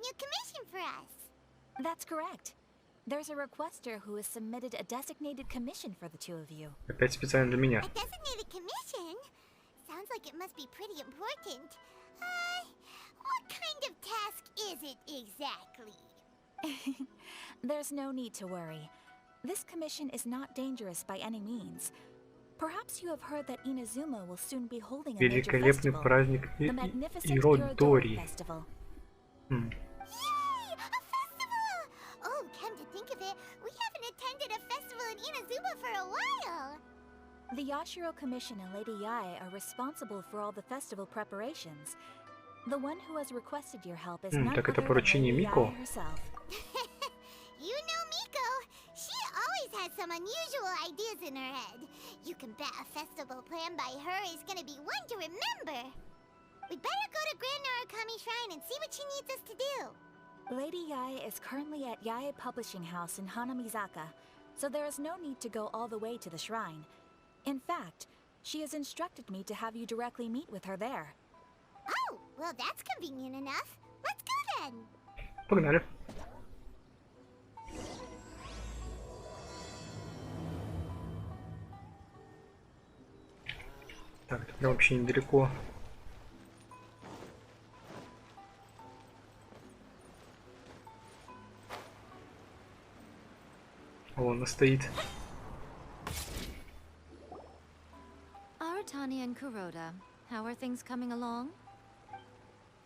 new commission for us. That's correct. There's a requester who has submitted a designated commission for the two of you. Опять специально для меня. A designated commission? Sounds like it must be pretty important. What kind of task is it exactly? There's no need to worry. This commission is not dangerous by any means. Perhaps you have heard that Inazuma will soon be holding a major Великолепный festival, праздник the magnificent Иродори. Festival. Yay! A festival! Oh, come to think of it, we haven't attended a festival in Inazuma for a while. The Yashiro Commission and Lady Yae are responsible for all the festival preparations. The one who has requested your help is none Так это other than поручение Lady Мико. Yae herself. You know Miko. She always has some unusual ideas in her head. You can bet a festival planned by her is gonna be one to remember. We'd better go to Grand Narukami Shrine and see what she needs us to do. Lady Yae is currently at Yae Publishing House in Hanamizaka, so there is no need to go all the way to the shrine. In fact, she has instructed me to have you directly meet with her there. Oh, well that's convenient enough. Let's go then. Погнали. Так, это прям вообще недалеко. Вон она стоит. Aratani and Kuroda, how are things coming along?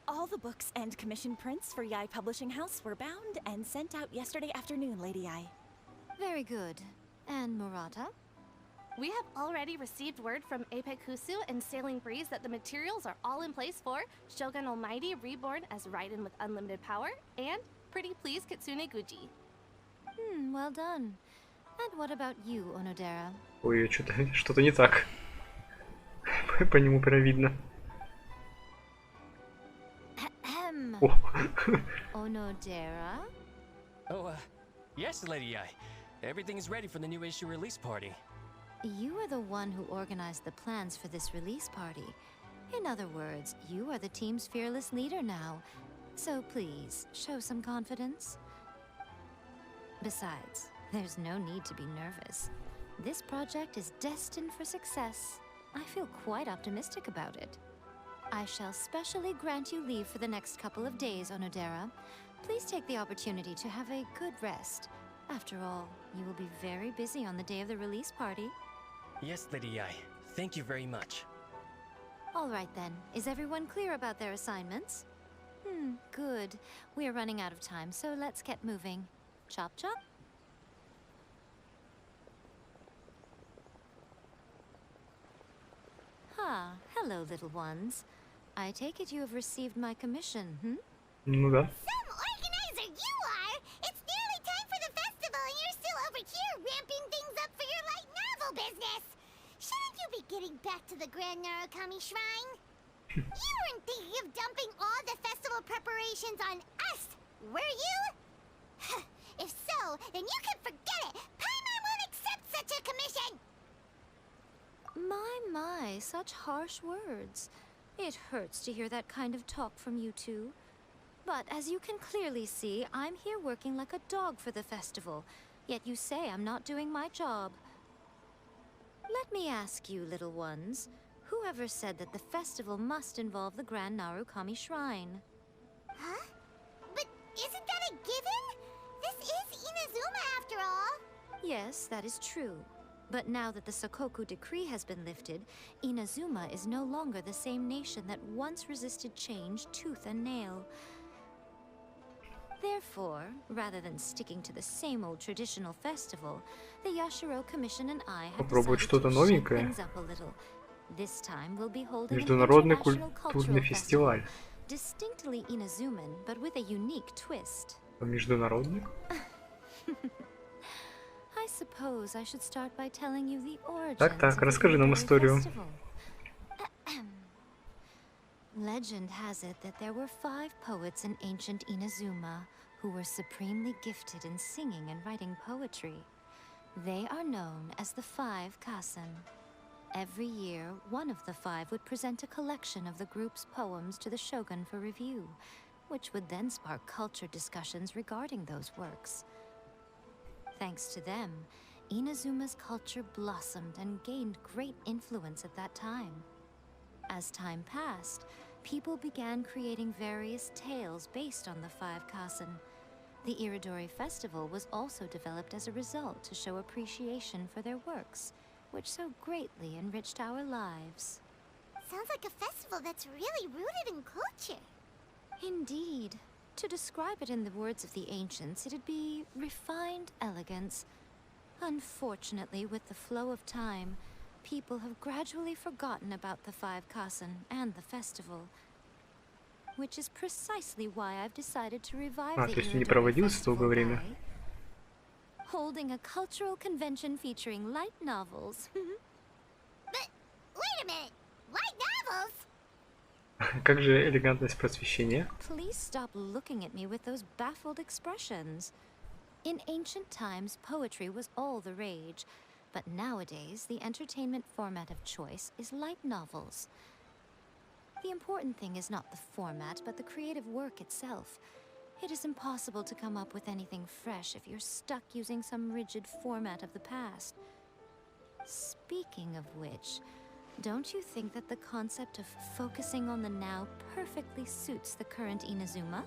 All the books and commission prints for Yae Publishing House were bound and sent out yesterday afternoon, Lady Yae. Very good. And Murata? We have already received word from Apekusu and Sailing Breeze that the materials are all in place for Shogun Almighty Reborn as Raiden with Unlimited Power and Pretty Please Kitsune Guji. Well done. And what about you, Onodera? Ой, что-то не так. По нему прям видно. О. Onodera? Oh, yes, Lady Ai. Everything is ready for the new issue release party. You are the one who organized the plans for this release party. In other words, you are the team's fearless leader now. So please, show some confidence. Besides, there's no need to be nervous. This project is destined for success. I feel quite optimistic about it. I shall specially grant you leave for the next couple of days, Onodera. Please take the opportunity to have a good rest. After all, you will be very busy on the day of the release party. Yes, Lady Ai. Thank you very much. All right then. Is everyone clear about their assignments? Good. We are running out of time, so let's get moving. Chop chop. Hello, little ones. I take it you have received my commission, Ну да. Some organizer you are! It's nearly time for the festival and you're still over here ramping things up for your light novel business! Shouldn't you be getting back to the Grand Narukami Shrine? You weren't thinking of dumping all the festival preparations on us, were you? If so, then you can forget it! Paimon won't accept such a commission! My, such harsh words. It hurts to hear that kind of talk from you two. But as you can clearly see, I'm here working like a dog for the festival. Yet you say I'm not doing my job. Let me ask you, little ones, whoever said that the festival must involve the Grand Narukami Shrine? Huh? But isn't that a given? This is Inazuma after all. Yes, that is true. But now that the Sokoku decree has been lifted, Inazuma is no longer the same nation that once resisted change tooth and nail. Therefore, rather than sticking to the same old traditional festival, the Yashiro Commission and I have Попробовать decided что-то to shake новенькое. things up a little. This time we'll be holding an Международный international культурный cultural фестиваль. festival, distinctly Inazuman, but with a unique twist. Международный? I suppose I should start by telling you the origins Так, of the расскажи нам Midori историю. Festival. Legend has it that there were 5 poets in ancient Inazuma who were supremely gifted in singing and writing poetry. They are known as the 5 Kasen. Every year, one of the 5 would present a collection of the group's poems to the shogun for review. which would then spark culture discussions regarding those works. Thanks to them, Inazuma's culture blossomed and gained great influence at that time. As time passed, people began creating various tales based on the five kasen. The Iridori Festival was also developed as a result to show appreciation for their works, which so greatly enriched our lives. Sounds like a festival that's really rooted in culture. Indeed. To describe it in the words of the ancients, it'd be refined elegance. Unfortunately, with the flow of time, people have gradually forgotten about the five kasen and the festival. Which is precisely why I've decided to revive the то есть не Iridori проводился долгое Festival время. by holding a cultural convention featuring light novels. But wait a minute, light novels? Как же элегантность просвещения? Please stop looking at me with those baffled expressions. In ancient times, poetry was all the rage, but nowadays, the entertainment format of choice is light novels. The important thing is not the format, but the creative work itself. It is impossible to come up with anything fresh if you're stuck using some rigid format of the past. Speaking of which, don't you think that the concept of focusing on the now perfectly suits the current Inazuma?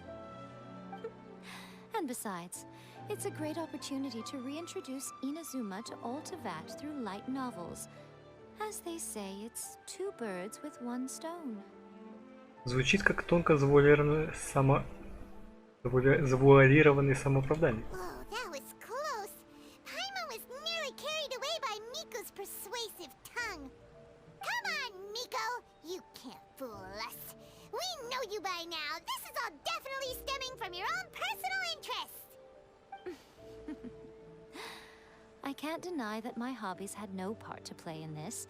And besides, it's a great opportunity to reintroduce Inazuma to Altivat through light novels. As they say, it's two birds with one stone. Звучит как тонко завуалированный самооправдание. Whoa, that was close. Paimon was nearly carried away by Miko's persuasive tongue. Come on, Miko. You can't fool us. We know you by now. This is all definitely stemming from your own personal interests. I can't deny that my hobbies had no part to play in this.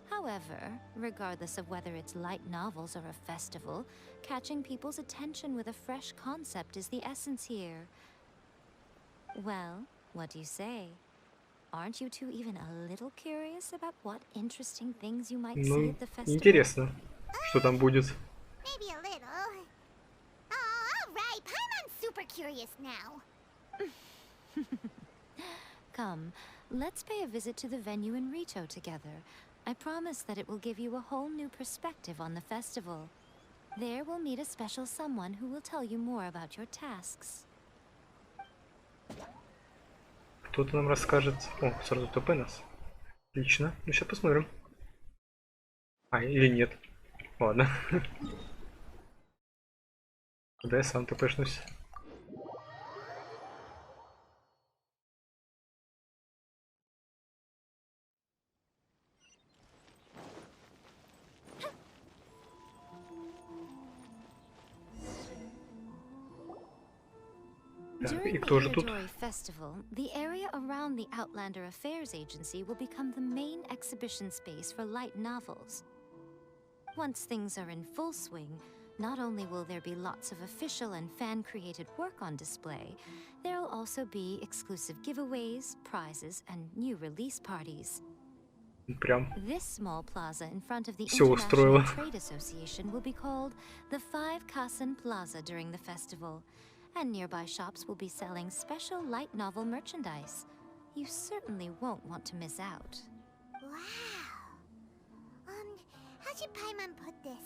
However, regardless of whether it's light novels or a festival, catching people's attention with a fresh concept is the essence here. Well, what do you say? Aren't you two even a little curious about what interesting things you might see at the festival? Интересно, что там будет. Maybe a little. Oh, all right. Paimon's super curious now. Come, let's pay a visit to the venue in Rito together. I promise that it will give you a whole new perspective on the festival. There we'll meet a special someone who will tell you more about your tasks. Кто-то нам расскажет. О, сразу ТП нас. Отлично. Ну сейчас посмотрим. А, или нет. Ладно. Куда я сам ТПшнусь? During И the кто же тут? Iridori Festival, the area around the Outlander Affairs Agency will become the main exhibition space for light novels. Once things are in full swing, not only will there be lots of official and fan-created work on display, there will also be exclusive giveaways, prizes, and new release parties. Прям This small plaza in front of the Всё International устроило. Trade Association will be called the Five Kasen Plaza during the festival, and nearby shops will be selling special light novel merchandise. You certainly won't want to miss out. Wow. How should Paimon put this?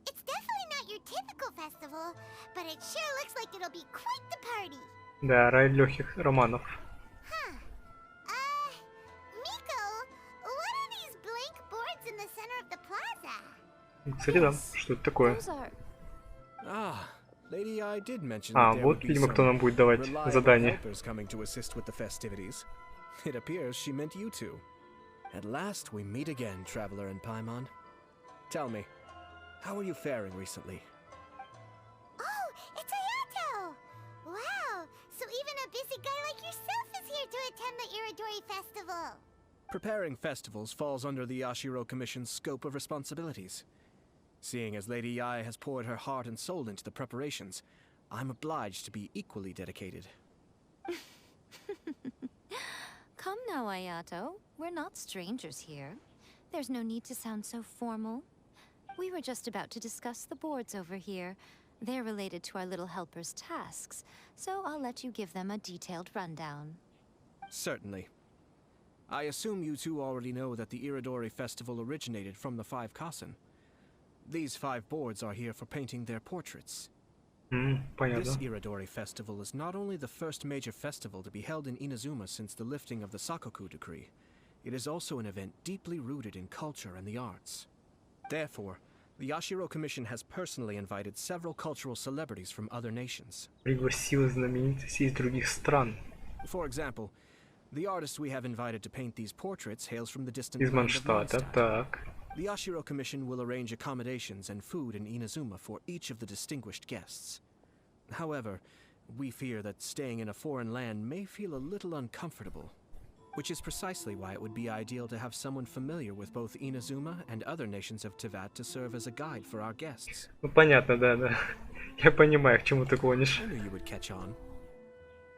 It's definitely not your typical festival, but it sure looks like it'll be quite the party. Да, рай легких романов. Huh. Miko, what are these blank boards in the center of the plaza? Кстати, да. Что это такое? Those are... Ah, Lady I did mention А, that there вот, would be видимо, кто some нам будет давать reliable задание. helpers coming to assist with the festivities. It appears she meant you two. At last we meet again, Traveler and Paimon. Tell me, how are you faring recently? Oh, it's Ayato! Wow, so even a busy guy like yourself is here to attend the Iridori Festival. Preparing festivals falls under the Yashiro Commission's scope of responsibilities. Seeing as Lady Ai has poured her heart and soul into the preparations, I'm obliged to be equally dedicated. Come now, Ayato. We're not strangers here. There's no need to sound so formal. We were just about to discuss the boards over here. They're related to our little helper's tasks, so I'll let you give them a detailed rundown. Certainly. I assume you two already know that the Iridori Festival originated from the 5 Kasen. These 5 boards are here for painting their portraits. Понятно. This Iridori Festival is not only the first major festival to be held in Inazuma since the lifting of the Sakoku decree, it is also an event deeply rooted in culture and the arts. Therefore, the Yashiro Commission has personally invited several cultural celebrities from other nations. Пригласил знаменитостей из других стран. For example, the artist we have invited to paint these portraits hails from the distant Из land of Манштата, Mondstadt. так. The Yashiro Commission will arrange accommodations and food in Inazuma for each of the distinguished guests. However, we fear that staying in a foreign land may feel a little uncomfortable, which is precisely why it would be ideal to have someone familiar with both Inazuma and other nations of Teyvat to serve as a guide for our guests. Ну понятно, да. Я понимаю, к чему ты клонишь. I knew you would catch on.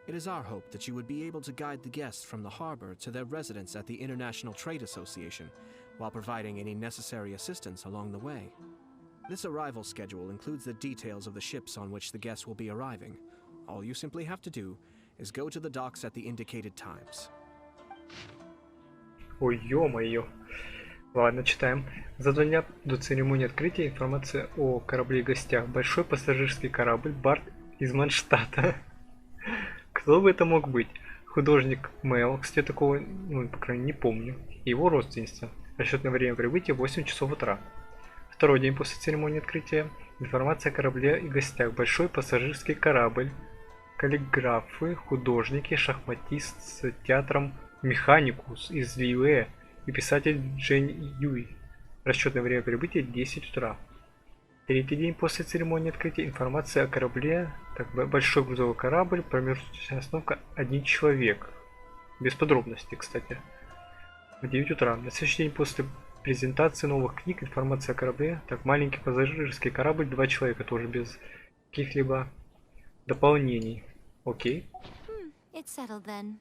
It is our hope that you would be able to guide the guests from the harbor to their residence at the International Trade Association, while providing any necessary assistance along the way. This arrival schedule includes the details of the ships on which the guests will be arriving. All you simply have to do is go to the docks at the indicated times. Ой, ё-моё. Ладно, читаем. За 2 дня до церемонии открытия информация о корабле и гостях. Большой пассажирский корабль Барт из Манштата. Кто бы это мог быть? Художник Мэл, кстати, такого, ну, по крайней мере, не помню. И его родственница. Расчетное время прибытия 8 часов утра. Второй день после церемонии открытия. Информация о корабле и гостях. Большой пассажирский корабль. Каллиграфы, художники, шахматист с театром Механикус из Лиуэ и писатель Джень Юй. Расчетное время прибытия 10 утра. Третий день после церемонии открытия. Информация о корабле. Так, большой грузовой корабль, промежуточная остановка 1 человек. Без подробностей, кстати. В 9 утра. На следующий день после презентации новых книг. Информация о корабле. Так, маленький пассажирский корабль, 2 человека, тоже без каких-либо дополнений. Окей. It's settled then.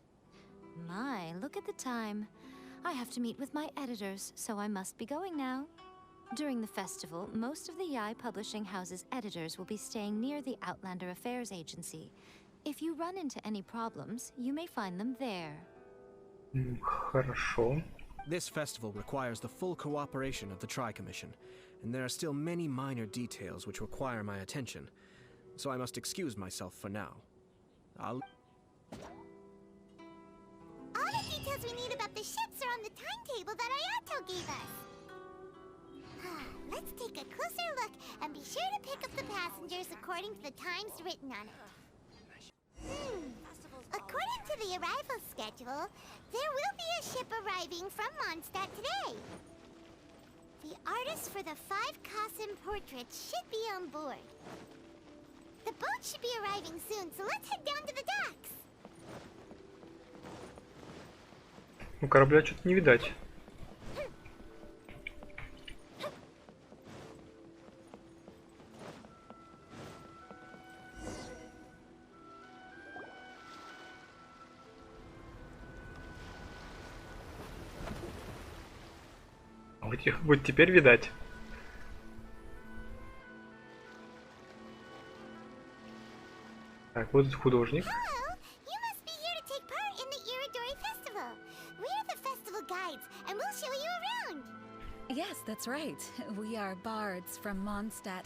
My, look at the time. I have to meet with my editors, so I must be going now. During the festival, most of the Yai Publishing House's editors will be staying near the Outlander Affairs Agency. If you run into any problems, you may find them there. Хорошо. This festival requires the full cooperation of the Tri-Commission, and there are still many minor details which require my attention, so I must excuse myself for now. All the details we need about the ships are on the timetable that Ayato gave us. Let's take a closer look and be sure to pick up the passengers according to the times written on it. According to the arrival schedule, there will be a ship arriving from Mondstadt today. The artist for the 5 Kasen portraits should be on board. The boat should be arriving soon, so let's head down to the docks. Ну, корабля что-то не видать. Вот теперь видать. Так, вот этот художник. Hello, you must be here to take part in the Iridori Festival. We're the festival guides, and we'll show you around. Yes, that's right. We are bards from Mondstadt.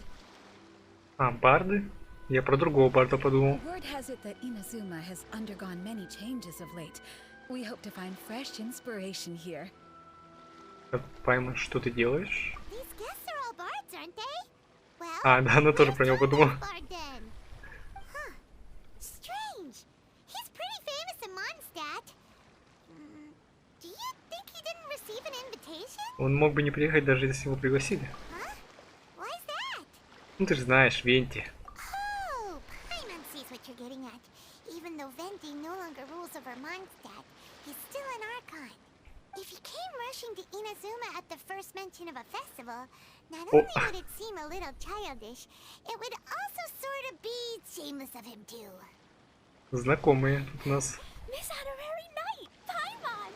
А, барды? Я про другого барда подумал. Word has it that Inazuma has undergone many changes of late. We hope to find fresh inspiration here. Паймон, что ты делаешь? These guests are all bards, aren't they? Well, А, да, она тоже про него подумала. bard then. Huh. Strange. He's pretty famous in Mondstadt. Do you think he didn't receive an invitation? Он мог бы не приехать, даже если его пригласили. Huh? Why's that? Ну ты же знаешь, Венти. Oh, Paimon sees what you're getting at. Even though Venti no longer rules over Mondstadt, he's still an Archon. If he came rushing to Inazuma at the first mention of a festival, not only would it seem a little childish, it would also sort of be shameless of him too. Знакомые тут у нас. Miss Honorary Knight, Paimon!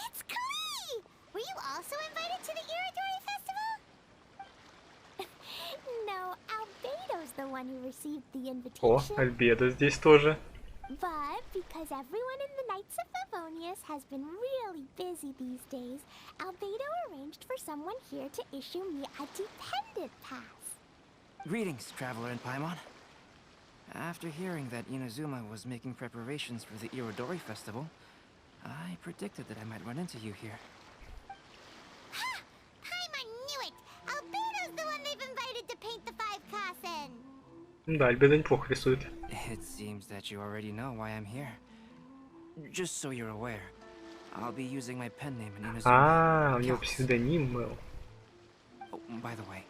It's Klee! Were you also invited to the Iridori Festival? one who received the О, invitation. Альбедо здесь тоже. But because everyone in the Knights of Favonius has been really busy these days, Albedo arranged for someone here to issue me a dependent pass. Greetings, traveler in Paimon. After hearing that Inazuma was making preparations for the Irodori festival, I predicted that I might run into you here. Ha! Paimon knew it! Albedo's the one they've invited to paint the 5 Kasen. Да, Альбедо неплохо рисует. It seems that you already know why I'm here. Just so you're aware, I'll be using my pen name in Inazuma. А, у него псевдоним был. Oh, by the way,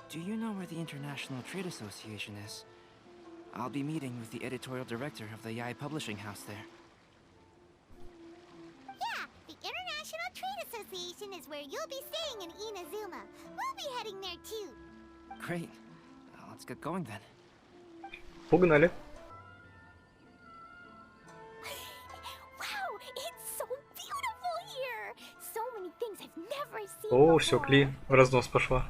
do you know where the International Trade Association is? I'll be meeting with the editorial director of the Yae Publishing House there. Yeah, the International Trade Association is where you'll be staying in Inazuma. We'll be heading there too. Great. Let's get going then. Погнали. Wow, it's so beautiful here. So many things I've never seen О, before. все, Кли в разнос пошла.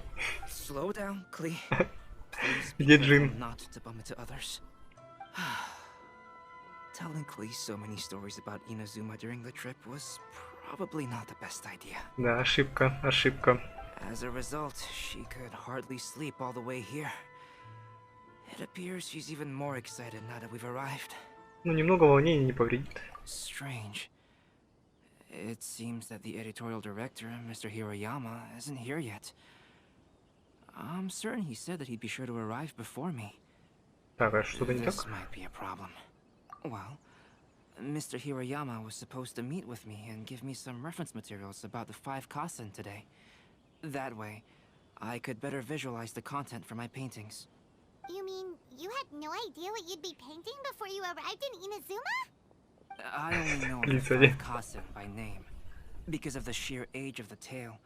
Slow down, Klee. Please be Где careful Джин? not to bump into others. Telling Klee so many stories about Inazuma during the trip was probably not the best idea. Да, ошибка, ошибка. As a result, she could hardly sleep all the way here. It appears she's even more excited now that we've arrived. Ну, немного волнения не повредит. Strange. It seems that the editorial director, Mr. Hiroyama, isn't here yet. I'm certain he said that he'd be sure to arrive before me. Так, а что-то не This так? might be a problem. Well, Mr. Hiroyama was supposed to meet with me and give me some reference materials about the 5 Kasen today. That way, I could better visualize the content for my paintings. You mean you had no idea what you'd be painting before you arrived in Inazuma? I only know of the 5 Kasen by name. Because of the sheer age of the tale,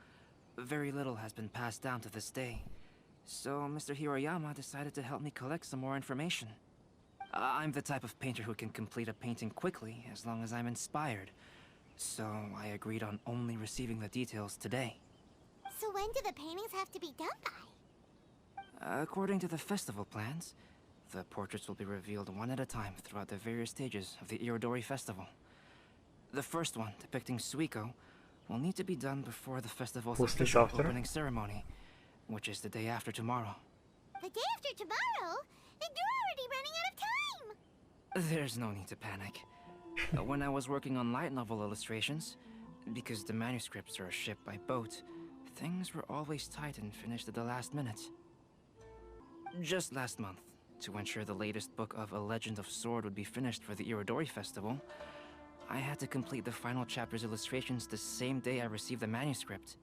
very little has been passed down to this day. So Mr. Hiroyama decided to help me collect some more information. I'm the type of painter who can complete a painting quickly as long as I'm inspired. So I agreed on only receiving the details today. So when do the paintings have to be done by? According to the festival plans, the portraits will be revealed one at a time throughout the various stages of the Irodori festival. The first one, depicting Suiko, will need to be done before the festival's official opening ceremony, which is the day after tomorrow. The day after tomorrow? Then you're already running out of time! There's no need to panic. When I was working on light novel illustrations, because the manuscripts are shipped by boat, things were always tight and finished at the last minute. Just last month, to ensure the latest book of A Legend of Sword would be finished for the Irodori festival, I had to complete the final chapter's illustrations the same day I received the manuscript.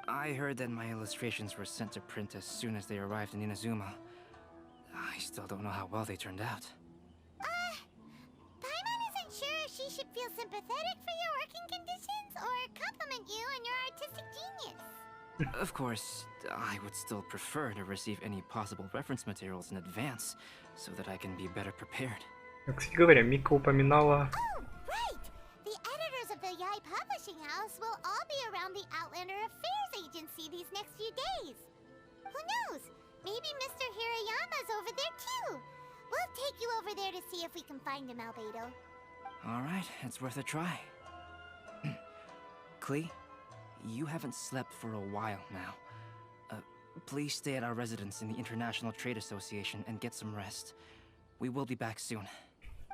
I heard that my illustrations were sent to print as soon as they arrived in Inazuma. I still don't know how well they turned out. Paimon isn't sure if she should feel sympathetic for your working conditions or compliment you on your artistic genius. Of course, I would still prefer to receive any possible reference materials in advance, so that I can be better prepared. Кстати говоря, Мика упоминала... Oh, right! The editors of the Yae Publishing House will all be around the Outlander Affairs Agency these next few days. Who knows? Maybe Mr. Hirayama's over there too. We'll take you over there to see if we can find him, Albedo. Alright, it's worth a try. Klee, you haven't slept for a while now. Please stay at our residence in the International Trade Association and get some rest. We will be back soon.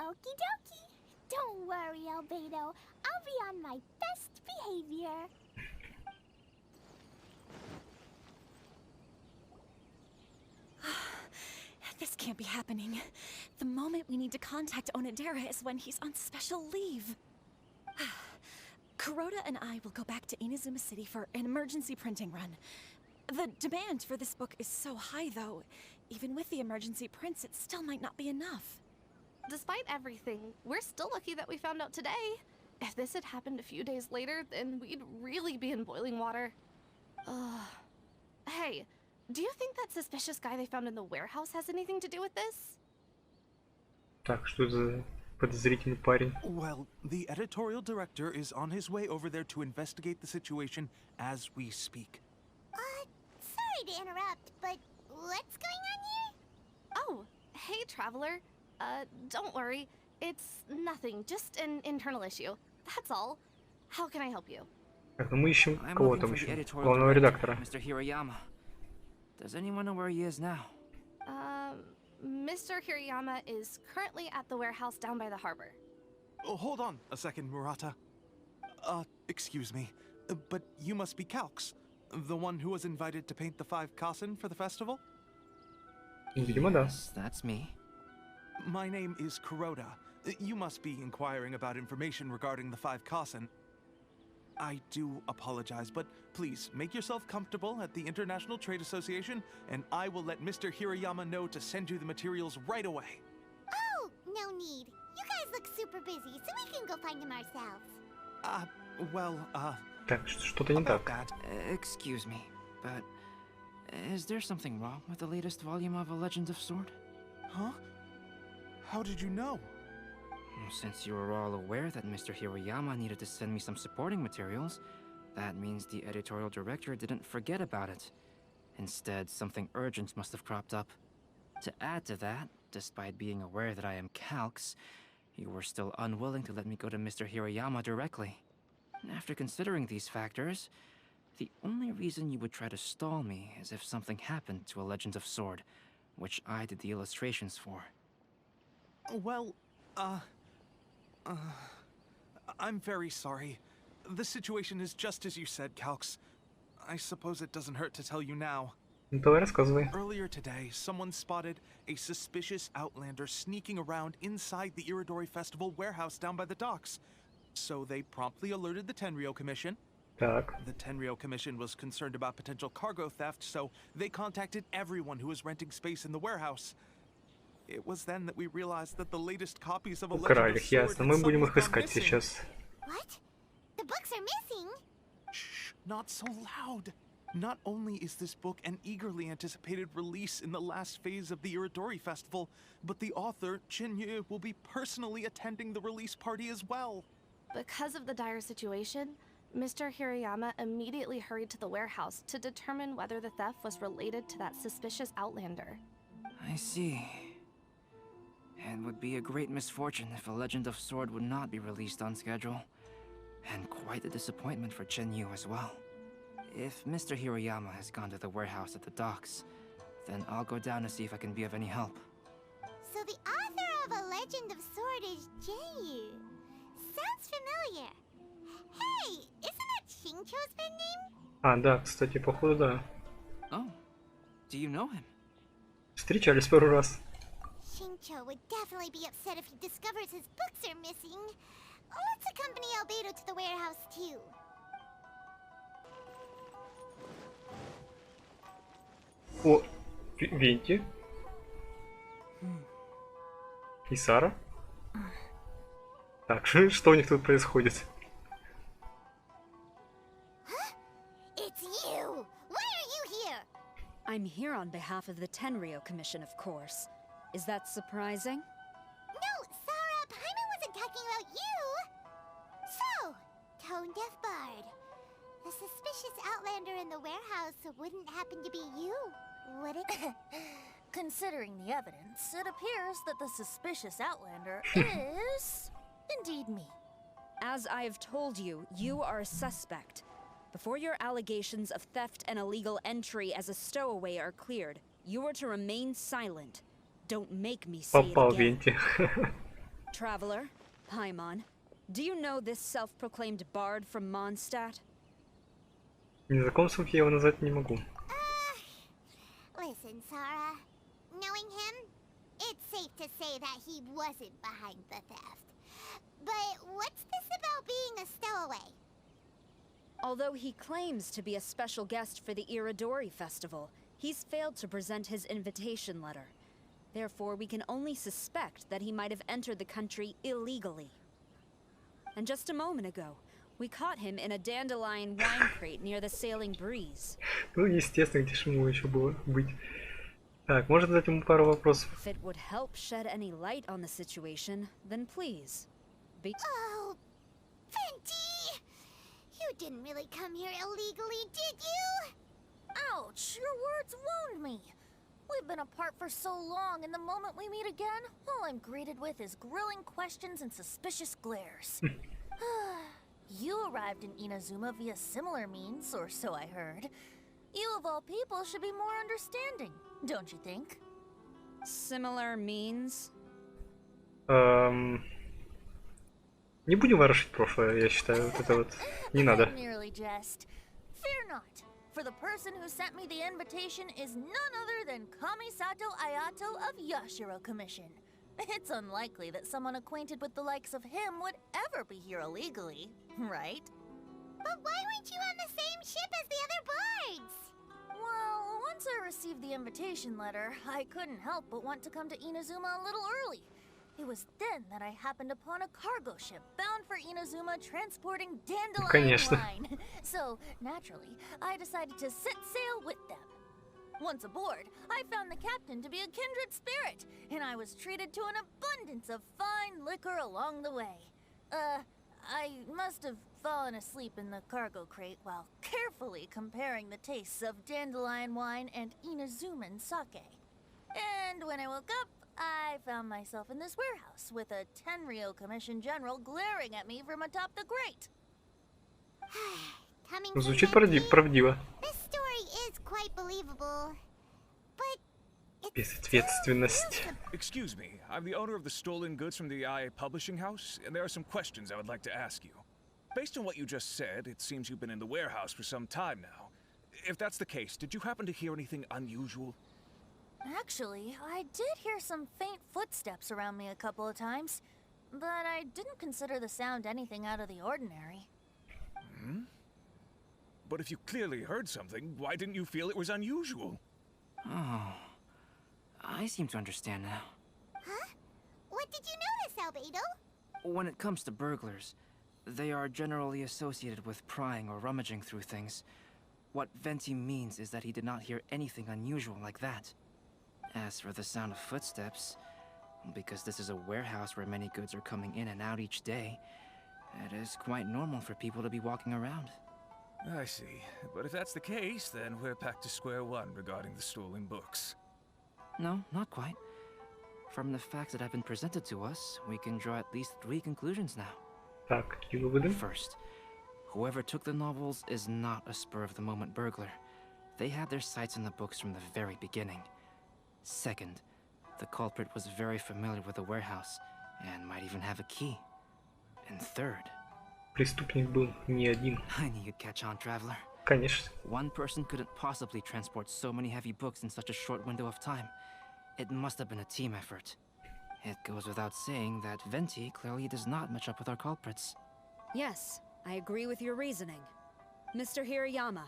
Okie dokie. Don't worry, Albedo. I'll be on my best behavior. This can't be happening. The moment we need to contact Onodera is when he's on special leave. Kuroda and I will go back to Inazuma City for an emergency printing run. The demand for this book is so high, though. Even with the emergency prints, it still might not be enough. Despite everything, we're still lucky that we found out today. If this had happened a few days later, then we'd really be in boiling water. Hey, do you think that suspicious guy they found in the warehouse has anything to do with this? Так, что за подозрительный парень? Well, the editorial director is on his way over there to investigate the situation as we speak. Sorry to interrupt, but what's going on here? Hey, Traveler. Don't worry. It's nothing, just an internal issue. That's all. How can I help you? Так, ну мы ищем I'm кого looking там for the еще? editorial Главного director, редактора. Mr. Hirayama. Does anyone know where he is now? Mr. Hirayama is currently at the warehouse down by the harbor. Oh, hold on a second, Murata. Excuse me, but you must be Calx, the one who was invited to paint the 5 kasen for the festival? Видимо, да. Yes, that's me. My name is Kuroda. You must be inquiring about information regarding the 5 kasen. I do apologize, but please make yourself comfortable at the International Trade Association, and I will let Mr. Hirayama know to send you the materials right away. Oh, no need. You guys look super busy, so we can go find them ourselves. Так, что-то не About так. that. Excuse me, but is there something wrong with the latest volume of A Legend of Sword? Huh? How did you know? Since you were all aware that Mr. Hirayama needed to send me some supporting materials, that means the editorial director didn't forget about it. Instead, something urgent must have cropped up. To add to that, despite being aware that I am Calx, you were still unwilling to let me go to Mr. Hirayama directly. After considering these factors, the only reason you would try to stall me is if something happened to A Legend of Sword, which I did the illustrations for. Well, I'm very sorry. The situation is just as you said, Calx. I suppose it doesn't hurt to tell you now. Ну давай рассказывай. Earlier today, someone spotted a suspicious outlander sneaking around inside the Iridori Festival warehouse down by the docks. So they promptly alerted the Tenryou Commission. Так. The Tenryou Commission was concerned about potential cargo theft, so they contacted everyone who was renting space in the warehouse. It was then that we realized that the latest copies of A Legend Украли of их, Sword ясно. had Мы будем suddenly их gone искать missing. сейчас. What? The books are missing? Shh, not so loud. Not only is this book an eagerly anticipated release in the last phase of the Iridori Festival, but the author, Chin-Yu, will be personally attending the release party as well. Because of the dire situation, Mr. Hirayama immediately hurried to the warehouse to determine whether the theft was related to that suspicious outlander. I see. It would be a great misfortune if A Legend of Sword would not be released on schedule. And quite a disappointment for Chen-Yu as well. If Mr. Hirayama has gone to the warehouse at the docks, then I'll go down to see if I can be of any help. So the author of A Legend of Sword is J.U. Sounds familiar. Hey, isn't that Xingqiu's pen name? А, да, кстати, походу, да. Oh, do you know him? Встречались пару раз. Xingqiu would definitely be upset if he discovers his books are missing. Let's accompany Albedo to the warehouse too. О, Венти. И Сара. Так, что у них тут происходит? It's you! Why are you here? I'm here on behalf of the Tenryou Commission, of course. Is that surprising? No, Sarah, Paimon wasn't talking about you! So, tone-deaf bard. The suspicious outlander in the warehouse wouldn't happen to be you, would it? Considering the evidence, it appears that the suspicious outlander is indeed me. As I have told you, you are a suspect. Before your allegations of theft and illegal entry as a stowaway are cleared, you are to remain silent. Don't make me say it Попал again. Венти. Traveler, Paimon, do you know this self-proclaimed bard from Mondstadt? Незнакомцем я его назвать не могу. Listen, Sarah. Knowing him, it's safe to say that he wasn't behind the theft. But what's this about being a stowaway? Although he claims to be a special guest for the Iridori Festival, he's failed to present his invitation letter. Therefore, we can only suspect that he might have entered the country illegally. And just a moment ago, we caught him in a dandelion wine crate near the Sailing Breeze. Ну, естественно, где же ему еще было быть. Так, можно задать ему пару вопросов? If it would help shed any light on the situation, then please. Oh, Venti! You didn't really come here illegally, did you? Ouch, your words wound me. We've been apart for so long, and the moment we meet again, all I'm greeted with is grilling questions and suspicious glares. You arrived in Inazuma via similar means, or so I heard. You of all people should be more understanding, don't you think? Similar means? Не будем ворошить прошлое, я считаю, вот это вот не надо. Merely jest. Fear not, for the person who sent me the invitation is none other than Kamisato Ayato of Yashiro Commission. It's unlikely that someone acquainted with the likes of him would ever be here illegally, right? But why weren't you on the same ship as the other bards? Well, once I received the invitation letter, I couldn't help but want to come to Inazuma a little early. It was then that I happened upon a cargo ship bound for Inazuma transporting dandelion wine. So, naturally, I decided to set sail with them. Once aboard, I found the captain to be a kindred spirit, and I was treated to an abundance of fine liquor along the way. I must have fallen asleep in the cargo crate while carefully comparing the tastes of dandelion wine and Inazuman sake. And when I woke up, I found myself in this warehouse with a Tenryou Commission general glaring at me from atop the grate. Звучит правдиво. This story is quite believable, but Безответственность. Excuse me, I'm the owner of the stolen goods from the IA publishing house, and there are some questions I would like to ask you. Based on what you just said, it seems you've been in the warehouse for some time now. If that's the case, did you happen to hear anything unusual? Actually, I did hear some faint footsteps around me a couple of times, but I didn't consider the sound anything out of the ordinary. Hmm? But if you clearly heard something, why didn't you feel it was unusual? Oh, I seem to understand now. Huh? What did you notice, Albedo? When it comes to burglars, they are generally associated with prying or rummaging through things. What Venti means is that he did not hear anything unusual like that. As for the sound of footsteps, because this is a warehouse where many goods are coming in and out each day, it is quite normal for people to be walking around. I see. But if that's the case, then we're back to square one regarding the stolen books. No, not quite. From the facts that have been presented to us, we can draw at least 3 conclusions now. Так, какие выводы? First, whoever took the novels is not a spur-of-the-moment burglar. They had their sights on the books from the very beginning. Second, the culprit was very familiar with the warehouse and might even have a key. And third, Преступник был не один. I knew you'd catch on, traveler. Конечно. One person couldn't possibly transport so many heavy books in such a short window of time. It must have been a team effort. It goes without saying that Venti clearly does not match up with our culprits. Yes, I agree with your reasoning. Mr. Hirayama,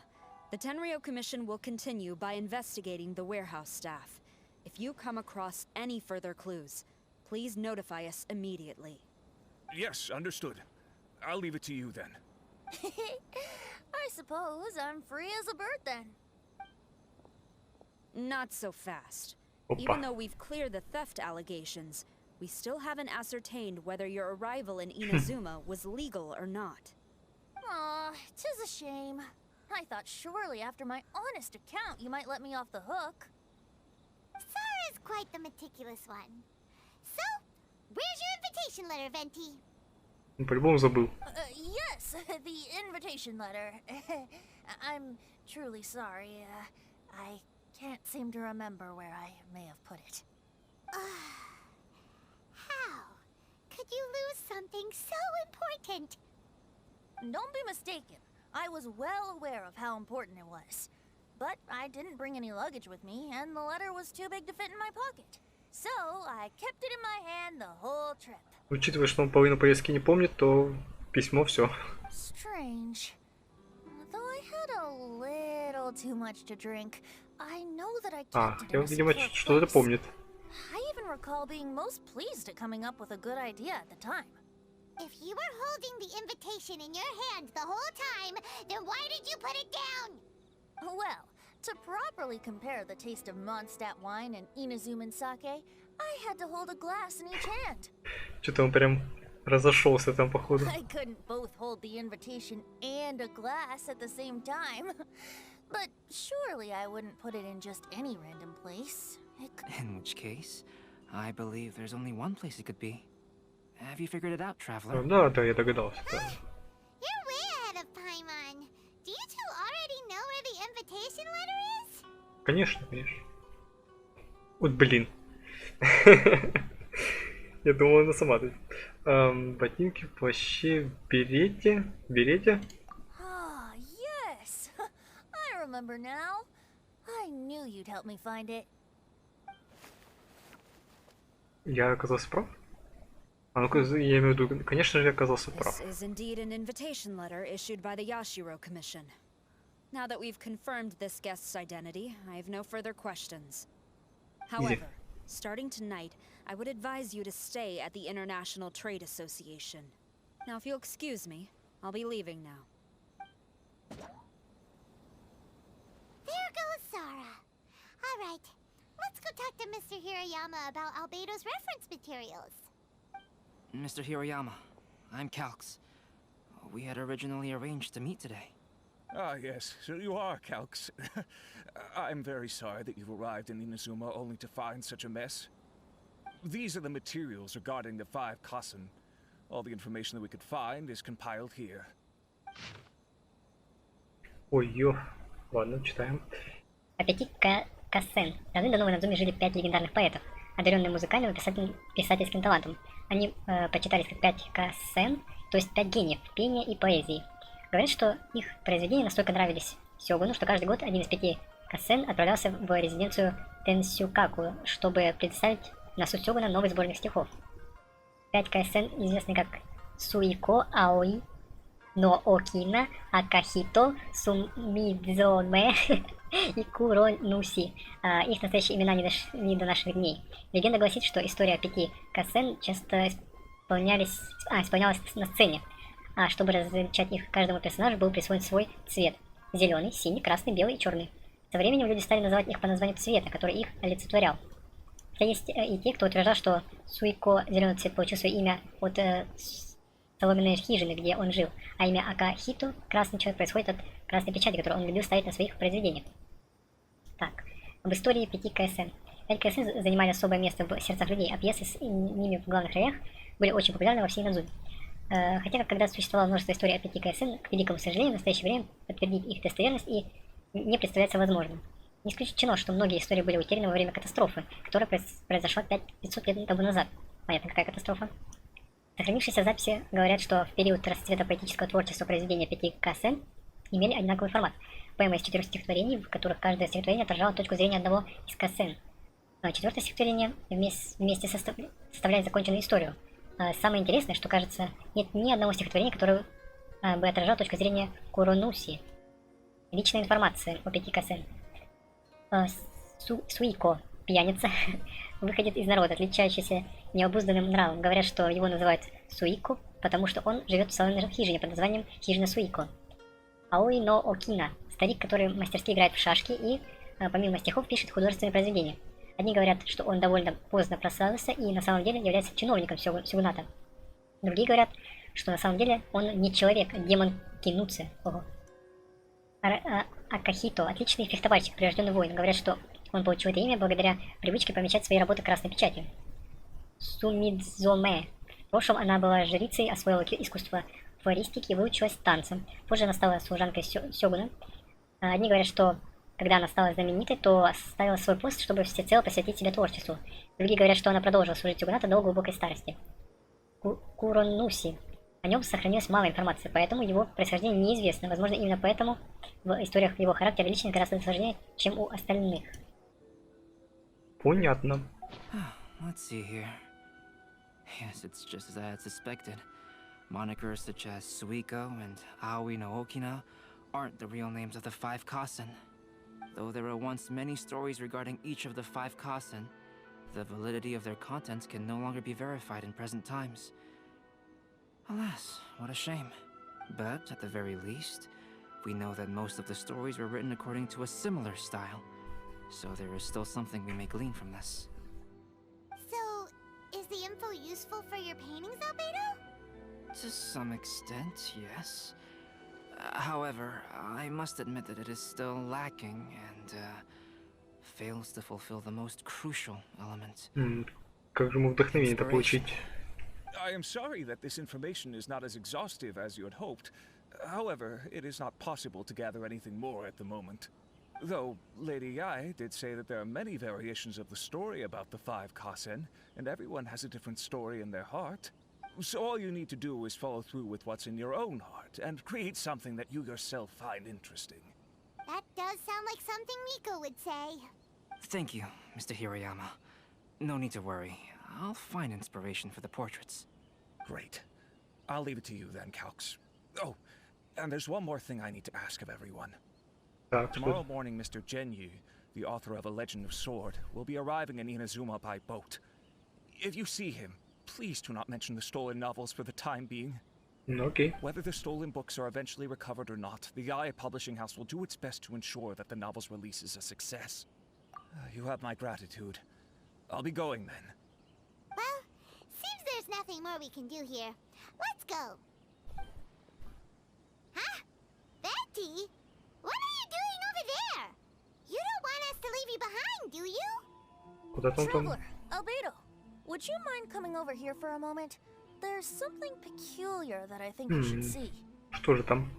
the Tenryou Commission will continue by investigating the warehouse staff. If you come across any further clues, please notify us immediately. Yes, understood. I'll leave it to you then. I suppose I'm free as a bird then. Not so fast. Opa. Even though we've cleared the theft allegations, we still haven't ascertained whether your arrival in Inazuma was legal or not. Aw, 'tis a shame. I thought surely after my honest account you might let me off the hook. Sara's quite the meticulous one. So, where's your invitation letter, Venti? По-любому забыл. Yes, the invitation letter. I'm truly sorry. I can't seem to remember where I may have put it. How could you lose something so important? Don't be mistaken. I was well aware of how important it was. But I didn't bring any luggage with me, and the letter was too big to fit in my pocket. So I kept it in my hand the whole trip. Учитывая, что он половину поездки не помнит, то письмо все. Strange. Though I had a little too much to drink, I know that I kept it in a видимо, secure что-то place. помнит. I even recall being most pleased at coming up with a good idea at the time. If you were holding the invitation in your hand the whole time, then why did you put it down? Well, to properly compare the taste of Mondstadt wine and Inazuman sake, I had to hold a glass in each hand. Что-то он прям разошелся там, походу. I couldn't both hold the invitation and a glass at the same time. But surely I wouldn't put it in just any random place. In which case, I believe there's only one place it could be. Have you figured it out, traveler? Да, да, я догадался. Да. You're way ahead of Paimon. Do you two already know where the invitation letter is? Конечно, конечно. Вот блин. Я думал, она сама тут. Ботинки, плаще, берете. Ah, yes. I remember now. I knew you'd help me find it. Я оказался прав? А ну-ка, я имею в виду, конечно же, я оказался прав. This is indeed an invitation letter issued by the Yashiro Commission. Now that we've confirmed this guest's identity, I have no further questions. However, starting tonight, I would advise you to stay at the International Trade Association. Now, if you'll excuse me, I'll be leaving now. There goes Sara. All right, let's go talk to Mr. Hirayama about Albedo's reference materials. Mr. Hiroyama, I'm Calx. We had originally arranged to meet today. Ah, yes, so you are Calx. I'm very sorry that you've arrived in Inazuma only to find such a mess. These are the materials regarding the 5 Kasen. All the information that we could find is compiled here. Ой-ё. Ладно, читаем. О 5 Кассен. Давным-давно в Инадзуме жили 5 легендарных поэтов, одаренные музыкальным и писательским талантом. Они почитались как 5 Кассен, то есть 5 гениев пения и поэзии. Говорят, что их произведения настолько нравились Сёгуну, что каждый год один из 5 Кассен отправлялся в резиденцию Тенсюкаку, чтобы представить на суд Сёгуна новый сборник стихов. 5 Кассен известны как Суико, Аои, Но Окина, Акахито, Сумидзоме и Куронуси. Их настоящие имена не дошли до наших дней. Легенда гласит, что история 5 Кассен часто исполнялась на сцене. А чтобы различать их, каждому персонажу был присвоен свой цвет. Зеленый, синий, красный, белый и черный. Со временем люди стали называть их по названию цвета, который их олицетворял. Хотя есть и те, кто утверждал, что Суико, зеленый цвет, получил свое имя от соломенной хижины, где он жил, а имя Акахито, красный человек, происходит от красной печати, которую он любил ставить на своих произведениях. Так, об истории 5 КСН. 5 КСН занимали особое место в сердцах людей, а пьесы с ними в главных ролях были очень популярны во всей Инадзуме. Хотя, как когда существовало множество историй о 5 КСН, к великому сожалению, в настоящее время подтвердить их достоверность и не представляется возможным. Не исключено, что многие истории были утеряны во время катастрофы, которая произошла 500 лет тому назад. Понятно, какая катастрофа. Сохранившиеся записи говорят, что в период расцвета поэтического творчества произведения 5 КСН имели одинаковый формат. Поэма из 4 стихотворений, в которых каждое стихотворение отражало точку зрения одного из КСН. Четвертое стихотворение вместе составляет законченную историю. Самое интересное, что, кажется, нет ни одного стихотворения, которое бы отражало точку зрения Куронуси. Личная информация о 5 КСН. Суико, пьяница, выходит из народа, отличающийся необузданным нравом. Говорят, что его называют Суико, потому что он живет в соломенной хижине под названием Хижина Суико. Аои но Окина, старик, который мастерски играет в шашки и, помимо стихов, пишет художественные произведения. Одни говорят, что он довольно поздно прославился и на самом деле является чиновником Сюгуната. Другие говорят, что на самом деле он не человек, а демон Кинуци. Акахито, отличный фехтовальщик, прирожденный воин. Говорят, что он получил это имя благодаря привычке помечать свои работы красной печатью. Сумидзоме. В прошлом она была жрицей, освоила искусство флористики и выучилась танцам. Позже она стала служанкой Сёгуна. Одни говорят, что когда она стала знаменитой, то оставила свой пост, чтобы всецело посвятить себя творчеству. Другие говорят, что она продолжила служить Сюгуната до глубокой старости. Куронуси. О нем сохранилось мало информации, поэтому его происхождение неизвестно. Возможно, именно поэтому в историях его характер личный гораздо сложнее, чем у остальных. Понятно. Let's see here. Yes, it's just as I had suspected. Monikers such as Suiko and Aoi no Okina aren't the real names of the 5 Kasen. Though there were once many stories regarding each of the 5 Kasen, the validity of their contents can no longer be verified in present times. Alas, what a shame. But at the very least, we know that most of the stories were written according to a similar style. So there is still something we may glean from this. So, is the info useful for your paintings, Albedo? To some extent, yes. However, However, I must admit that it is still lacking and fails to fulfill the most crucial element. Как же ему вдохновение-то получить? I am sorry that this information is not as exhaustive as you had hoped. However, it is not possible to gather anything more at the moment. Though Lady Yai did say that there are many variations of the story about the 5 Kasen, and everyone has a different story in their heart. So all you need to do is follow through with what's in your own heart, and create something that you yourself find interesting. That does sound like something Miko would say. Thank you, Mr. Hirayama. No need to worry. I'll find inspiration for the portraits. Great. I'll leave it to you then, Calx. Oh, and there's one more thing I need to ask of everyone. Tomorrow morning, Mr. Genyu, the author of A Legend of Sword, will be arriving in Inazuma by boat. If you see him, please do not mention the stolen novels for the time being. Okay. Whether the stolen books are eventually recovered or not, the Yae Publishing House will do its best to ensure that the novel's release is a success. You have my gratitude. I'll be going then. Well, seems there's nothing more we can do here. Let's go. Huh? Betty? What are you doing over there? You don't want us to leave you behind, do you? Traveler, Albedo, would you mind coming over here for a moment? There's something peculiar that I think you should see. Что же там?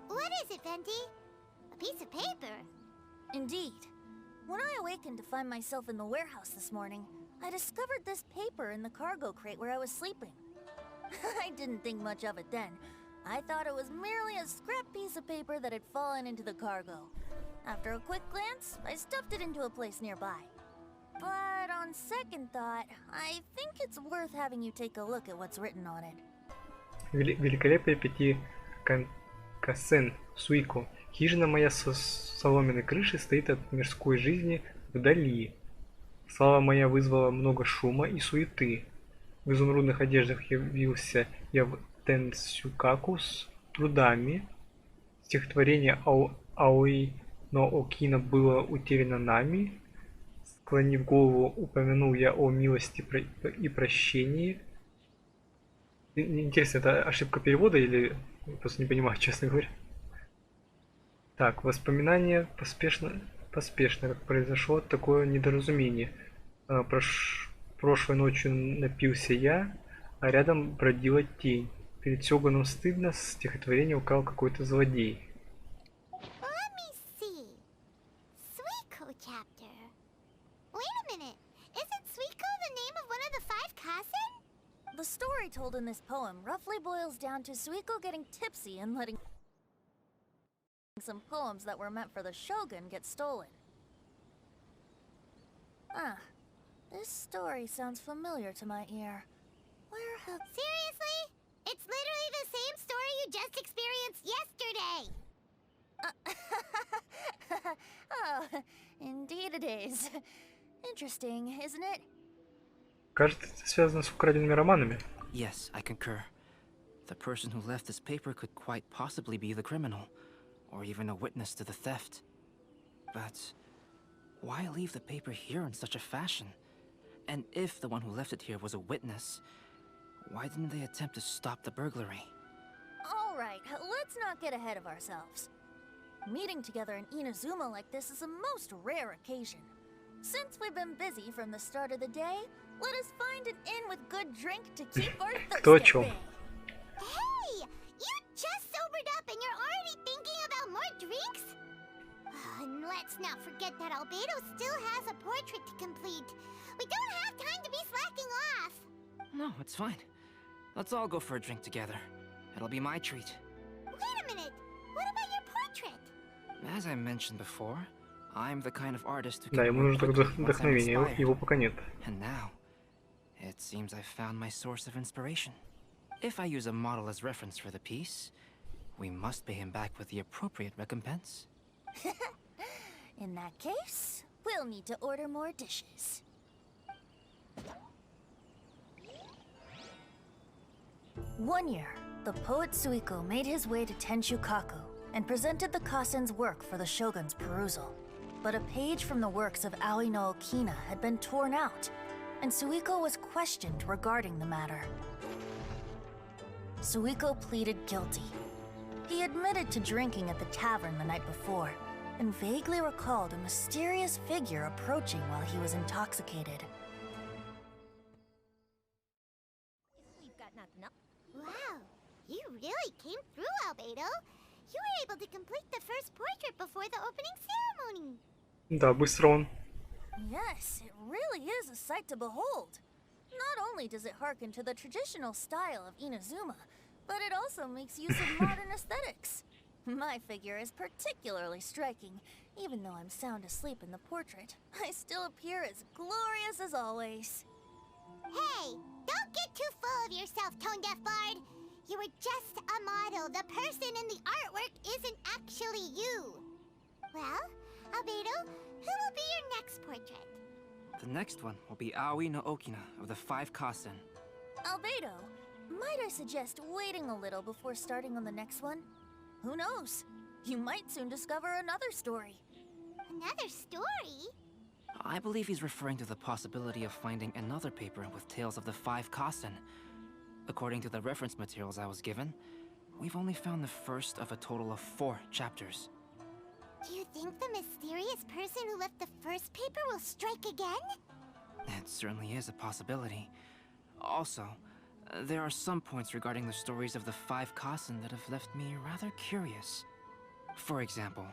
What is it, Venti? A piece of paper? Indeed. When I awakened to find myself in the warehouse this morning, I discovered this paper in the cargo crate where I was sleeping. I didn't think much of it then. I thought it was merely a scrap piece of paper that had fallen into the cargo. After a quick glance, I stuffed it into a place nearby. But on second thought, I think it's worth having you take a look at what's written on it. Великолепие 5 Касен, Суико. Хижина моя со соломенной крышей стоит от мирской жизни вдали. Слава моя вызвала много шума и суеты. В изумрудных одеждах явился я в Тенсюкаку с трудами. Стихотворение Аoi но Окина было утеряно нами. Склонив голову, упомянул я о милости и прощении. Интересно, это ошибка перевода или... Я просто не понимаю, честно говоря. Так, воспоминания поспешно, как произошло такое недоразумение. Прошлой ночью напился я, а рядом бродила тень. Перед Сёганом стыдно, стихотворение украл какой-то злодей. Let me see. Suiko chapter. Wait a minute. Isn't Suiko the name of one of the 5 Kasen? The story told in this poem roughly boils down to Suiko getting tipsy and letting some poems that were meant for the shogun get stolen. Ah, this story sounds familiar to my ear. Where have... Seriously? It's literally the same story you just experienced yesterday! Oh, indeed it is. Interesting, isn't it? Кажется, это связано с украденными романами. Yes, I concur. The person who left this paper could quite possibly be the criminal, or even a witness to the theft. But why leave the paper here in such a fashion? And if the one who left it here was a witness, why didn't they attempt to stop the burglary? All right, let's not get ahead of ourselves. Meeting together in Inazuma like this is a most rare occasion. Since we've been busy from the start of the day, let us find an inn with good drink to keep our thirst at bay. Hey! You just sobered up and you're already thinking about more drinks? And let's not forget that Albedo still has a portrait to complete. We don't have time to be slacking off. No, it's fine. Let's all go for a drink together. It'll be my treat. Wait a minute. What about your portrait? As I mentioned before, I'm the kind of artist who Да, can ему work нужно quickly только once I'm вдохновение, inspired. его пока нет. And now, it seems I've found my source of inspiration. If I use a model as reference for the piece, we must pay him back with the appropriate recompense. In that case, we'll need to order more dishes. One year, the poet Suiko made his way to Tenshukaku and presented the Kasen's work for the shogun's perusal. but a page from the works of Aoi no Okina had been torn out, and Suiko was questioned regarding the matter. Suiko pleaded guilty. He admitted to drinking at the tavern the night before, and vaguely recalled a mysterious figure approaching while he was intoxicated. Wow, you really came through, Albedo. You were able to complete the first portrait before the opening ceremony. Да, быстро он. Yes, it really is a sight to behold. Not only does it harken to the traditional style of Inazuma, but it also makes use of modern aesthetics. My figure is particularly striking. Even though I'm sound asleep in the portrait, I still appear as glorious as always. Hey, don't get too full of yourself, Tone-Deaf Bard. You were just a model. The person in the artwork isn't actually you. Well, Albedo, who will be your next portrait? The next one will be Aoi no Okina of the 5 Kasen. Albedo, might I suggest waiting a little before starting on the next one? Who knows? You might soon discover another story. Another story? I believe he's referring to the possibility of finding another paper with tales of the 5 Kasen. According to the reference materials I was given, we've only found the first of a total of 4 chapters. Do you think the mysterious person who left the first paper will strike again? It certainly is a possibility. Also, there are some points regarding the stories of the 5 Kasen that have left me rather curious. For example,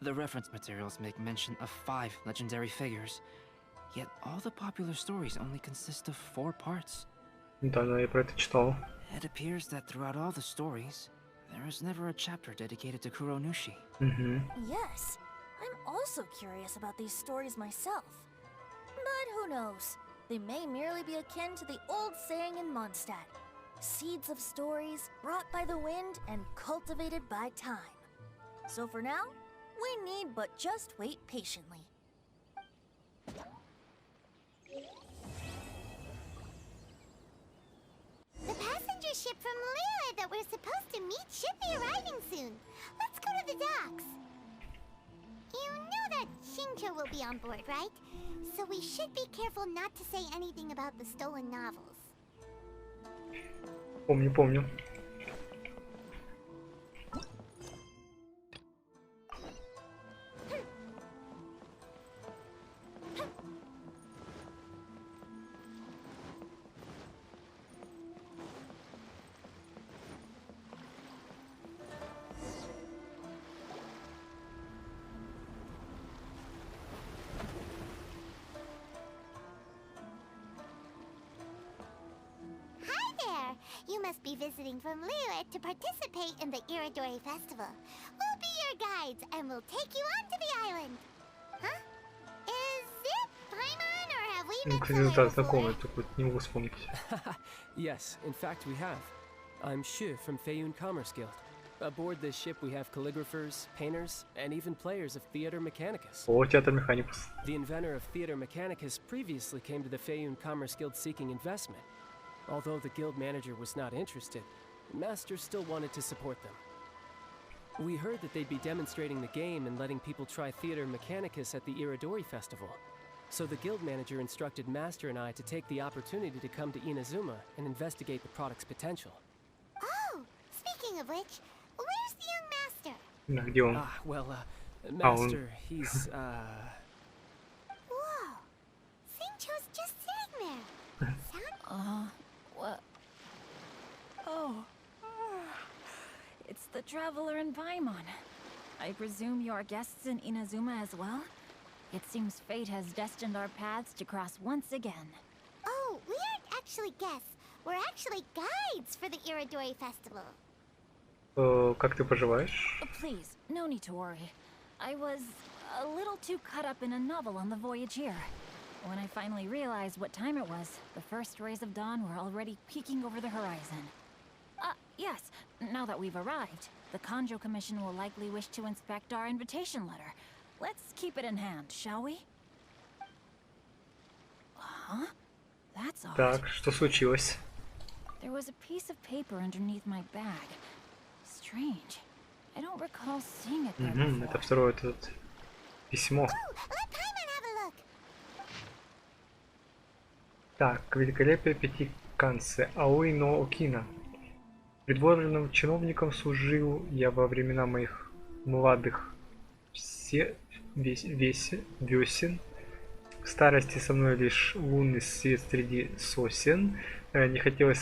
the reference materials make mention of 5 legendary figures, yet all the popular stories only consist of 4 parts. Да, я про это читал. It appears that throughout all the stories, there is never a chapter dedicated to Kuronushi. Yes, I'm also curious about these stories myself. But who knows? They may merely be akin to the old saying in Mondstadt. Seeds of stories brought by the wind and cultivated by time. So for now, we need but just wait patiently. The passenger ship from Liyue that we're supposed to meet should be arriving soon. Let's go to the docks. You know that Shincho will be on board, right? So we should be careful not to say anything about the stolen novels. Помню. You must be visiting from Liyue to participate in the Iridori Festival. We'll be your guides and we'll take you onto the island. Huh? Is it Paimon or have we met somewhere before? Yes, in fact we have. I'm Shu from Feiyun Commerce Guild. Aboard this ship we have calligraphers, painters, and even players of Theater Mechanicus. О, Театр Механикус. The inventor of Theater Mechanicus previously came to the Feiyun Commerce Guild seeking investment. Although the guild manager was not interested, the master still wanted to support them. We heard that they'd be demonstrating the game and letting people try Theater Mechanicus at the Iridori Festival. So the guild manager instructed Master and I to take the opportunity to come to Inazuma and investigate the product's potential. Oh, speaking of which, where's the young master? Где он? Master, he's, Whoa! Shincho's just sitting there. What? Oh. It's the traveler in Paimon. I presume you are guests in Inazuma as well? It seems fate has destined our paths to cross once again. Oh, we aren't actually guests. We're actually guides for the Iridori Festival. Как ты поживаешь? Please, no need to worry. I was a little too caught up in a novel on the voyage here. When I finally realized what time it was, the first rays of dawn were already peeking over the horizon. Yes, now that we've arrived, the Kanjo Commission will likely wish to inspect our invitation letter. Let's keep it in hand, shall we? Huh? That's odd. Так, что случилось? There was a piece of paper underneath my bag. Strange. I don't recall seeing it there before. Это второй этот. Письмо. Let Paimon have a look. Так, великолепие Пятиканцы. Аой но Окина. Придворным чиновником служил я во времена моих молодых весен. В старости со мной лишь лунный свет среди сосен. Не хотелось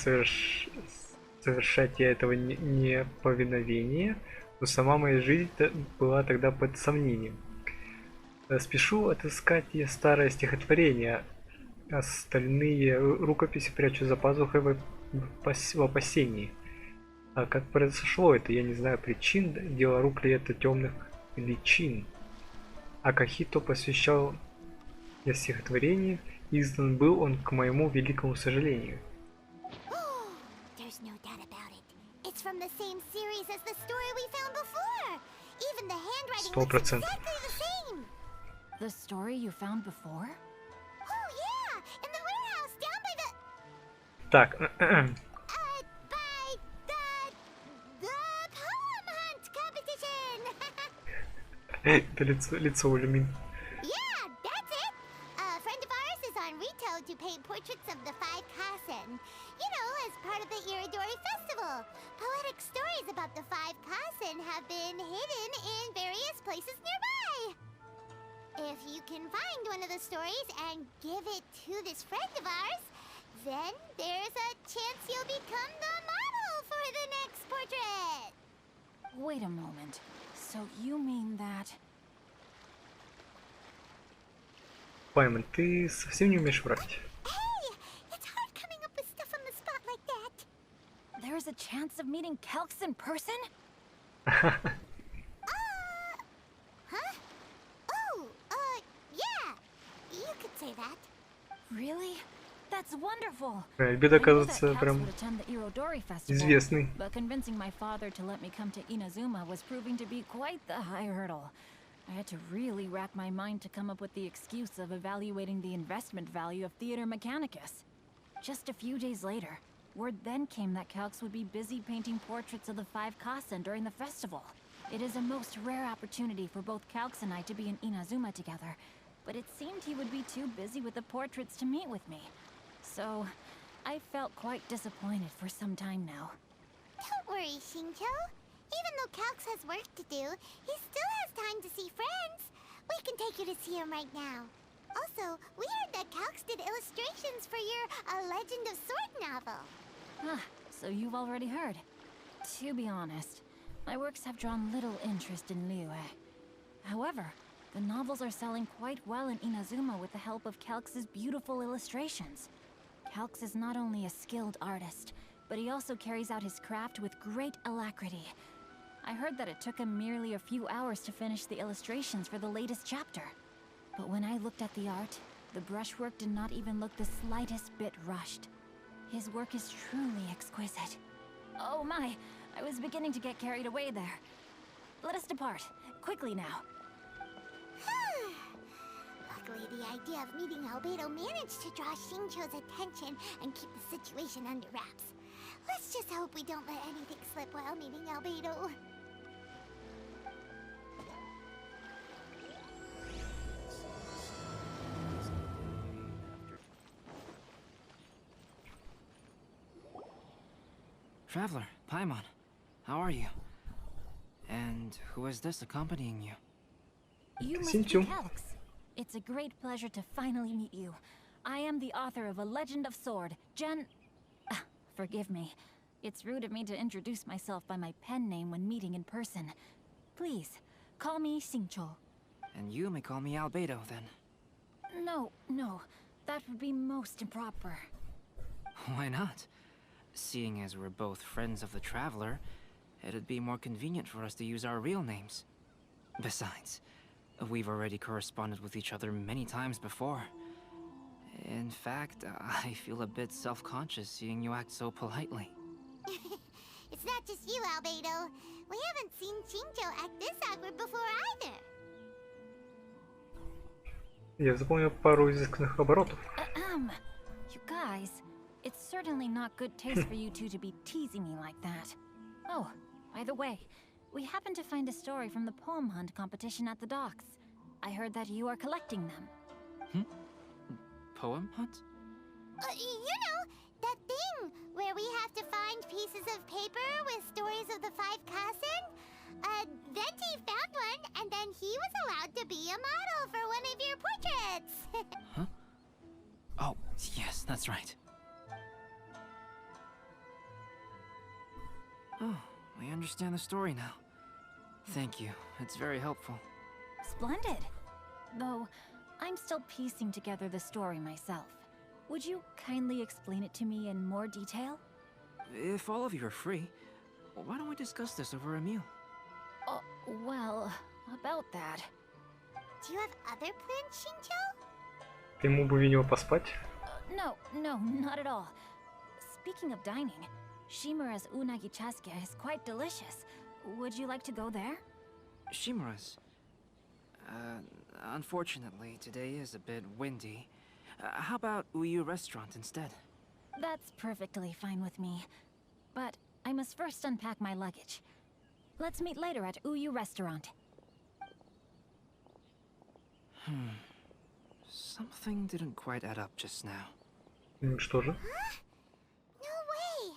совершать я этого неповиновения, но сама моя жизнь была тогда под сомнением. Спешу отыскать я старое стихотворение. Остальные рукописи прячу за пазухой в опасении. А как произошло это, я не знаю причин, дело рук ли это темных личин. А Кахито посвящал я стихотворение, издан был он к моему великому сожалению. There's no doubt about it. It's from the same series as the story we found before. Even the handwriting looks 100%. exactly the same. The story you found before? Oh yeah, in the warehouse down by the Так, by the poem hunt competition. это лицо Ульмин. Yeah, that's it. A friend of ours is on Rito to paint portraits of the 5 Kasen. You know, as part of the Iridori Festival. Poetic stories about the 5 Kasen have been hidden in various places nearby. If you can find one of the stories and give it to this friend of ours, then there's a chance you'll become the model for the next portrait. Wait a moment. So you mean that... Паймон, ты совсем не умеешь врать. Hey, it's hard coming up with stuff on the spot like that. There's a chance of meeting Kelks in person? Huh? Oh, yeah. You could say that. Really? That's wonderful. Альбедо, оказывается, прям известный. But convincing my father to let me come to Inazuma was proving to be quite the high hurdle. I had to really rack my mind to come up with the excuse of evaluating the investment value of Theater Mechanicus. Just a few days later, word then came that Calx would be busy painting portraits of the 5 Kasen during the festival. It is a most rare opportunity for both Calx and I to be in Inazuma together, but it seemed he would be too busy with the portraits to meet with me. So, I felt quite disappointed for some time now. Don't worry, Shincho. Even though Calx has work to do, he still has time to see friends. We can take you to see him right now. Also, we heard that Calx did illustrations for your A Legend of Sword novel. Ah, so you've already heard. To be honest, my works have drawn little interest in Liyue. However, the novels are selling quite well in Inazuma with the help of Calx's beautiful illustrations. Calx is not only a skilled artist, but he also carries out his craft with great alacrity. I heard that it took him merely a few hours to finish the illustrations for the latest chapter. But when I looked at the art, the brushwork did not even look the slightest bit rushed. His work is truly exquisite. Oh my, I was beginning to get carried away there. Let us depart, quickly now. Luckily, the idea of meeting Albedo managed to draw Shincho's attention and keep the situation under wraps. Let's just hope we don't let anything slip while meeting Albedo. Traveler, Paimon, how are you? And who is this accompanying you? You must be Calx. It's a great pleasure to finally meet you. I am the author of A Legend of Sword, forgive me. It's rude of me to introduce myself by my pen name when meeting in person. Please, call me Xingqiu. And you may call me Albedo, then. No, that would be most improper. Why not? Seeing as we're both friends of the Traveler, it'd be more convenient for us to use our real names. Besides, we've already corresponded with each other many times before. In fact, I feel a bit self-conscious seeing you act so politely. It's not just you, Albedo. We haven't seen Shincho act this awkward before either. Я запомнил пару изысканных оборотов. You guys, it's certainly not good taste for you two to be teasing me like that. Oh, by the way, we happened to find a story from the poem hunt competition at the docks. I heard that you are collecting them. Poem hunt? You know, that thing where we have to find pieces of paper with stories of the 5 Kasen? Venti found one, and then he was allowed to be a model for one of your portraits. Huh? Oh, yes, that's right. Oh, I understand the story now. Thank you. It's very helpful. Splendid. Though, I'm still piecing together the story myself. Would you kindly explain it to me in more detail? If all of you are free, why don't we discuss this over a meal? Well, about that. Do you have other plans, Shincho? Ты ему бы велел поспать? No, not at all. Speaking of dining, Shimura's unagi chasuke is quite delicious. Would you like to go there? Shimura's? Unfortunately, today is a bit windy. How about Uyu Restaurant instead? That's perfectly fine with me. But I must first unpack my luggage. Let's meet later at Uyu Restaurant. Something didn't quite add up just now. Что же? No way!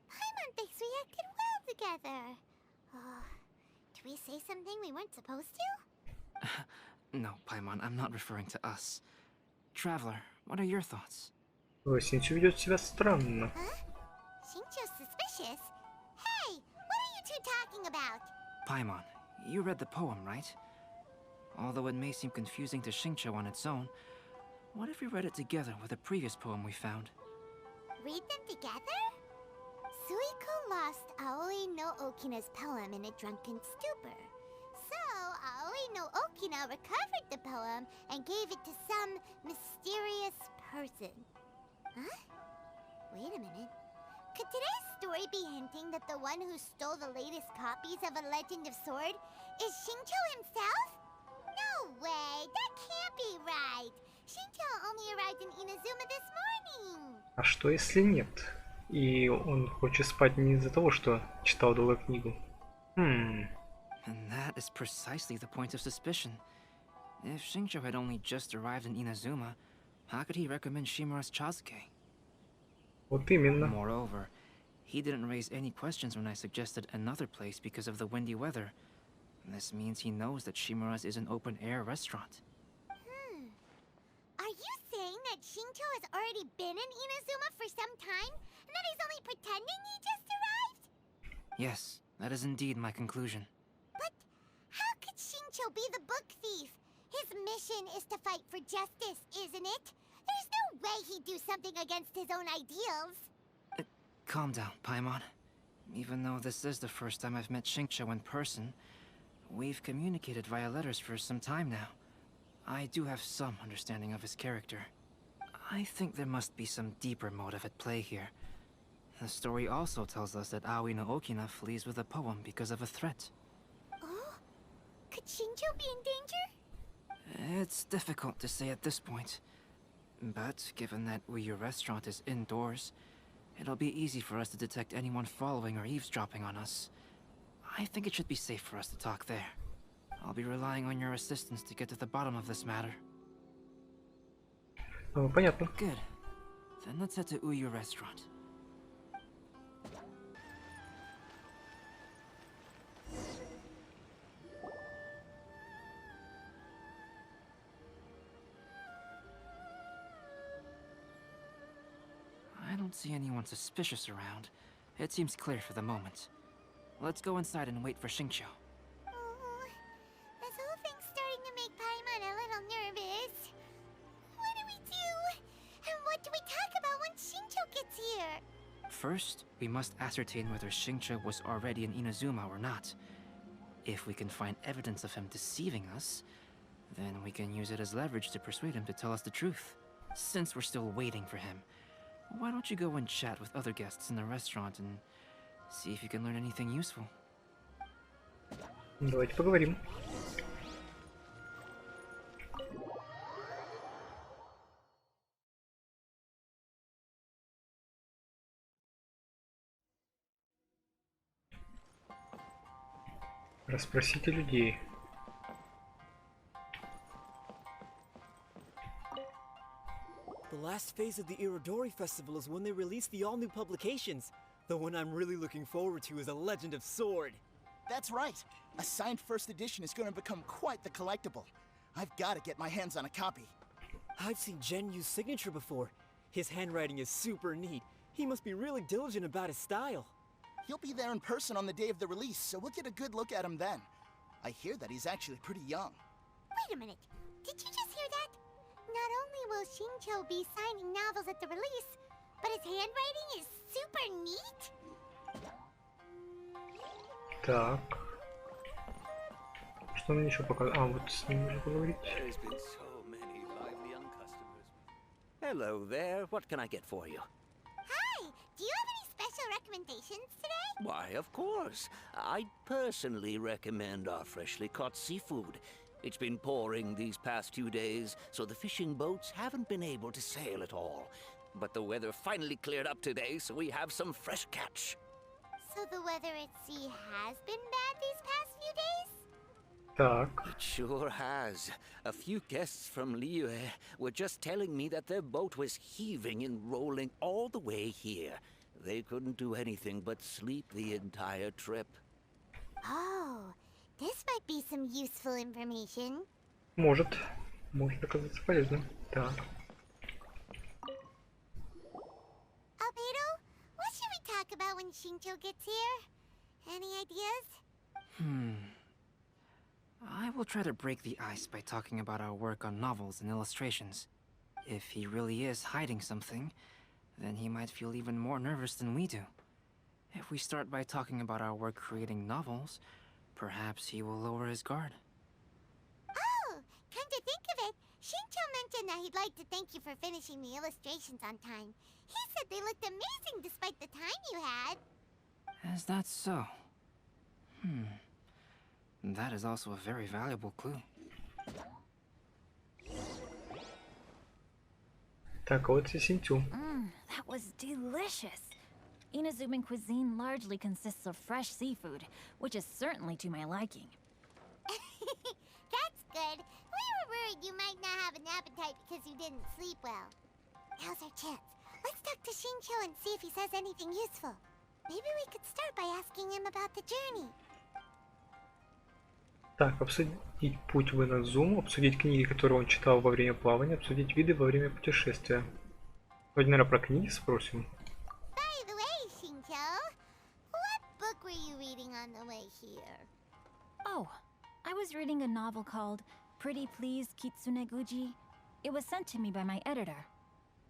Paimon thinks we acted well together. Did we say something we weren't supposed to? No, Paimon, I'm not referring to us. Traveler, what are your thoughts? Синчу ведет себя странно. Shincho's suspicious? Hey, what are you two talking about? Paimon, you read the poem, right? Although it may seem confusing to Shincho on its own, what if we read it together with a previous poem we found? Read them together? Suiko lost Aoi no Okina's poem in a drunken stupor. So, Aoi no Okina recovered the poem and gave it to some mysterious person. Huh? Wait a minute. Could today's story be hinting that the one who stole the latest copies of A Legend of Sword is Shincho himself? No way! That can't be right! Shincho only arrived in Inazuma this morning! А что если нет? И он хочет спать не из-за того, что читал долгую книгу. And that is precisely the point of suspicion. If Shincho had only just arrived in Inazuma, how could he recommend Shimura's Chasuke? Вот именно. Moreover, he didn't raise any questions when I suggested another place because of the windy weather. This means he knows that Shimura's is an open-air restaurant. Are you saying that Shincho has already been in Inazuma for some time, and that he's only pretending he just arrived? Yes, that is indeed my conclusion. But how could Shincho be the book thief? His mission is to fight for justice, isn't it? There's no way he'd do something against his own ideals. Calm down, Paimon. Even though this is the first time I've met Shincho in person, we've communicated via letters for some time now. I do have some understanding of his character. I think there must be some deeper motive at play here. The story also tells us that Aoi no Okina flees with a poem because of a threat. Oh? Could Shincho be in danger? It's difficult to say at this point. But given that Uyu Restaurant is indoors, it'll be easy for us to detect anyone following or eavesdropping on us. I think it should be safe for us to talk there. I'll be relying on your assistance to get to the bottom of this matter. Понятно. Good. Then let's head to Uyu Restaurant. I don't see anyone suspicious around. It seems clear for the moment. Let's go inside and wait for Shincho. This whole thing's starting to make Paimon a little nervous. What do we do? And what do we talk about when Shincho gets here? First, we must ascertain whether Shincho was already in Inazuma or not. If we can find evidence of him deceiving us, then we can use it as leverage to persuade him to tell us the truth. Since we're still waiting for him, why don't you go and chat with other guests in the restaurant and see if you can learn anything useful? Давайте поговорим. Расспросите людей. The last phase of the Irodori Festival is when they release the all-new publications. The one I'm really looking forward to is A Legend of Sword. That's right. A signed first edition is going to become quite the collectible. I've got to get my hands on a copy. I've seen Genyu's signature before. His handwriting is super neat. He must be really diligent about his style. He'll be there in person on the day of the release, so we'll get a good look at him then. I hear that he's actually pretty young. Wait a minute. Did you just hear that? Not only will Shincho be signing novels at the release, but his handwriting is super neat. Так. Что мне еще показать? А, вот с ним уже поговорить. Hello there. What can I get for you? Hi. Do you have any special recommendations today? Why, of course. I'd personally recommend our freshly caught seafood. It's been pouring these past few days, so the fishing boats haven't been able to sail at all. But the weather finally cleared up today, so we have some fresh catch. So the weather at sea has been bad these past few days? Так. It sure has. A few guests from Liyue were just telling me that their boat was heaving and rolling all the way here. They couldn't do anything but sleep the entire trip. Oh, this might be some useful information. Может оказаться полезным. Так. Albedo, what should we talk about when Shincho gets here? Any ideas? I will try to break the ice by talking about our work on novels and illustrations. If he really is hiding something, then he might feel even more nervous than we do. If we start by talking about our work creating novels, perhaps he will lower his guard. Oh, come to think of it, Shincho mentioned that he'd like to thank you for finishing the illustrations on time. He said they looked amazing despite the time you had. Is that so? That is also a very valuable clue. Так, а вот и Синтю. That was delicious. Inazuman cuisine largely consists of fresh seafood, which is certainly to my liking. That's good. We were worried you might not have an appetite because you didn't sleep well. Now's our chance. Let's talk to Shincho and see if he says anything useful. Maybe we could start by asking him about the journey. Так, обсудить путь в Иназуму, обсудить книги, которые он читал во время плавания, обсудить виды во время путешествия. Вроде, наверное, про книги спросим. By the way, Shincho, what book were you reading on the way here? Oh, I was reading a novel called Pretty Please Kitsune Guji. It was sent to me by my editor.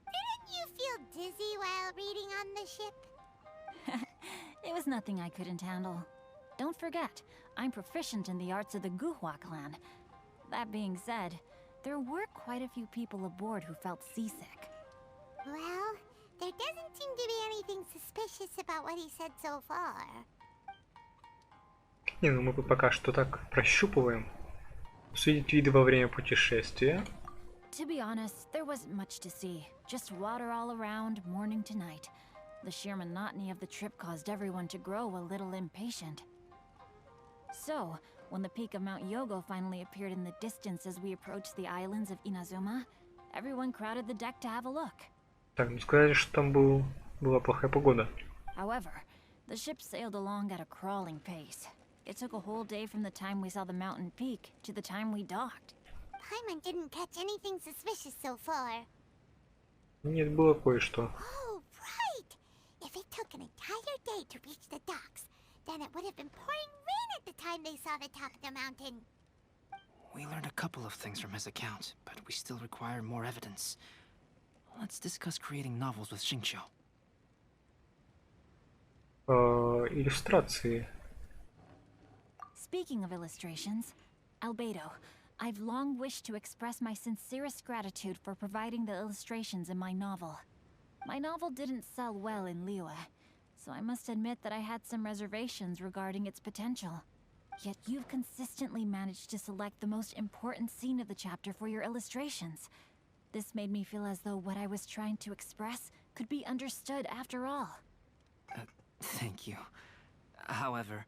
Didn't you feel dizzy while reading on the ship? It was nothing I couldn't handle. Don't forget, I'm proficient in the arts of the Guhua clan. That being said, there were quite a few people aboard who felt seasick. Well, there doesn't seem to be anything suspicious about what he said so far. Не, ну мы пока что так прощупываем. Обсудить виды во время путешествия. To be honest, there wasn't much to see. Just water all around, morning to night. The sheer monotony of the trip caused everyone to grow a little impatient. So, when the peak of Mount Yogo finally appeared in the distance as we approached the islands of Inazuma, everyone crowded the deck to have a look. Так, ну сказали, что там была плохая погода. However, the ship sailed along at a crawling pace. It took a whole day from the time we saw the mountain peak to the time we docked. Paimon didn't catch anything suspicious so far. Нет, было кое-что. Oh, right! If it took an entire day to reach the docks, then it would have been pouring rain at the time they saw the top of the mountain. We learned a couple of things from his account, but we still require more evidence. Let's discuss creating novels with Shincho. Иллюстрации. Speaking of illustrations, Albedo, I've long wished to express my sincerest gratitude for providing the illustrations in my novel. My novel didn't sell well in Liyue, so I must admit that I had some reservations regarding its potential. Yet you've consistently managed to select the most important scene of the chapter for your illustrations. This made me feel as though what I was trying to express could be understood after all. Thank you. However,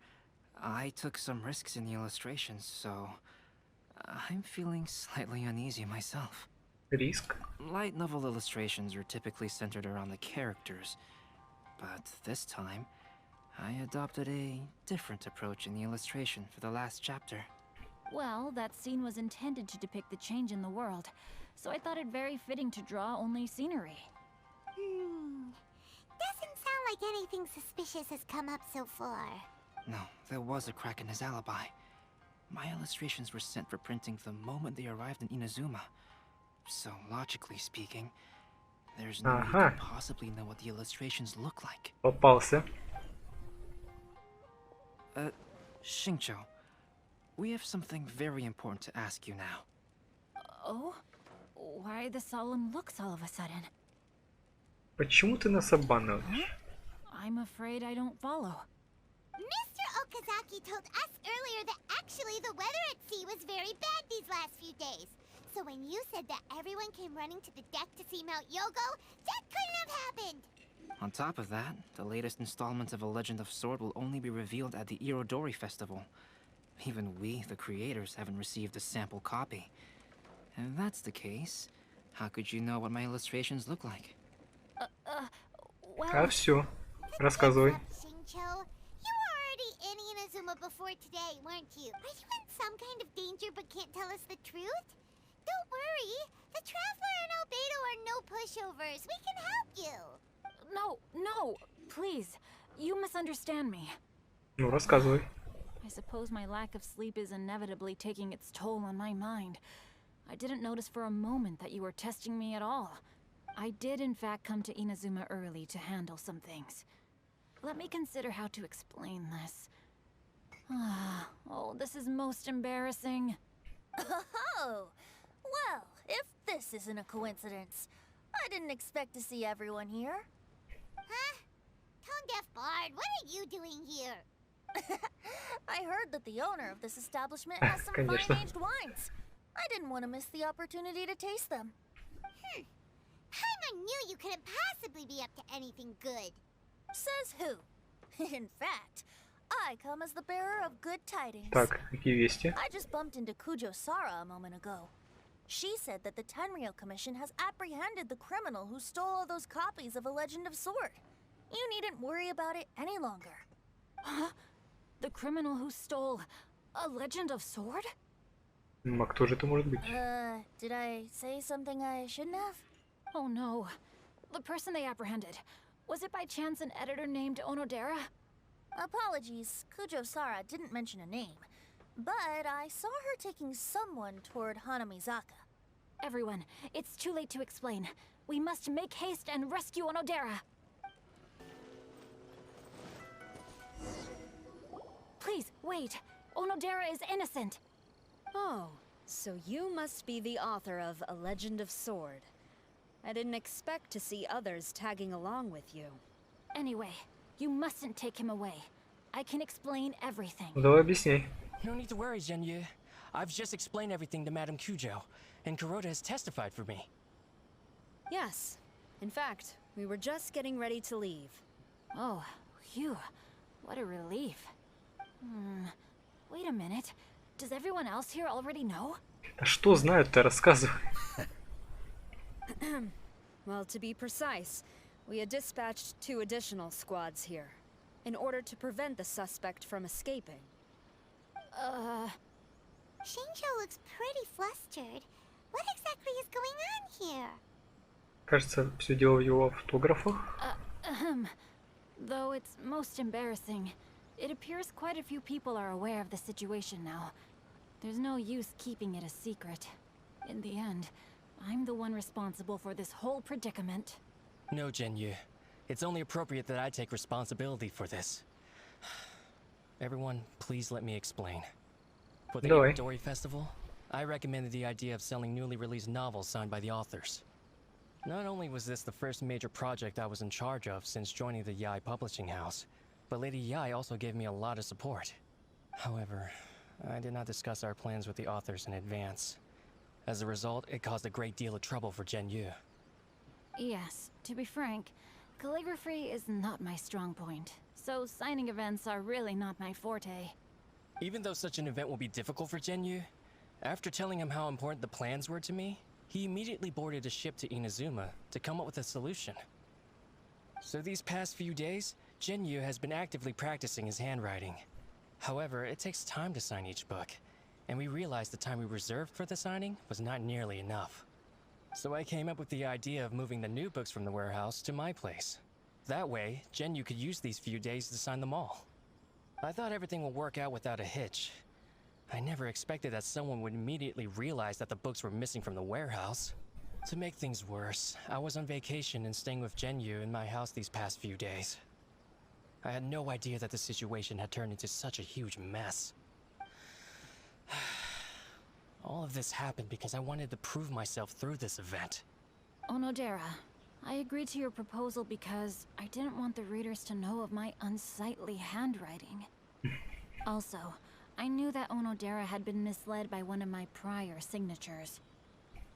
I took some risks in the illustrations, so I'm feeling slightly uneasy myself. Риск. Light novel illustrations are typically centered around the characters, but this time, I adopted a different approach in the illustration for the last chapter. Well, that scene was intended to depict the change in the world, so I thought it very fitting to draw only scenery. Doesn't sound like anything suspicious has come up so far. No, there was a crack in his alibi. My illustrations were sent for printing the moment they arrived in Inazuma. So, logically speaking, there's no way you could possibly know what the illustrations look like. Попался. Xingqiu, we have something very important to ask you now. Oh? Why the solemn looks all of a sudden? Почему ты нас обманываешь? I'm afraid I don't follow. Mr. Okazaki told us earlier that actually the weather at sea was very bad these last few days. So when you said that everyone came running to the deck to see Mount Yogo, that couldn't have happened! On top of that, the latest installment of A Legend of Sword will only be revealed at the Irodori Festival. Even we, the creators, haven't received a sample copy. If that's the case, how could you know what my illustrations look like? А все, рассказывай. Xingqiu, you were already in Inazuma before today, weren't you? Are you in some kind of danger but can't tell us the truth? Don't worry, the Traveler and Albedo are no pushovers. We can help you. No, please. You misunderstand me. Ну, рассказывай. I suppose my lack of sleep is inevitably taking its toll on my mind. I didn't notice for a moment that you were testing me at all. I did in fact come to Inazuma early to handle some things. Let me consider how to explain this. Oh, this is most embarrassing. Oh! Well, if this isn't a coincidence, I didn't expect to see everyone here. Huh? Tone-deaf Bard, what are you doing here? I heard that the owner of this establishment has some fine-aged wines. I didn't want to miss the opportunity to taste them. Paimon knew you couldn't possibly be up to anything good. Says who? In fact, I come as the bearer of good tidings. Так, какие вести? I just bumped into Kujo Sara a moment ago. She said that the Tenryou Commission has apprehended the criminal who stole all those copies of A Legend of Sword. You needn't worry about it any longer. Huh? The criminal who stole A Legend of Sword? А кто же это может быть? Did I say something I shouldn't have? Oh no. The person they apprehended. Was it by chance an editor named Onodera? Apologies, Kujo Sara didn't mention a name. But I saw her taking someone toward Hanamizaka. Everyone, it's too late to explain. We must make haste and rescue Onodera. Please, wait. Onodera is innocent. Oh, so you must be the author of A Legend of Sword. I didn't expect to see others tagging along with you. Anyway, you mustn't take him away. I can explain everything. Давай объясняй. No need to worry, Genyu. I've just explained everything to Madame Kujo, and Kuroda has testified for me. Yes. In fact, we were just getting ready to leave. Oh, phew. What a relief. Wait a minute. Does everyone else here already know? А что знают-то, рассказывай. Well, to be precise, we had dispatched 2 additional squads here, in order to prevent the suspect from escaping. Xingqiu looks pretty flustered. What exactly is going on here? Кажется, все дело в его автографах. Though it's most embarrassing, it appears quite a few people are aware of the situation now. There's no use keeping it a secret. In the end, I'm the one responsible for this whole predicament. No, Genyu. It's only appropriate that I take responsibility for this. Everyone, please let me explain. For the Irodori Festival, I recommended the idea of selling newly released novels signed by the authors. Not only was this the first major project I was in charge of since joining the Yae publishing house, but Lady Yae also gave me a lot of support. However, I did not discuss our plans with the authors in advance. As a result, it caused a great deal of trouble for Genyu. Yes, to be frank, calligraphy is not my strong point, so signing events are really not my forte. Even though such an event will be difficult for Genyu, after telling him how important the plans were to me, he immediately boarded a ship to Inazuma to come up with a solution. So these past few days, Genyu has been actively practicing his handwriting. However, it takes time to sign each book, and we realized the time we reserved for the signing was not nearly enough. So I came up with the idea of moving the new books from the warehouse to my place. That way, Genyu could use these few days to sign them all. I thought everything would work out without a hitch. I never expected that someone would immediately realize that the books were missing from the warehouse. To make things worse, I was on vacation and staying with Genyu in my house these past few days. I had no idea that the situation had turned into such a huge mess. All of this happened because I wanted to prove myself through this event. Onodera, I agreed to your proposal because I didn't want the readers to know of my unsightly handwriting. Also, I knew that Onodera had been misled by one of my prior signatures.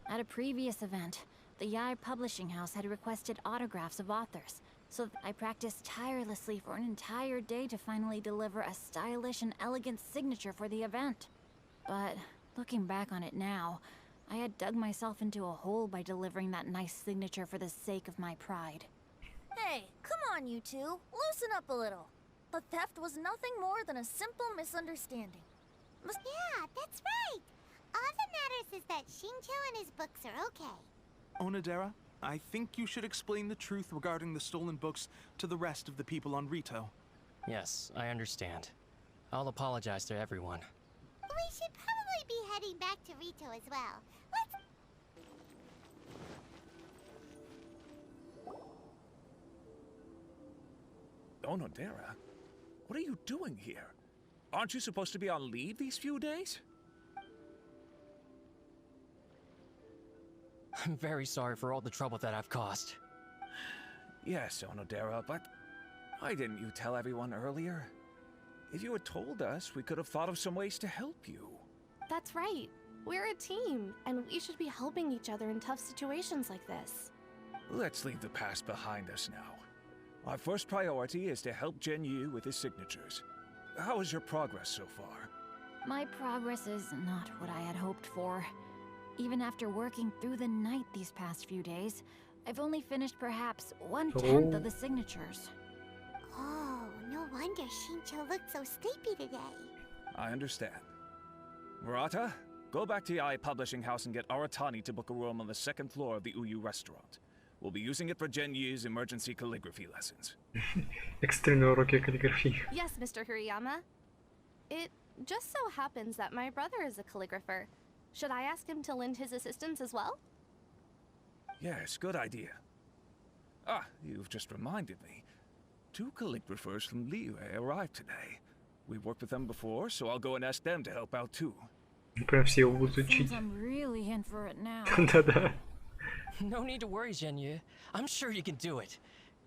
At a previous event, the Yae Publishing House had requested autographs of authors, so I practiced tirelessly for an entire day to finally deliver a stylish and elegant signature for the event. But looking back on it now, I had dug myself into a hole by delivering that nice signature for the sake of my pride. Hey, come on, you two. Loosen up a little. The theft was nothing more than a simple misunderstanding. Yeah, that's right. All that matters is that Shincho and his books are okay. Onodera, I think you should explain the truth regarding the stolen books to the rest of the people on Rito. Yes, I understand. I'll apologize to everyone. We should probably be heading back to Rito as well. Onodera? What are you doing here? Aren't you supposed to be on leave these few days? I'm very sorry for all the trouble that I've caused. Yes, Onodera, but why didn't you tell everyone earlier? If you had told us, we could have thought of some ways to help you. That's right. We're a team, and we should be helping each other in tough situations like this. Let's leave the past behind us now. Our first priority is to help Genyu with his signatures. How is your progress so far? My progress is not what I had hoped for. Even after working through the night these past few days, I've only finished perhaps 1/10 of the signatures. Oh, no wonder Shincho looked so sleepy today. I understand. Murata, go back to Yae Publishing House and get Aratani to book a room on the second floor of the Uyu restaurant. We'll be using it for Genyu's emergency calligraphy lessons. Экстренные уроки каллиграфии. Yes, Mr. Hirayama. It just so happens that my brother is a calligrapher. Should I ask him to lend his assistance as well? Yes, good idea. Ah, you've just reminded me. 2 calligraphers from Liyue arrived today. We've worked with them before, so I'll go and ask them to help out too. Прям все его будут учить. Seems I'm really in for it now. Да-да. No need to worry, Genyu. I'm sure you can do it.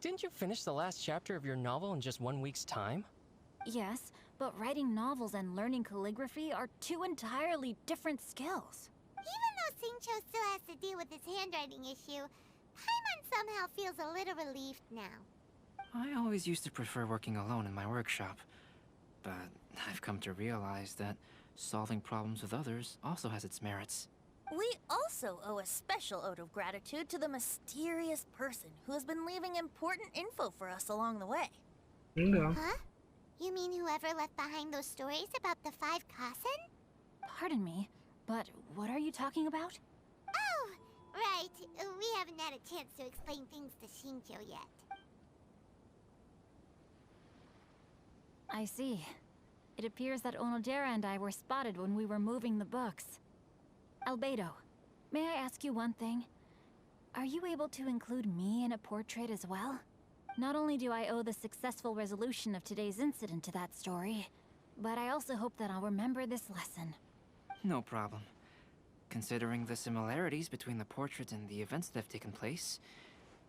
Didn't you finish the last chapter of your novel in just 1 week's time? Yes, but writing novels and learning calligraphy are 2 entirely different skills. Even though Shincho still has to deal with his handwriting issue, Paimon somehow feels a little relieved now. I always used to prefer working alone in my workshop, but I've come to realize that solving problems with others also has its merits. We also owe a special ode of gratitude to the mysterious person who has been leaving important info for us along the way. Да. Huh? You mean whoever left behind those stories about the 5 Kasen? Pardon me, but what are you talking about? Oh, right. We haven't had a chance to explain things to Shincho yet. I see. It appears that Onodera and I were spotted when we were moving the books. Albedo, may I ask you one thing? Are you able to include me in a portrait as well? Not only do I owe the successful resolution of today's incident to that story, but I also hope that I'll remember this lesson. No problem. Considering the similarities between the portraits and the events that have taken place,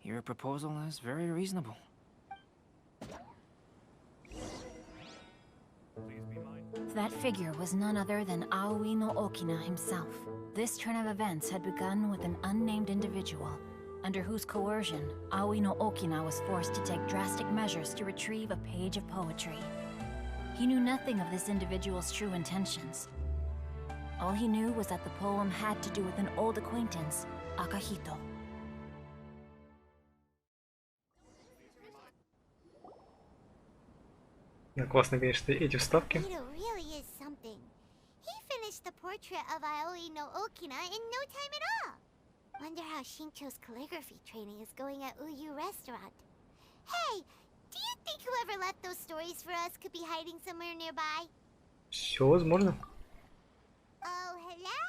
your proposal is very reasonable. That figure was none other than Aoi no Okina himself. This turn of events had begun with an unnamed individual, under whose coercion, Aoi no Okina was forced to take drastic measures to retrieve a page of poetry. He knew nothing of this individual's true intentions. All he knew was that the poem had to do with an old acquaintance, Akahito. Да, классно, конечно, эти вставки. Akahito really is something. He finished the portrait of Aoi no Okina in no time at all. Wonder how Shincho's calligraphy training is going at Uyu Restaurant. Hey, do you think whoever left those stories for us could be hiding somewhere nearby? Все возможно. Oh, hello?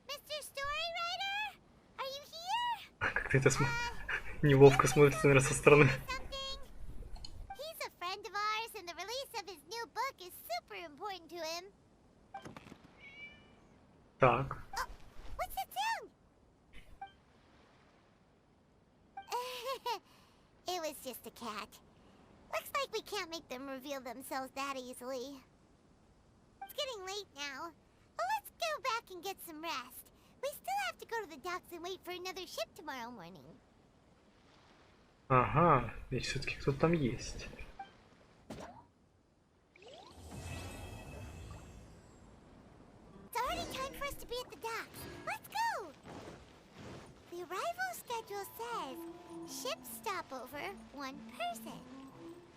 Mr. Storywriter? Are you here? Как ты это неловко смотрится, наверное, со стороны. He's a friend of ours, and the release of his new book is super important to him. Так. What's that sound? It was just a cat. Looks like we can't make them reveal themselves that easily. It's getting late now. But let's go back and get some rest. We still have to go to the docks and wait for another ship tomorrow morning. Ага, ведь все-таки кто-то там есть. It's already time for us to be at the docks. Let's go! The arrival schedule says ship stopover, 1 person.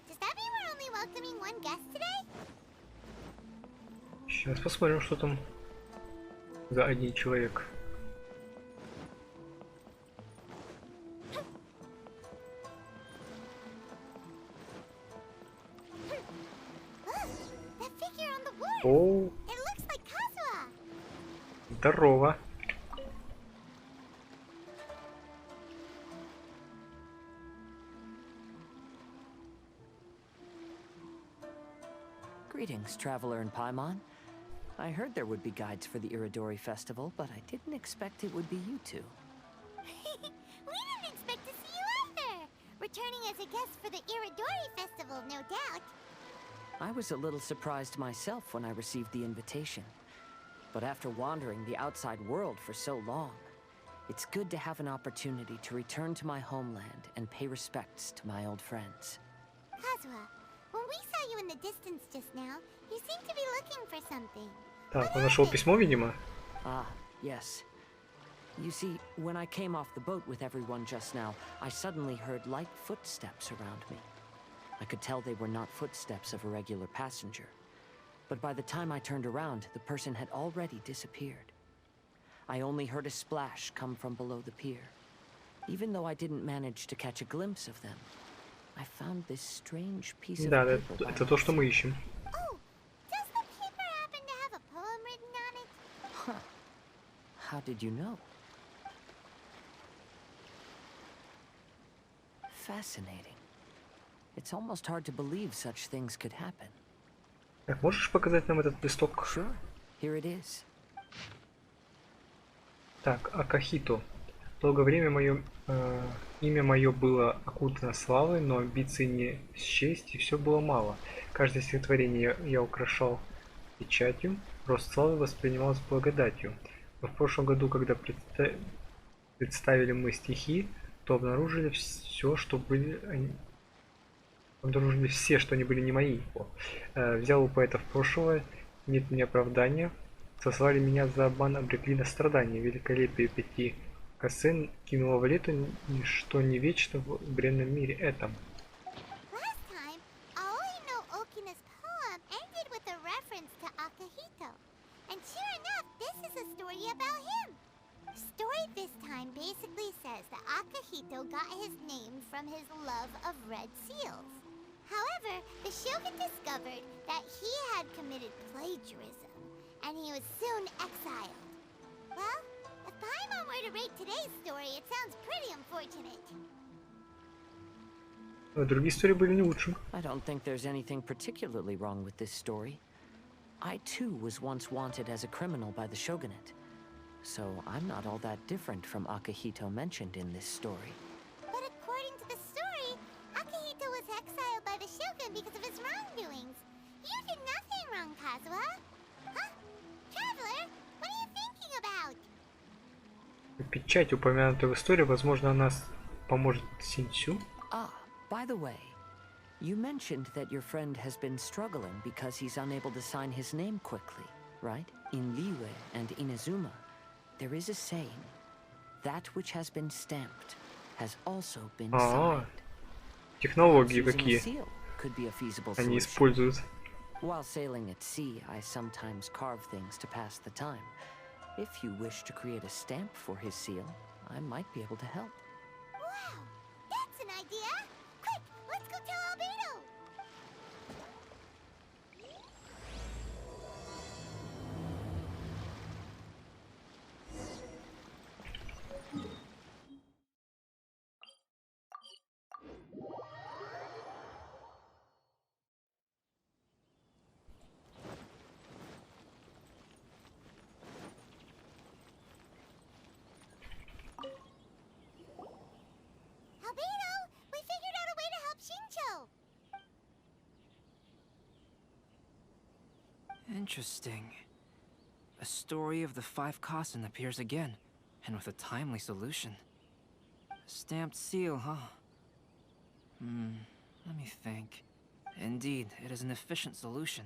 Does that mean we're only welcoming 1 guest today? Сейчас посмотрим, что там за один человек. That figure on the wharf. О, It looks like Kazuha. здорово. Greetings, traveler in Paimon. I heard there would be guides for the Iridori Festival, but I didn't expect it would be you two. We didn't expect to see you either. Returning as a guest for the Iridori Festival, no doubt. I was a little surprised myself when I received the invitation. But after wandering the outside world for so long, it's good to have an opportunity to return to my homeland and pay respects to my old friends. Kazuha, when we saw you in the distance just now, you seemed to be looking for something. Так, он нашел письмо, видимо. Ah, yes. You see, when I came off the boat with everyone just now, I suddenly heard light footsteps around me. I could tell they were not footsteps of a regular passenger. But by the time I turned around, the person had already disappeared. I only heard a splash come from below the pier. Even though I didn't manage to catch a glimpse of them, I found this strange piece of Да, paper. это то, что мы ищем. Oh, does the paper happen to have a poem written on it? Huh. How did you know? Fascinating. It's almost hard to believe such things could happen. Так, можешь показать нам этот листок? Sure. Here it is. Так, Акахито. Долгое время имя мое было окутано славой, но амбиций не счесть, и все было мало. Каждое стихотворение я украшал печатью, рост славы воспринималось благодатью. Но в прошлом году, когда представили мы стихи, то обнаружили все, что они были не мои. Взял у поэтов прошлого, нет мне оправдания. Сослали меня за обман, обрекли на страдания. Великолепие 5 косын кинуло в лето, ничто не вечно в бренном мире этом. Last time, Aoi no Okina's poem ended with a reference to Akahito. And sure enough, this is a story about him. The story this time basically says that Akahito got his name from his love of red seals. However, the shogun discovered that he had committed plagiarism, and he was soon exiled. Well, if Paimon were to rate today's story, it sounds pretty unfortunate. Другие истории были не лучше. I don't think there's anything particularly wrong with this story. I too was once wanted as a criminal by the shogunate, so I'm not all that different from Akahito mentioned in this story. But according to the story, Akahito was exiled by the shogun because of his wrongdoings. You did nothing wrong, Kazuha. Huh? Traveler, what are you thinking about? Печать, упомянутая в истории, возможно, она поможет Синсю. Ah, by the way, you mentioned that your friend has been struggling because he's unable to sign his name quickly, right? In Liyue and Inazuma, there is a saying, That which has been stamped has also been А, signed. технологии Using a какие seal could be a feasible они solution. используют. While sailing at sea, I sometimes carve things to pass the time. If you wish to create a stamp for his seal, I might be able to help. Wow, that's an idea! Quick, let's go tell Albedo! Albedo, we figured out a way to help Shincho! Interesting. A story of the 5 Kasen appears again, and with a timely solution. A stamped seal, huh? Let me think. Indeed, it is an efficient solution.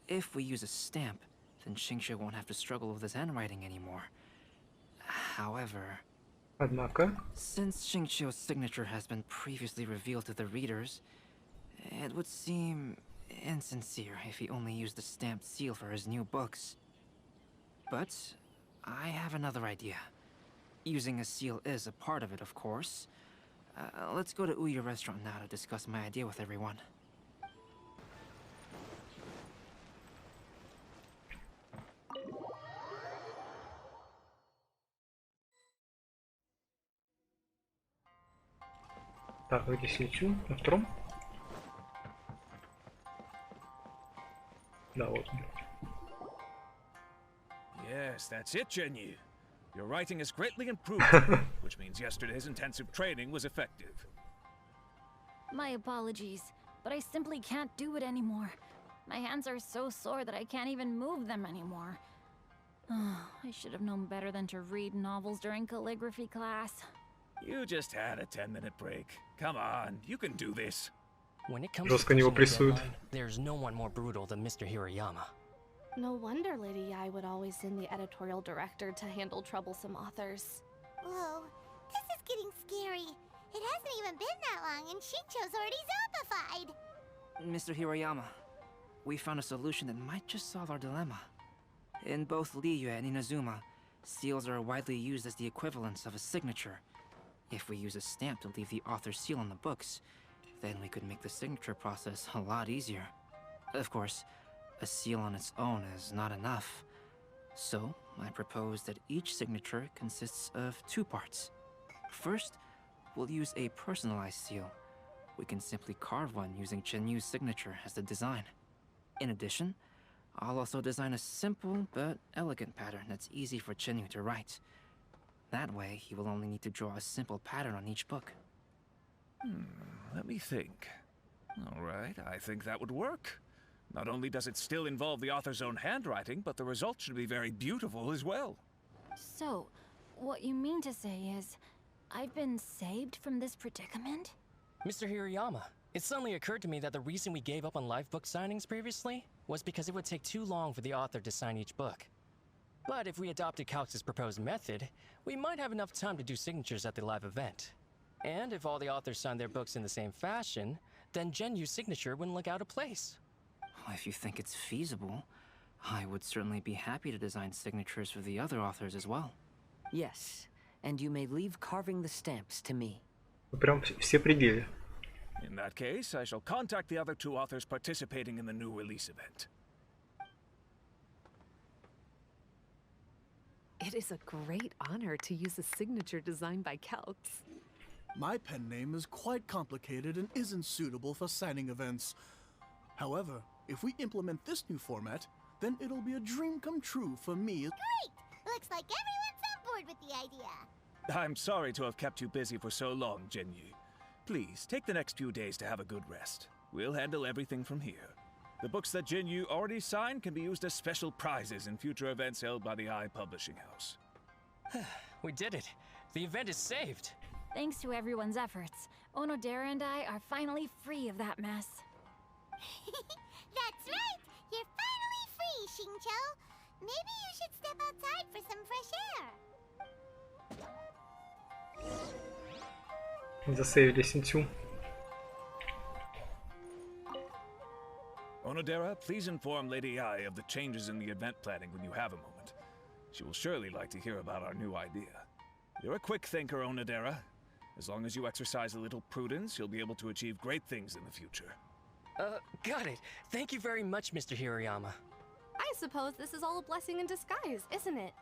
If we use a stamp, then Xingqiu won't have to struggle with his handwriting anymore. However, Однако, since Xingqiu's signature has been previously revealed to the readers, it would seem insincere if he only used the stamped seal for his new books. But I have another idea. Using a seal is a part of it, of course. Let's go to Uya restaurant now to discuss my idea with everyone. так, где свечу? На втором? Да, вот. Yes, that's it, Genyu. Your writing has greatly improved, which means yesterday's intensive training was effective. My apologies, but I simply can't do it anymore. My hands are so sore that I can't even move them anymore. I should have known better than to read novels during calligraphy class. You just had a 10-minute break. Come on, you can do this. When it comes Жестко to него pushing a прессуют. deadline, there's no one more brutal than Mr. Hirayama. No wonder Lady Yai would always send the editorial director to handle troublesome authors. Whoa, this is getting scary. It hasn't even been that long and Shincho's already zombified. Mr. Hirayama, we found a solution that might just solve our dilemma. In both Liyue and Inazuma, seals are widely used as the equivalents of a signature. If we use a stamp to leave the author's seal on the books, then we could make the signature process a lot easier. Of course, a seal on its own is not enough. So, I propose that each signature consists of 2 parts. First, we'll use a personalized seal. We can simply carve one using Chenyu's signature as the design. In addition, I'll also design a simple but elegant pattern that's easy for Chenyu to write. That way, he will only need to draw a simple pattern on each book. Let me think. All right, I think that would work. Not only does it still involve the author's own handwriting, but the result should be very beautiful as well. So, what you mean to say is, I've been saved from this predicament? Mr. Hirayama, it suddenly occurred to me that the reason we gave up on live book signings previously was because it would take too long for the author to sign each book. But if we adopted Calx's proposed method, we might have enough time to do signatures at the live event. And if all the authors signed their books in the same fashion, then Genyu's signature wouldn't look out of place. If you think it's feasible, I would certainly be happy to design signatures for the other authors as well. Yes, and you may leave carving the stamps to me. Прям все пределы. In that case, I shall contact the other 2 authors participating in the new release event. It is a great honor to use a signature designed by Calx. My pen name is quite complicated and isn't suitable for signing events. However, if we implement this new format, then it'll be a dream come true for me. Great! Looks like everyone's on board with the idea. I'm sorry to have kept you busy for so long, Genyu. Please, take the next few days to have a good rest. We'll handle everything from here. The books that Genyu already signed can be used as special prizes in future events held by the I Publishing House. We did it! The event is saved! Thanks to everyone's efforts, Onodera and I are finally free of that mess. That's right! You're finally free, Xingqiu! Maybe you should step outside for some fresh air. Засейвили синтю. Onodera, please inform Lady Ai of the changes in the event planning when you have a moment. She will surely like to hear about our new idea. You're a quick thinker, Onodera. As long as you exercise a little prudence, you'll be able to achieve great things in the future. Got it. Thank you very much, Mr. Hirayama. I suppose this is all a blessing in disguise, isn't it?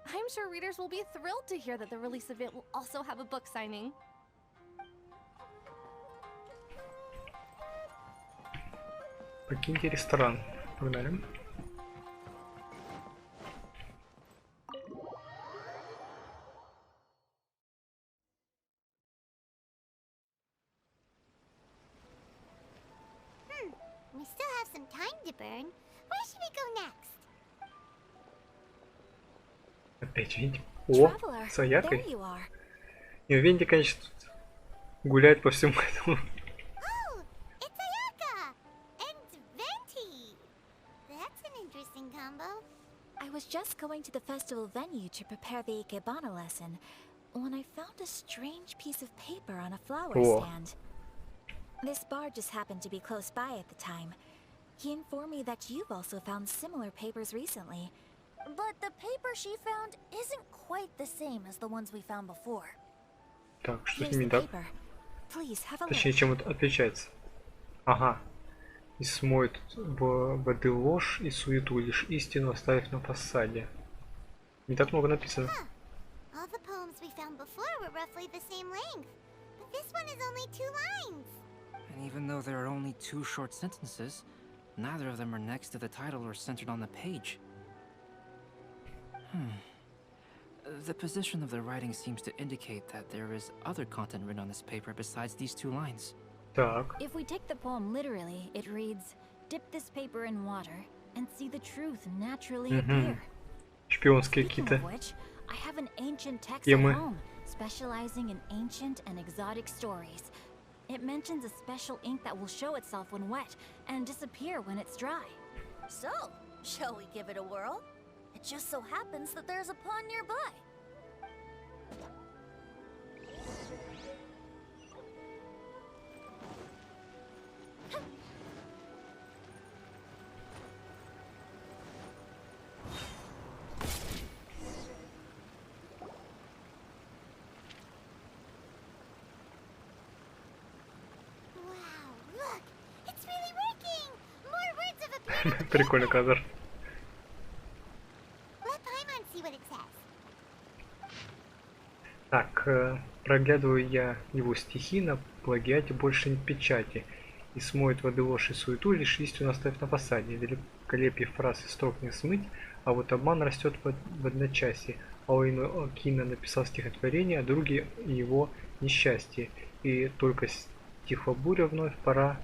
I'm sure readers will be thrilled to hear that the release event will also have a book signing. Покиньте ресторан. Погнали. We still have some time to burn. Where should we go next? Опять Винди. О, с Аякой. И Винди, конечно, тут гуляет по всему этому. Oh, it's Ayaka and Venti. That's an interesting combo. I was just going to the festival venue to prepare the Ikebana lesson when I found a strange piece of paper on a flower stand. This bard just happened to be close by at the time. He informed me that you've also found similar papers recently. But the paper she found isn't quite the same as the ones we found before. Так, что с ними так? Точнее, чем это отличается? Ага. И смоет воды ложь и суету, лишь истину оставив на фасаде. Не так много написано. All the poems we found before were roughly the same length, but this one is only 2 lines. And even though there are only 2 short sentences, neither of them are next to the title or centered on the page. The position of the writing seems to indicate that there is other content written on this paper besides these 2 lines. Так. If we take the poem literally, it reads, "Dip this paper in water and see the truth naturally appear." Шпионские какие-то I have an ancient text темы. at home, specializing in ancient and exotic stories. It mentions a special ink that will show itself when wet and disappear when it's dry. So, shall we give it a whirl? It just so happens that there's a pond nearby. Прикольный кадр. Так, проглядываю я его стихи, на плагиате больше нет печати. И смоет воды ложь и суету, лишь истину оставив на фасаде. Великолепие фраз и строк не смыть, а вот обман растет в одночасье. Аоино Акина написал стихотворение, а другие его несчастье. И только стихобуря вновь пора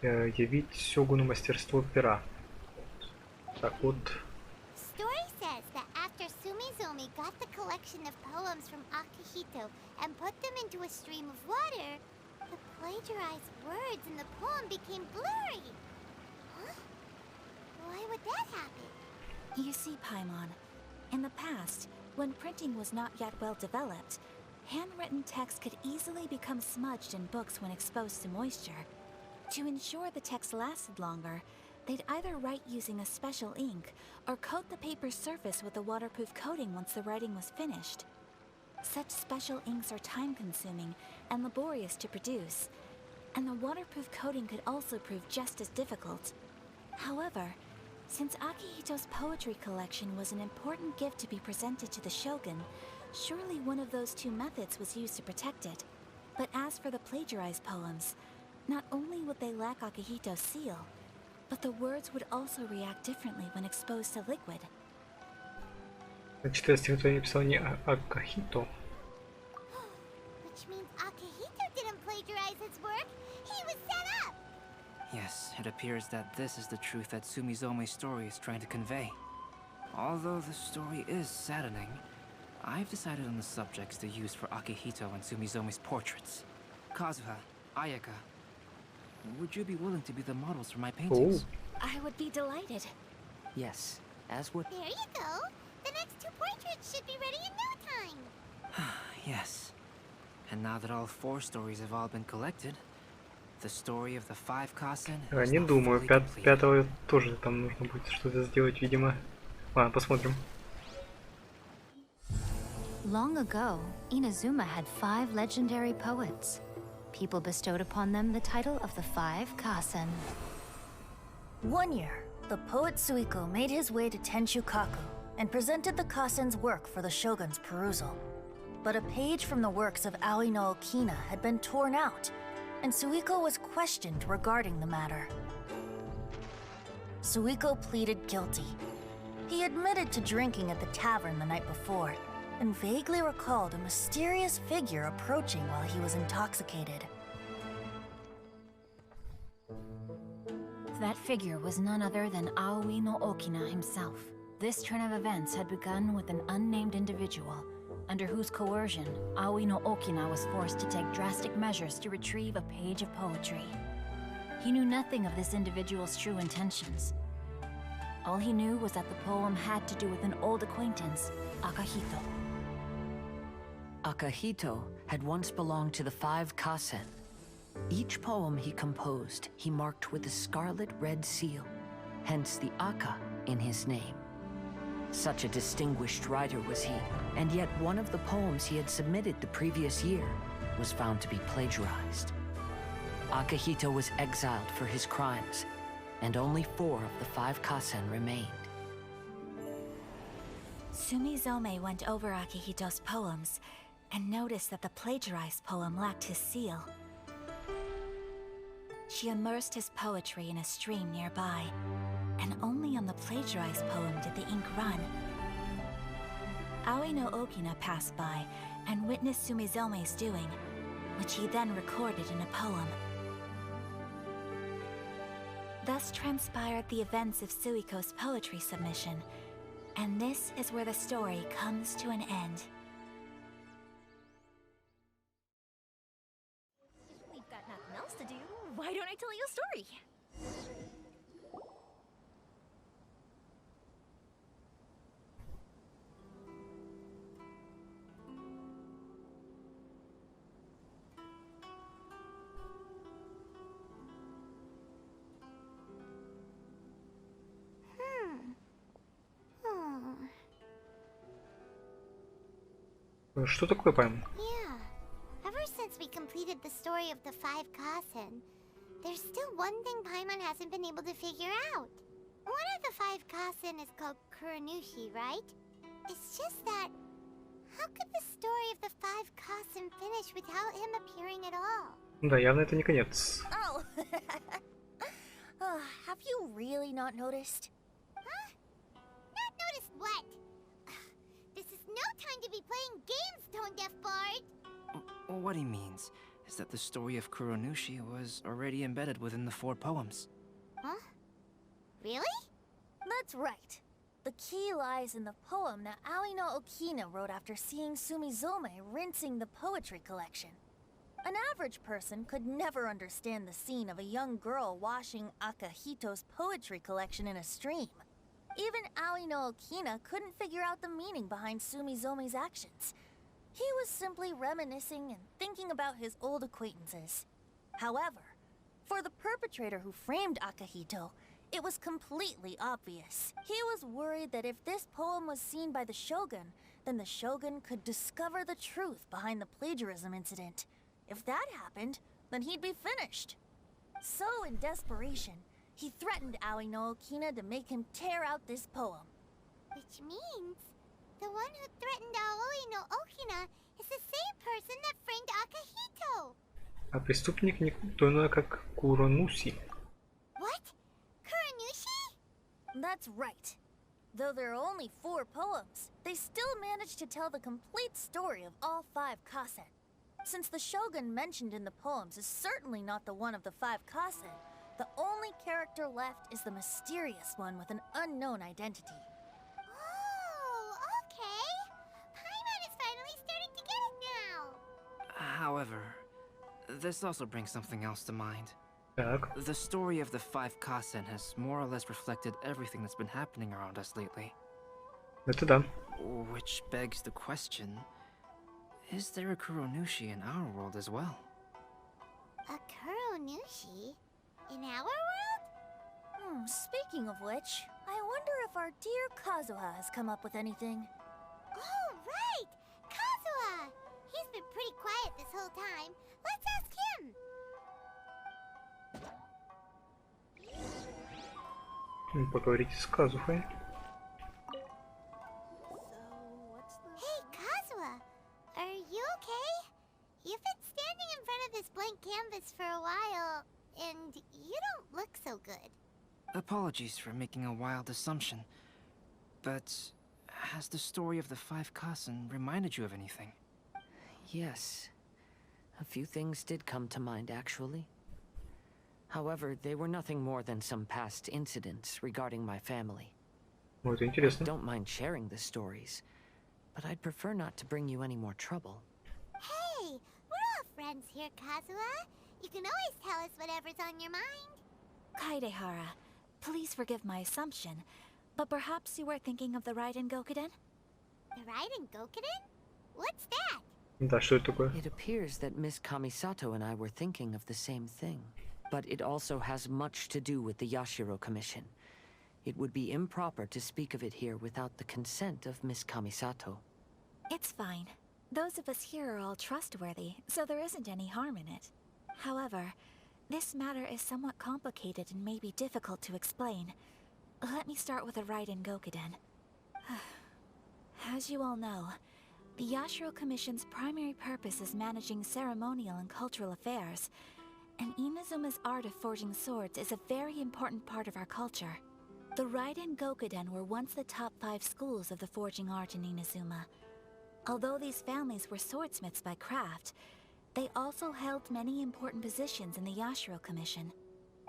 явить Сёгуну мастерство пера. Так вот. Story says that after Sumizomi got the collection of poems from Akihito and put them into a stream of water, the plagiarized words in the poem became blurry. Huh? Why would that happen? You see, Paimon, in the past, when printing was not yet well developed, handwritten text could easily become smudged in books when exposed to moisture. To ensure the text lasted longer, they'd either write using a special ink or coat the paper's surface with a waterproof coating once the writing was finished. Such special inks are time-consuming and laborious to produce, and the waterproof coating could also prove just as difficult. However, since Akihito's poetry collection was an important gift to be presented to the shogun, surely one of those 2 methods was used to protect it. But as for the plagiarized poems, not only would they lack Akihito's seal, but the words would also react differently when exposed to liquid. Значит, это стихотворение писал не Акихито. Which means Akihito didn't plagiarize his work. He was set up. Yes, it appears that this is the truth that Sumizome's story is trying to convey. Although the story is saddening, I've decided on the subjects to use for Akihito and Sumizome's portraits. Kazuha, Ayaka, would you be willing to be the models for my paintings? I would be delighted. Yes, as would... There you go. The next 2 portraits should be ready in no time. Yes. And now that all 4 stories have all been collected, the story of the 5 Kasen is Не now думаю, fully complete. пятого тоже там нужно будет что-то сделать, видимо. Ладно, посмотрим. Long ago, Inazuma had 5 legendary poets. People bestowed upon them the title of the 5 Kasen. One year, the poet Suiko made his way to Tenshukaku and presented the Kasen's work for the shogun's perusal. But a page from the works of Aoi no Okina had been torn out, and Suiko was questioned regarding the matter. Suiko pleaded guilty. He admitted to drinking at the tavern the night before, and vaguely recalled a mysterious figure approaching while he was intoxicated. That figure was none other than Aoi no Okina himself. This turn of events had begun with an unnamed individual, under whose coercion Aoi no Okina was forced to take drastic measures to retrieve a page of poetry. He knew nothing of this individual's true intentions. All he knew was that the poem had to do with an old acquaintance, Akahito. Akahito had once belonged to the 5 Kasen. Each poem he composed, he marked with a scarlet red seal, hence the Aka in his name. Such a distinguished writer was he, and yet one of the poems he had submitted the previous year was found to be plagiarized. Akahito was exiled for his crimes, and only 4 of the 5 Kasen remained. Sumizome went over Akihito's poems and noticed that the plagiarized poem lacked his seal. She immersed his poetry in a stream nearby, and only on the plagiarized poem did the ink run. Aoi no Okina passed by and witnessed Sumizome's doing, which he then recorded in a poem. Thus transpired the events of Suiko's poetry submission, and this is where the story comes to an end. We've got nothing else to do. Why don't I tell you a story? Что такое поэма? Yeah. Ever since we completed the story of the 5 Kasen, there's still one thing Paimon hasn't been able to figure out. One of the 5 Kasen is called Kuranushi, right? It's just that, how could the story of the 5 Kasen finish without him appearing at all? Да, явно это не конец. Oh. Have you really not noticed? Huh? Not noticed what? This is no time to be playing games, Tone Deaf Bard! What he means is that the story of Kuranushi was already embedded within the 4 poems. Huh? Really? That's right. The key lies in the poem that Aoi no Okina wrote after seeing Sumizome rinsing the poetry collection. An average person could never understand the scene of a young girl washing Akahito's poetry collection in a stream. Even Aoi no Okina couldn't figure out the meaning behind Sumizome's actions. He was simply reminiscing and thinking about his old acquaintances. However, for the perpetrator who framed Akahito, it was completely obvious. He was worried that if this poem was seen by the Shogun, then the Shogun could discover the truth behind the plagiarism incident. If that happened, then he'd be finished. So in desperation, he threatened Aoi no Okina to make him tear out this poem. Which means, the one who threatened Aoi no Okina is the same person that framed Akahito! А преступник никто иной, как Курануси. What? Kuranushi? That's right. Though there are only 4 poems, they still managed to tell the complete story of all 5 Kasen. Since the Shogun mentioned in the poems is certainly not the one of the 5 Kasen, the only character left is the mysterious one with an unknown identity. Oh, okay. Paimon is finally starting to get it now. However, this also brings something else to mind. Так. The story of the 5 Kasen has more or less reflected everything that's been happening around us lately. Это да. Which begs the question, Is there a Kuronushi in our world as well? A Kuronushi? In our world? Speaking of which, I wonder if our dear Kazuha has come up with anything. Oh, right! Kazuha! He's been pretty quiet this whole time. Let's ask him! Поговорите с Казухой. Hey, Kazuha! Are you okay? You've been standing in front of this blank canvas for a while, and you don't look so good. Apologies for making a wild assumption, but has the story of the 5 Kasen reminded you of anything? Yes. A few things did come to mind, actually. However, they were nothing more than some past incidents regarding my family. Вот интересно. I don't mind sharing the stories, but I'd prefer not to bring you any more trouble. Hey, we're all friends here, Kazuha. You can always tell us whatever's on your mind. Kaidehara, please forgive my assumption, but perhaps you were thinking of the Raiden Gokuden? The Raiden Gokuden? What's that? Да, что это такое? It appears that Miss Kamisato and I were thinking of the same thing. But it also has much to do with the Yashiro Commission. It would be improper to speak of it here without the consent of Miss Kamisato. It's fine. Those of us here are all trustworthy, so there isn't any harm in it. However, this matter is somewhat complicated and may be difficult to explain. Let me start with the Raiden Gokuden. As you all know, the Yashiro Commission's primary purpose is managing ceremonial and cultural affairs, and Inazuma's art of forging swords is a very important part of our culture. The Raiden Gokuden were once the top 5 schools of the forging art in Inazuma. Although these families were swordsmiths by craft, they also held many important positions in the Yashiro Commission.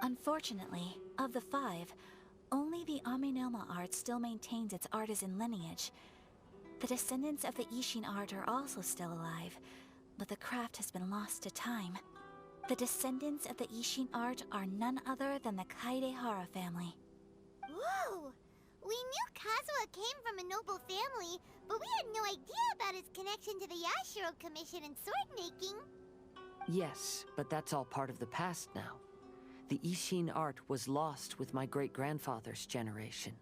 Unfortunately, of the 5, only the Aminoma art still maintains its artisan lineage. The descendants of the Ishin art are also still alive, but the craft has been lost to time. The descendants of the Ishin art are none other than the Kaidehara family. Whoa! We knew Kazuha came from a noble family, but we had no idea about his connection to the Yashiro Commission and sword making. Yes, but that's all part of the past now. The Ishin art was lost with my great-grandfather's generation.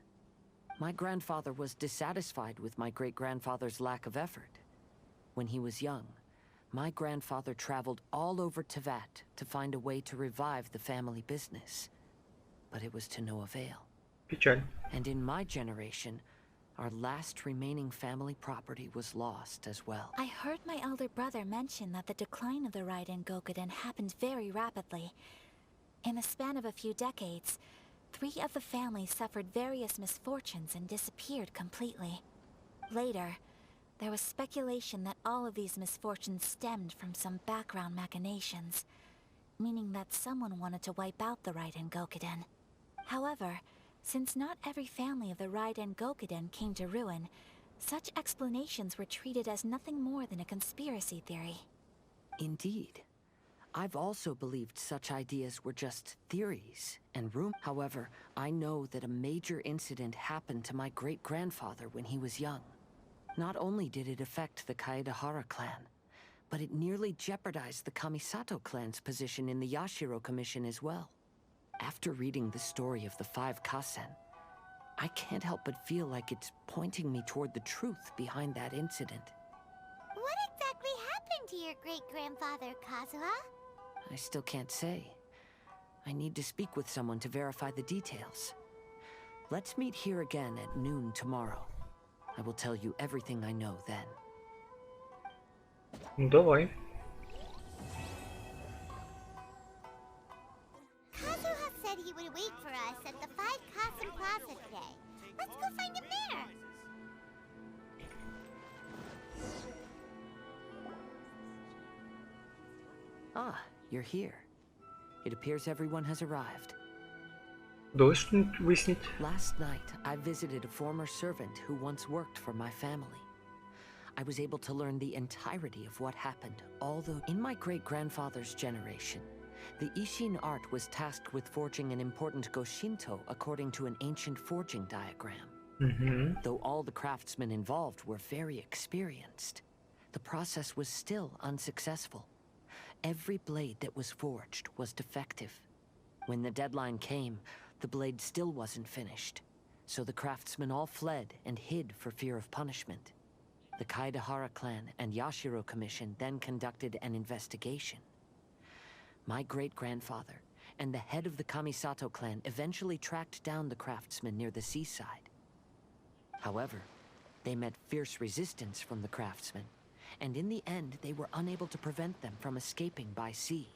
My grandfather was dissatisfied with my great-grandfather's lack of effort. When he was young, my grandfather traveled all over Tevat to find a way to revive the family business. But it was to no avail. Печаль. And in my generation, our last remaining family property was lost as well. I heard my elder brother mention that the decline of the Raiden Gokuden happened very rapidly. In the span of a few decades, 3 of the families suffered various misfortunes and disappeared completely. Later, there was speculation that all of these misfortunes stemmed from some background machinations, meaning that someone wanted to wipe out the Raiden Gokuden. However, since not every family of the Raiden Gokuden came to ruin, such explanations were treated as nothing more than a conspiracy theory. Indeed. I've also believed such ideas were just theories and However, I know that a major incident happened to my great-grandfather when he was young. Not only did it affect the Kaedehara clan, but it nearly jeopardized the Kamisato clan's position in the Yashiro Commission as well. After reading the story of the 5 Kasen, I can't help but feel like it's pointing me toward the truth behind that incident. What exactly happened to your great-grandfather, Kazuha? I still can't say. I need to speak with someone to verify the details. Let's meet here again at noon tomorrow. I will tell you everything I know then. Давай. Kazuha said he would wait for us at the 5 Kasen Plaza today. Let's go find him there. Ah, you're here. It appears everyone has arrived. Удалось что-нибудь выяснить? Last night, I visited a former servant who once worked for my family. I was able to learn the entirety of what happened, although in my great-grandfather's generation, the Ishin art was tasked with forging an important Goshinto according to an ancient forging diagram. Though all the craftsmen involved were very experienced, the process was still unsuccessful. Every blade that was forged was defective. When the deadline came, the blade still wasn't finished, so the craftsmen all fled and hid for fear of punishment. The Kaedehara clan and Yashiro Commission then conducted an investigation. My great-grandfather and the head of the Kamisato clan eventually tracked down the craftsmen near the seaside. However, they met fierce resistance from the craftsmen, and in the end they were unable to prevent them from escaping by sea.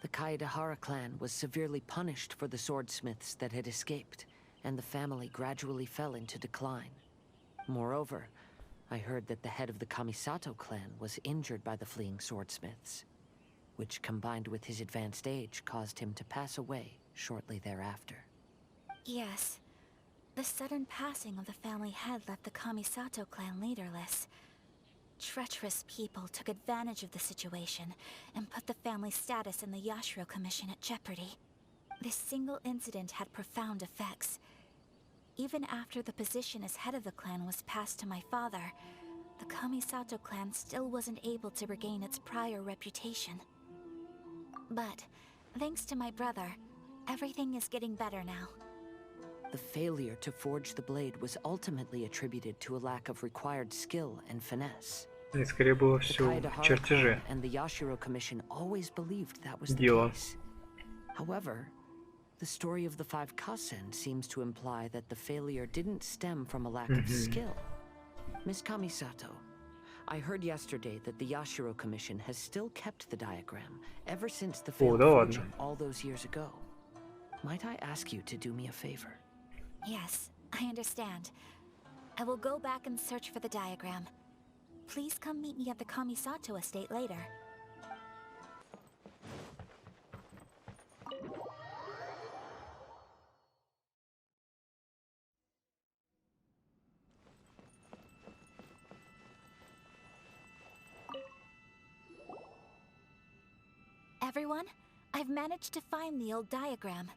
The Kaedehara clan was severely punished for the swordsmiths that had escaped, and the family gradually fell into decline. Moreover, I heard that the head of the Kamisato clan was injured by the fleeing swordsmiths, which combined with his advanced age caused him to pass away shortly thereafter. Yes. The sudden passing of the family head left the Kamisato clan leaderless. Treacherous people took advantage of the situation and put the family's status in the Yashiro Commission at jeopardy. This single incident had profound effects. Even after the position as head of the clan was passed to my father, the Kamisato clan still wasn't able to regain its prior reputation. But, thanks to my brother, everything is getting better now. The failure to forge the blade was ultimately attributed to a lack of required skill and finesse. И скорее было все в чертеже. And the Yashiro Commission always believed that was the case. However, the story of the 5 Kasen seems to imply that the failure didn't stem from a lack of skill. Miss Kamisato, I heard yesterday that the Yashiro Commission has still kept the diagram ever since the failed forging all those years ago. Might I ask you to do me a favor? Yes, I understand. I will go back and search for the diagram. Please come meet me at the Kamisato estate later. Everyone, I've managed to find the old diagram.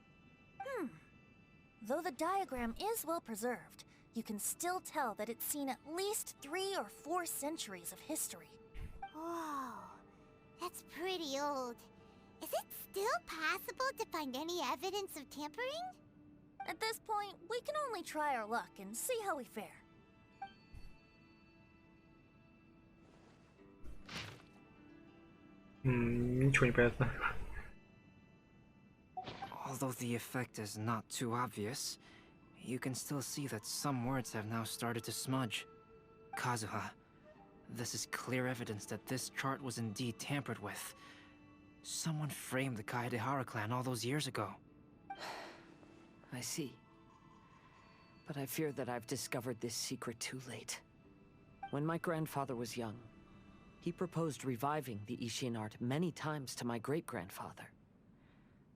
Though the diagram is well preserved, you can still tell that it's seen at least 3 or 4 centuries of history. Whoa, that's pretty old. Is it still possible to find any evidence of tampering? At this point, we can only try our luck and see how we fare. Ничего не понятно. Although the effect is not too obvious, you can still see that some words have now started to smudge. Kazuha, this is clear evidence that this chart was indeed tampered with. Someone framed the Kaedehara clan all those years ago. I see. But I fear that I've discovered this secret too late. When my grandfather was young, he proposed reviving the Ishin art many times to my great-grandfather.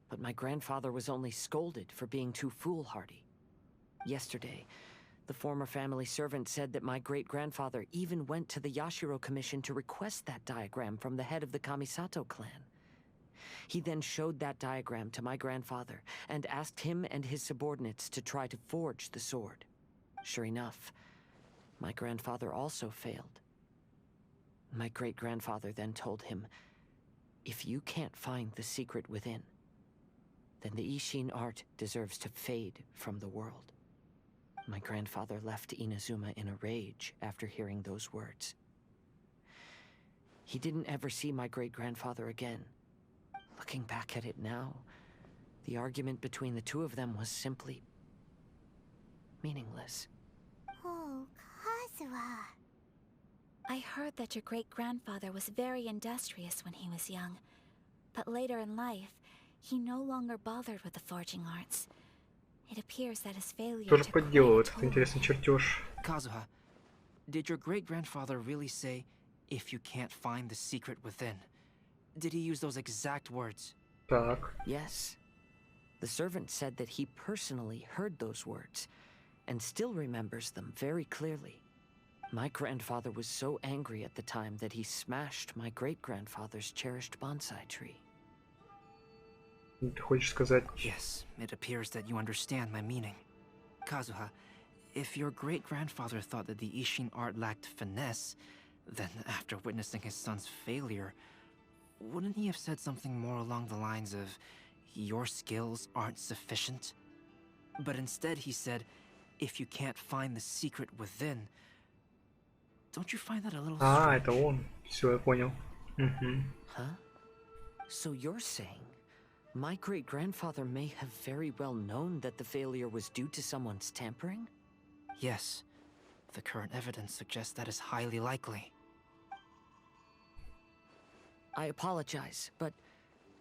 But my grandfather was only scolded for being too foolhardy. Yesterday, the former family servant said that my great-grandfather even went to the Yashiro Commission to request that diagram from the head of the Kamisato clan. He then showed that diagram to my grandfather and asked him and his subordinates to try to forge the sword. Sure enough, my grandfather also failed. My great-grandfather then told him, if you can't find the secret within, then the Ishin art deserves to fade from the world. My grandfather left Inazuma in a rage after hearing those words. He didn't ever see my great-grandfather again. Looking back at it now, the argument between the two of them was simply meaningless. Oh, Kazuha. I heard that your great-grandfather was very industrious when he was young, but later in life, he no longer bothered with the forging arts. It appears that his failure Тоже подделал этот интересный чертеж. Kazuha, did your great-grandfather really say, if you can't find the secret within? Did he use those exact words? Так. Yes. The servant said that he personally heard those words, and still remembers them very clearly. My grandfather was so angry at the time that he smashed my great-grandfather's cherished bonsai tree. Ты хочешь сказать? Yes, it appears that you understand my meaning. Kazuha, if your great-grandfather thought that the Ishin art lacked finesse, Then, after witnessing his son's failure, wouldn't he have said something more along the lines of, "Your skills aren't sufficient"? But instead he said, "If you can't find the secret within." Don't you find that a little strange? это он. Все, я понял. Huh? So you're saying my great-grandfather may have very well known that the failure was due to someone's tampering? Yes. The current evidence suggests that is highly likely. I apologize, but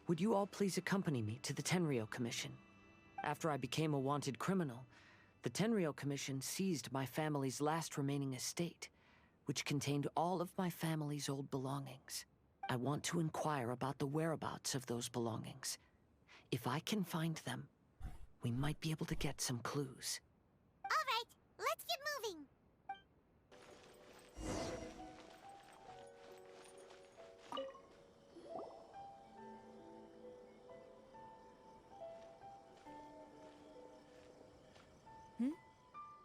would you all please accompany me to the Tenryou Commission? After I became a wanted criminal, the Tenryou Commission seized my family's last remaining estate, which contained all of my family's old belongings. I want to inquire about the whereabouts of those belongings. If I can find them, we might be able to get some clues. All right, let's get moving.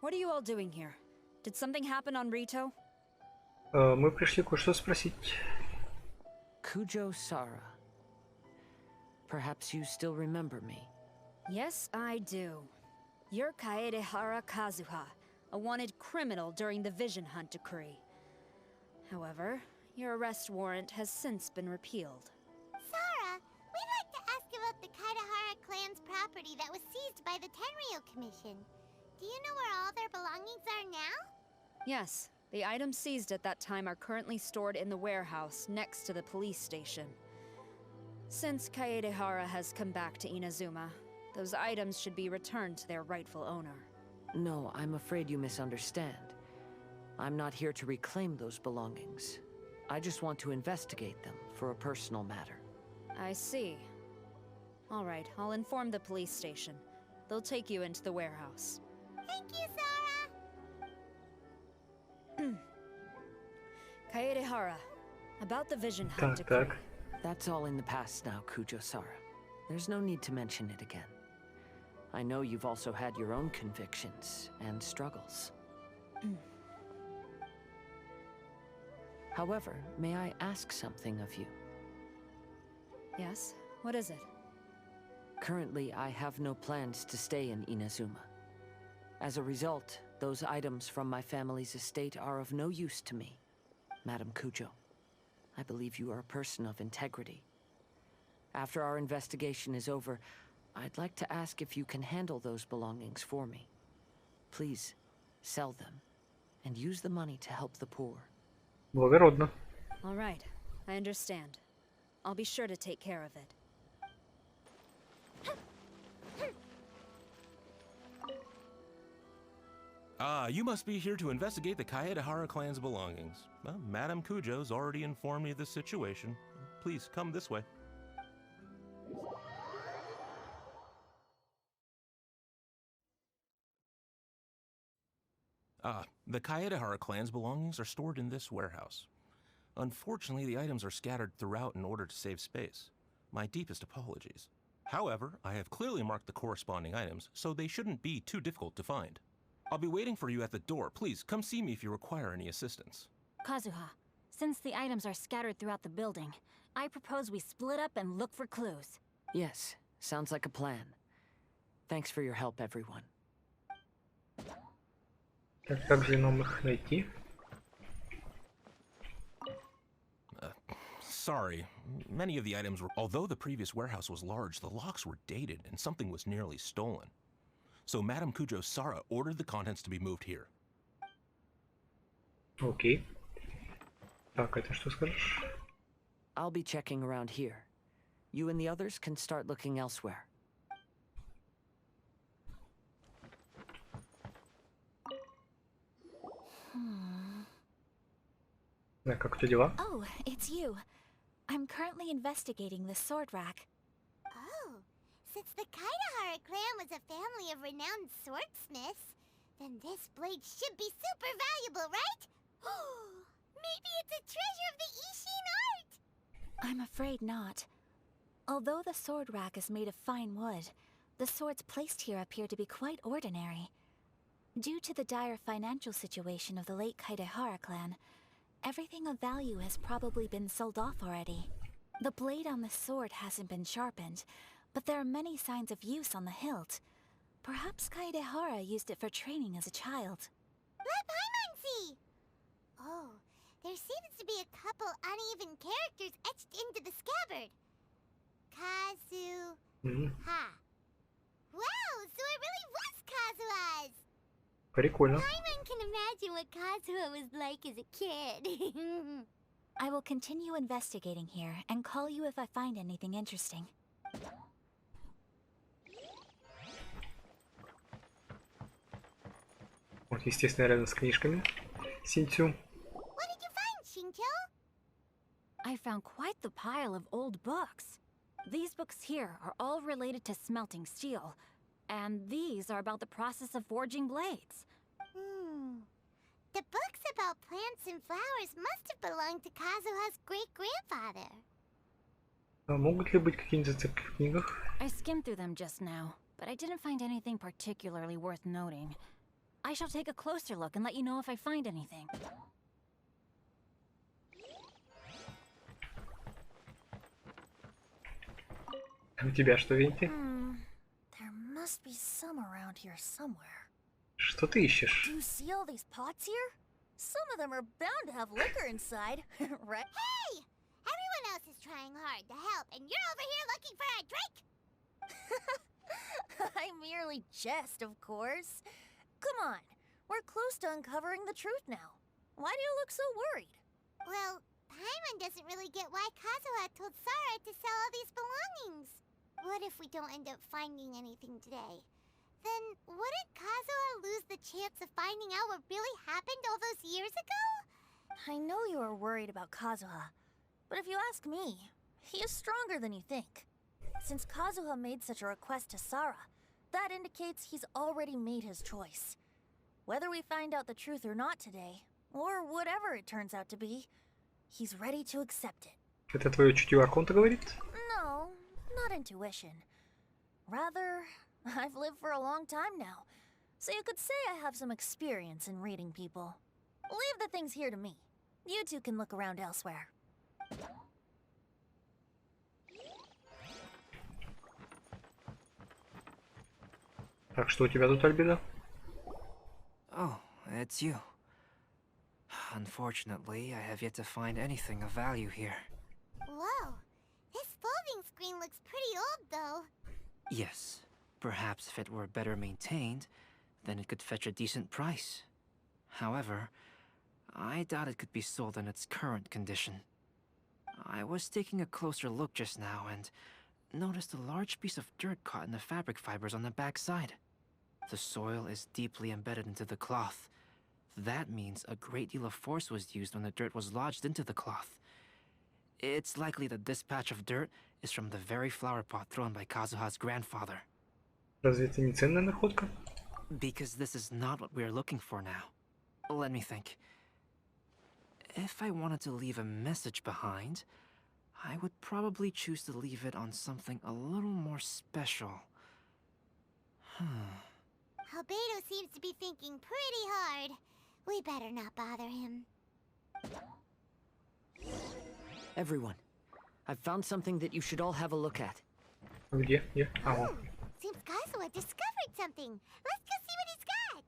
What are you all doing here? Did something happen on Rito? Мы пришли кое-что спросить. Kujo Sara. Perhaps you still remember me. Yes, I do. You're Kaedehara Kazuha, a wanted criminal during the Vision Hunt decree. However, your arrest warrant has since been repealed. Sara, we'd like to ask about the Kaedehara clan's property that was seized by the Tenryou Commission. Do you know where all their belongings are now? Yes, the items seized at that time are currently stored in the warehouse next to the police station. Since Kaedehara has come back to Inazuma, those items should be returned to their rightful owner. No, I'm afraid you misunderstand. I'm not here to reclaim those belongings. I just want to investigate them for a personal matter. I see. All right, I'll inform the police station. They'll take you into the warehouse. Thank you, Sara! Kaedehara, about the Vision Hunt decree. That's all in the past now, Kujo Sara. There's no need to mention it again. I know you've also had your own convictions and struggles. However, may I ask something of you? Yes? What is it? Currently, I have no plans to stay in Inazuma. As a result, those items from my family's estate are of no use to me. Madam Kujo, I believe you are a person of integrity. After our investigation is over, I'd like to ask if you can handle those belongings for me. Please, sell them, and use the money to help the poor. Благородно. All right, I understand. I'll be sure to take care of it. You must be here to investigate the Kaedehara clan's belongings. Well, Madame Kujo's already informed me of the situation. Please come this way. The Kaedehara clan's belongings are stored in this warehouse. Unfortunately, the items are scattered throughout in order to save space. My deepest apologies. However, I have clearly marked the corresponding items, so they shouldn't be too difficult to find. I'll be waiting for you at the door. Please, come see me if you require any assistance. Kazuha, since the items are scattered throughout the building, I propose we split up and look for clues. Yes, sounds like a plan. Thanks for your help, everyone. Так, как же нам их найти? Sorry, many of the items were... Although the previous warehouse was large, the locks were dated and something was nearly stolen. So Madame Kujo Sara ordered the contents to be moved here. Окей. Так, это что скажешь? I'll be checking around here. You and the others can start looking elsewhere. Как у тебя дела? Oh, it's you. I'm currently investigating the sword rack. Oh, since the Kaedehara clan was a family of renowned swordsmiths, then this blade should be super valuable, right? Maybe it's a treasure of the Ishin art! I'm afraid not. Although the sword rack is made of fine wood, the swords placed here appear to be quite ordinary. Due to the dire financial situation of the late Kaedehara clan, Everything of value has probably been sold off already. The blade on the sword hasn't been sharpened, but there are many signs of use on the hilt. Perhaps Kaedehara used it for training as a child. Let Paimon see! Oh, there seems to be a couple uneven characters etched into the scabbard. Kazu-ha. Wow, so it really was Kazuha's! Прикольно. Paimon can imagine what Kazuha was like as a kid. I will continue investigating here and call you if I find anything interesting. Вот, естественно, рядом с книжками. Синтю. What did you find, Shincho? I found quite the pile of old books. These books here are all related to smelting steel, and these are about the process of forging blades. The books about plants and flowers must have belonged to Kazuha's great-grandfather. А могут ли быть какие-нибудь зацепки в книгах? I skimmed through them just now, but I didn't find anything particularly worth noting. I shall take a closer look and let you know if I find anything. У тебя что, Венти? There must be some around here somewhere. Что ты ищешь? Do you see all these pots here? Some of them are bound to have liquor inside, right? Hey! Everyone else is trying hard to help, and you're over here looking for a drink? I merely jest, of course. Come on, we're close to uncovering the truth now. Why do you look so worried? Well, Paimon doesn't really get why Kazuha told Sara to sell all these belongings. What if we don't end up finding anything today? Then wouldn't Kazuha lose the chance of finding out what really happened all those years ago? I know you are worried about Kazuha, but if you ask me, he is stronger than you think. Since Kazuha made such a request to Sara, that indicates he's already made his choice. Whether we find out the truth or not today, or whatever it turns out to be, he's ready to accept it. Это твое чутье Архонта говорит? No, not intuition. Rather, I've lived for a long time now, so you could say I have some experience in reading people. Leave the things here to me. You two can look around elsewhere. Так, что у тебя тут, Альбедо? Oh, it's you. Unfortunately, I have yet to find anything of value here. Whoa, this folding screen looks pretty old though. Yes, perhaps if it were better maintained, then it could fetch a decent price. However, I doubt it could be sold in its current condition. I was taking a closer look just now and noticed a large piece of dirt caught in the fabric fibers on the back side. The soil is deeply embedded into the cloth. That means a great deal of force was used when the dirt was lodged into the cloth. It's likely that this patch of dirt is from the very flower pot thrown by Kazuha's grandfather. Разве это не ценная находка? Because this is not what we are looking for now. Let me think. If I wanted to leave a message behind, I would probably choose to leave it on something a little more special. Albedo seems to be thinking pretty hard. We better not bother him. Everyone, I've found something that you should all have a look at. Где? Где? Ага. Seems Kazuha discovered something. Let's go see what he's got.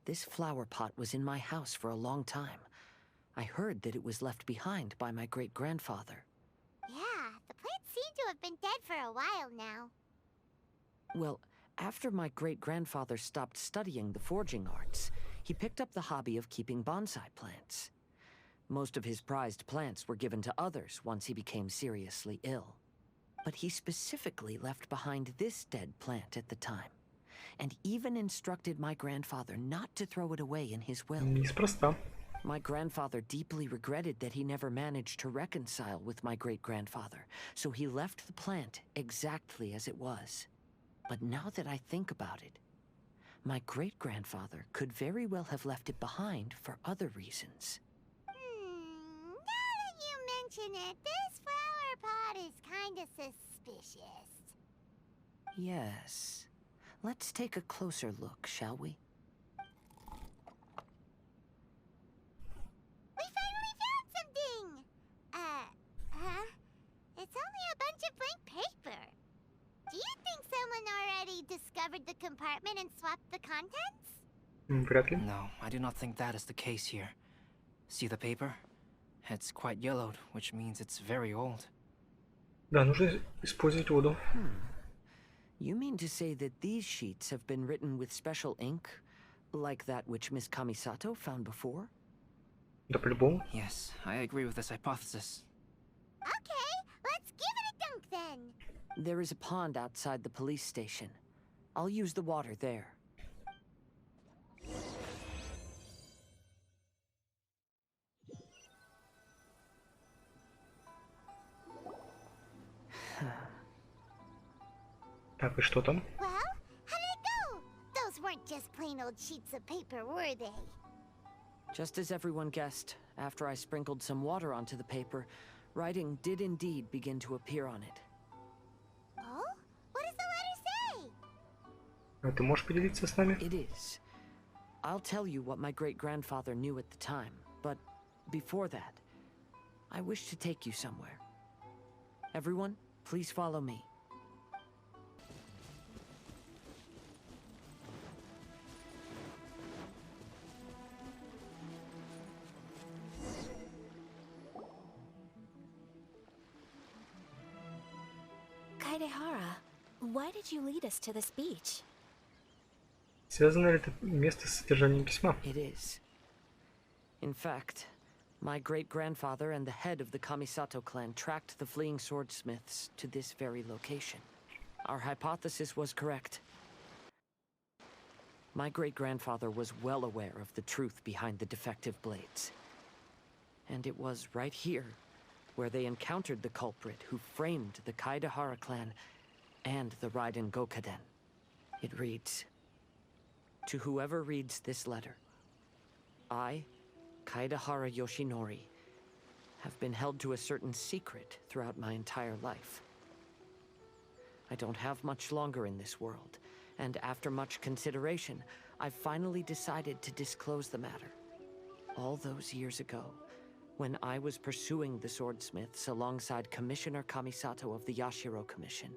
This flower pot was in my house for a long time. I heard that it was left behind by my great-grandfather. Yeah, the plants seem to have been dead for a while now. Well, after my great-grandfather stopped studying the forging arts, he picked up the hobby of keeping bonsai plants. Most of his prized plants were given to others once he became seriously ill. But he specifically left behind this dead plant at the time, and even instructed my grandfather not to throw it away in his will. Неспроста. My grandfather deeply regretted that he never managed to reconcile with my great-grandfather, so he left the plant exactly as it was. But now that I think about it, my great-grandfather could very well have left it behind for other reasons. Now that you mention it, this flower pot is kinda suspicious. Yes. Let's take a closer look, shall we? compartment and swapped the contents? Вряд ли. No, I do not think that is the case here. See the paper? It's quite yellowed, which means it's very old. Да, нужно использовать воду. You mean to say that these sheets have been written with special ink, like that which Miss Kamisato found before? Да, по-любому. Yes, I agree with this hypothesis. Okay, let's give it a dunk then. There is a pond outside the police station. I'll use the water there. Так, и что там? Well, how did it go? Those weren't just plain old sheets of paper, were they? Just as everyone guessed, after I sprinkled some water onto the paper, writing did indeed begin to appear on it. Oh? What does the letter say? А ты можешь поделиться с нами? It is. I'll tell you what my great-grandfather knew at the time, but before that, I wish to take you somewhere. Everyone, please follow me. Kaidehara, why did you lead us to this beach? Связано ли это место с содержанием письма? It is. In fact, my great-grandfather and the head of the Kamisato clan tracked the fleeing swordsmiths to this very location. Our hypothesis was correct. My great-grandfather was well aware of the truth behind the defective blades. And it was right here where they encountered the culprit who framed the Kaidehara clan and the Raiden Gokaden. It reads, "To whoever reads this letter, I, Kaidehara Yoshinori, have been held to a certain secret throughout my entire life. I don't have much longer in this world, and after much consideration, I've finally decided to disclose the matter. All those years ago, when I was pursuing the swordsmiths alongside Commissioner Kamisato of the Yashiro Commission,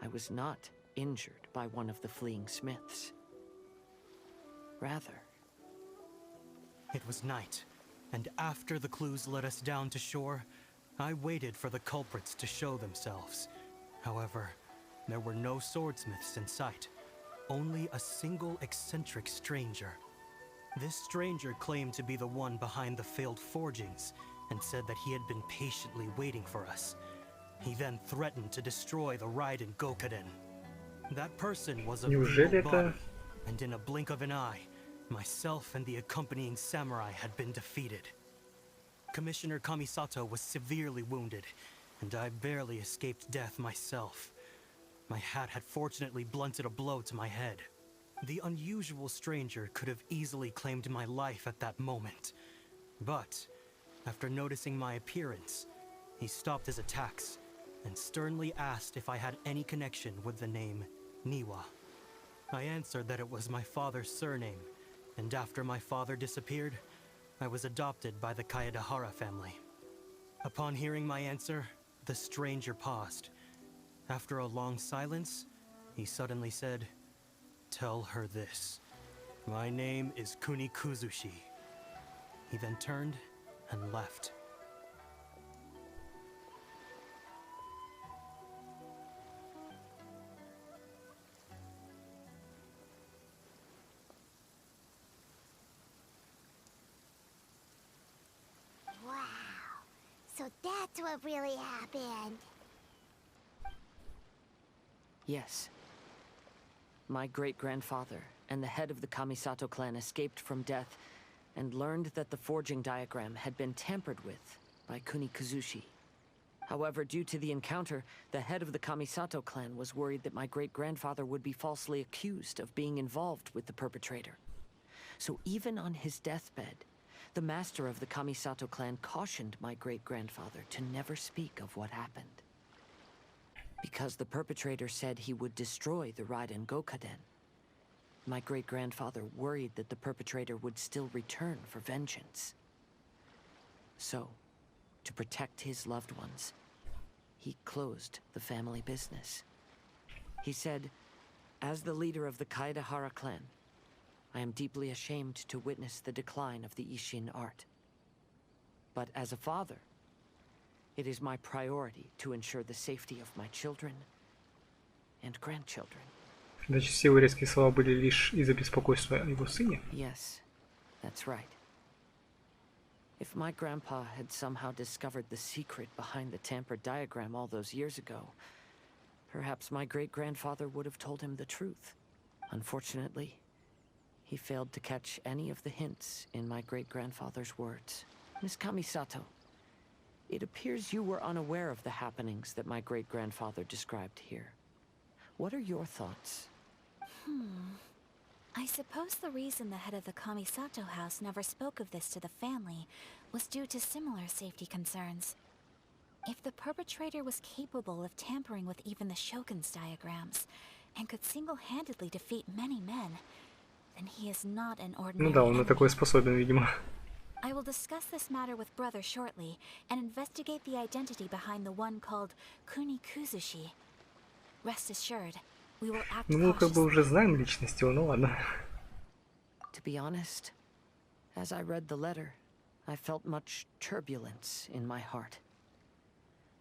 I was not injured by one of the fleeing smiths. Rather, it was night, and after the clues led us down to shore, I waited for the culprits to show themselves. However, there were no swordsmiths in sight, only a single eccentric stranger. This stranger claimed to be the one behind the failed forgings, and said that he had been patiently waiting for us. He then threatened to destroy the Raiden Gokaden. That person was of evil body, and in a blink of an eye, myself and the accompanying samurai had been defeated. Commissioner Kamisato was severely wounded, and I barely escaped death myself. My hat had fortunately blunted a blow to my head. The unusual stranger could have easily claimed my life at that moment. But, after noticing my appearance, he stopped his attacks and sternly asked if I had any connection with the name Niwa. I answered that it was my father's surname, and after my father disappeared, I was adopted by the Kaedehara family. Upon hearing my answer, the stranger paused. After a long silence, he suddenly said, "Tell her this. My name is Kuni Kuzushi." He then turned and left. Wow. So that's what really happened. Yes. My great-grandfather and the head of the Kamisato clan escaped from death and learned that the forging diagram had been tampered with by Kuni Kuzushi. However, due to the encounter, the head of the Kamisato clan was worried that my great-grandfather would be falsely accused of being involved with the perpetrator. So even on his deathbed, the master of the Kamisato clan cautioned my great-grandfather to never speak of what happened. Because the perpetrator said he would destroy the Raiden Gokaden, my great-grandfather worried that the perpetrator would still return for vengeance. So, to protect his loved ones, he closed the family business. He said, As the leader of the Kaedahara clan, I am deeply ashamed to witness the decline of the Ishin art. But as a father, it is my priority to ensure the safety of my children and grandchildren. Значит, все его резкие слова были лишь из-за беспокойства о его сыне? Yes, that's right. If my grandpa had somehow discovered the secret behind the tampered diagram all those years ago, perhaps my great-grandfather would have told him the truth. Unfortunately, he failed to catch any of the hints in my great-grandfather's words. Miss Kamisato, it appears you were unaware of the happenings that my great-grandfather described here. What are your thoughts? I suppose the reason the head of the Kamisato house never spoke of this to the family was due to similar safety concerns. If the perpetrator was capable of tampering with even the Shogun's diagrams, and could single-handedly defeat many men, then he is not an ordinary Ну да, он на enemy. такое способен, видимо. I will discuss this matter with Brother shortly, and investigate the identity behind the one called Kunikuzushi. Rest assured, we will act Ну, мы как бы cautiously. уже знаем личность его, ну ладно. To be honest, as I read the letter, I felt much turbulence in my heart.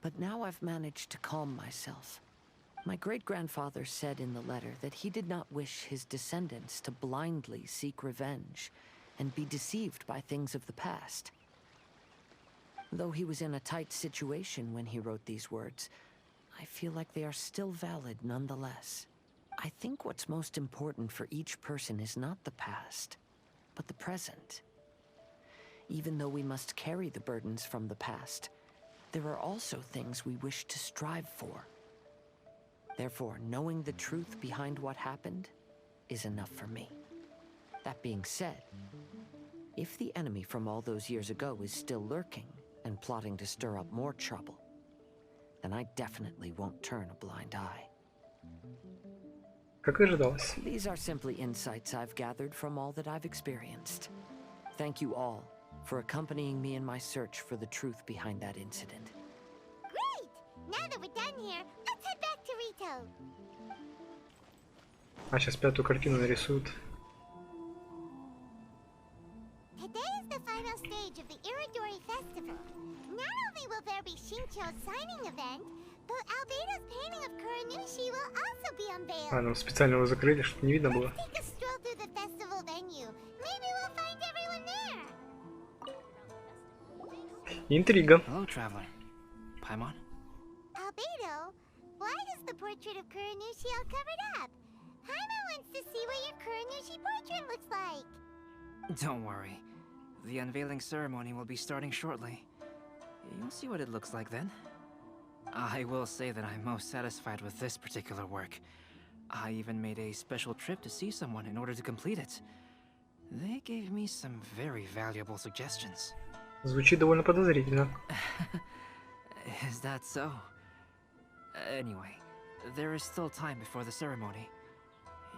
But now I've managed to calm myself. My great-grandfather said in the letter that he did not wish his descendants to blindly seek revenge and be deceived by things of the past. Though he was in a tight situation when he wrote these words, I feel like they are still valid nonetheless. I think what's most important for each person is not the past, but the present. Even though we must carry the burdens from the past, there are also things we wish to strive for. Therefore, knowing the truth behind what happened is enough for me. That being said, if the enemy from all those years ago is still lurking and plotting to stir up more trouble, then I definitely won't turn a blind eye. Как и ожидалось. These are simply insights I've gathered from all that I've experienced. Thank you all for accompanying me in my search for the truth behind that incident. Great! Now that we're done here, let's head back to Rito. А сейчас пятую картину нарисуют. Today is the final stage of the Iridori Festival. Not only will there be Shincho's signing event, but Albedo's painting of Kuranushi will also be unveiled. А, ну специально его закрыли, чтобы не видно было. Take a stroll through the festival venue. Maybe we'll find everyone there. Интрига. Hello, traveler. Paimon? Albedo, why is the portrait of Kuranushi all covered up? Paimon wants to see what your Kuranushi portrait looks like. Don't worry. The unveiling ceremony will be starting shortly. You'll see what it looks like then. I will say that I'm most satisfied with this particular work. I even made a special trip to see someone in order to complete it. They gave me some very valuable suggestions. Звучит довольно подозрительно. Is that so? Anyway, there is still time before the ceremony.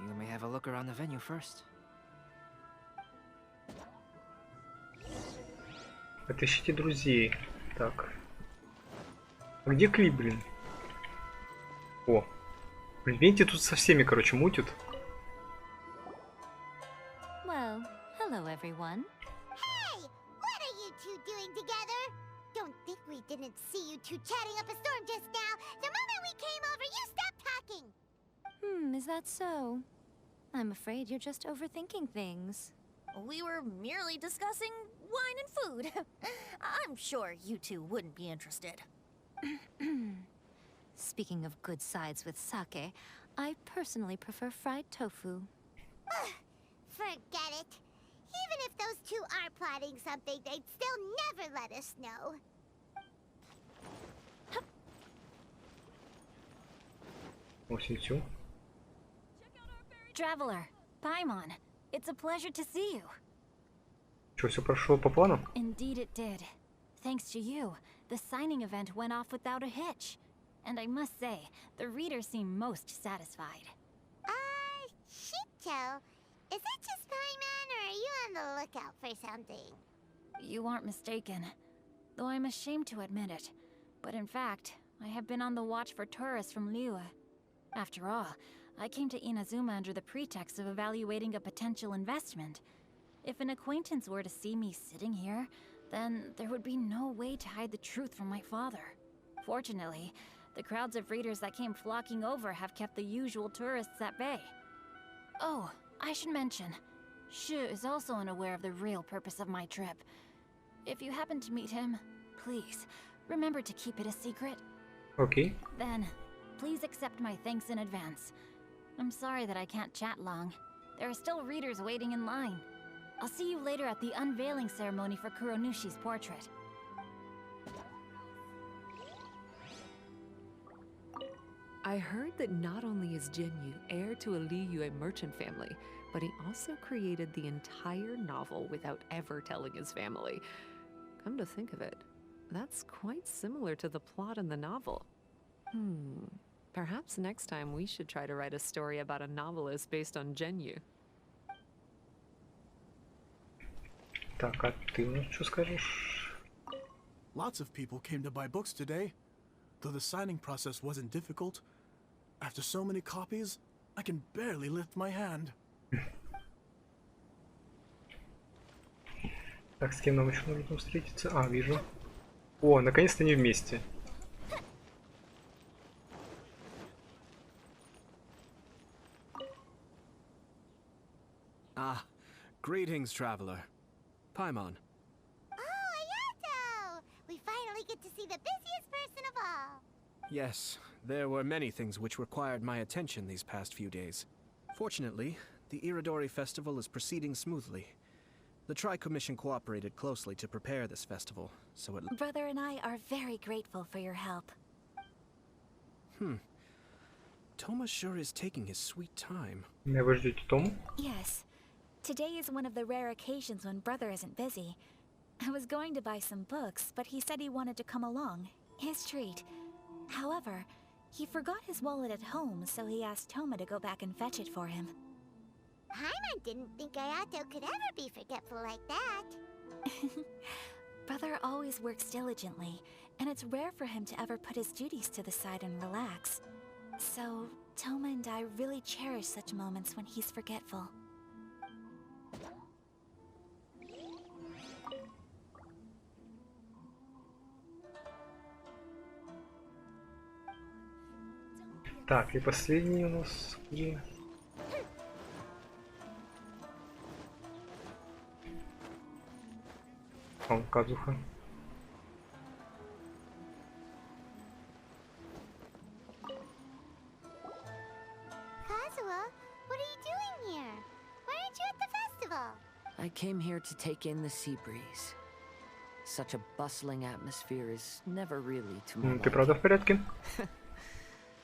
You may have a look around the venue first. Отыщите друзей. Так. А где клип, блин? О. В Ивенте тут со всеми, короче, мутят. Well, hello everyone. Hey, what are you two doing together? Don't think we didn't see you two chatting up a storm just now. The moment we came over, you stopped talking. Is that so? I'm afraid you're just overthinking things. We were merely discussing wine and food. I'm sure you two wouldn't be interested. Speaking of good sides with sake, I personally prefer fried tofu. Forget it. Even if those two are plotting something, they'd still never let us know. Осенью. Traveler, Paimon, it's a pleasure to see you. Что, все прошло по плану? Indeed it did. Thanks to you, the signing event went off without a hitch. And I must say, the readers seem most satisfied. Shincho, is it just Paimon, or are you on the lookout for something? You aren't mistaken. Though I'm ashamed to admit it. But in fact, I have been on the watch for tourists from Liyue. After all, I came to Inazuma under the pretext of evaluating a potential investment. If an acquaintance were to see me sitting here, then there would be no way to hide the truth from my father. Fortunately, the crowds of readers that came flocking over have kept the usual tourists at bay. Oh, I should mention, Shu is also unaware of the real purpose of my trip. If you happen to meet him, please, remember to keep it a secret. Okay. Then, please accept my thanks in advance. I'm sorry that I can't chat long. There are still readers waiting in line. I'll see you later at the unveiling ceremony for Kuronushi's portrait. I heard that not only is Jinyu heir to a Liyue merchant family, but he also created the entire novel without ever telling his family. Come to think of it, that's quite similar to the plot in the novel. Perhaps next time we should try to write a story about a novelist based on Jinyu. Так, а ты мне что скажешь? Lots of people came to buy books today. Though the signing process wasn't difficult, after so many copies, I can barely lift my hand. Так, с кем нам еще нужно встретиться? А, вижу. О, наконец-то не вместе. Ah, greetings, traveler. Paimon. Oh, Ayato! We finally get to see the busiest person of all. Yes, there were many things which required my attention these past few days. Fortunately, the Iridori festival is proceeding smoothly. The Tri-Commission cooperated closely to prepare this festival, so it... Brother and I are very grateful for your help. Toma sure is taking his sweet time. Вы ждете Тому? Yes. Today is one of the rare occasions when Brother isn't busy. I was going to buy some books, but he said he wanted to come along. His treat. However, he forgot his wallet at home, so he asked Toma to go back and fetch it for him. Paimon didn't think Ayato could ever be forgetful like that. Brother always works diligently, and it's rare for him to ever put his duties to the side and relax. So, Toma and I really cherish such moments when he's forgetful. Так, и последний у нас где? О, Казуха. Kazuha, what are you doing here? Why aren't you at the festival? I came here to take in the sea breeze. Such a bustling atmosphere is never really to my Ты правда в порядке?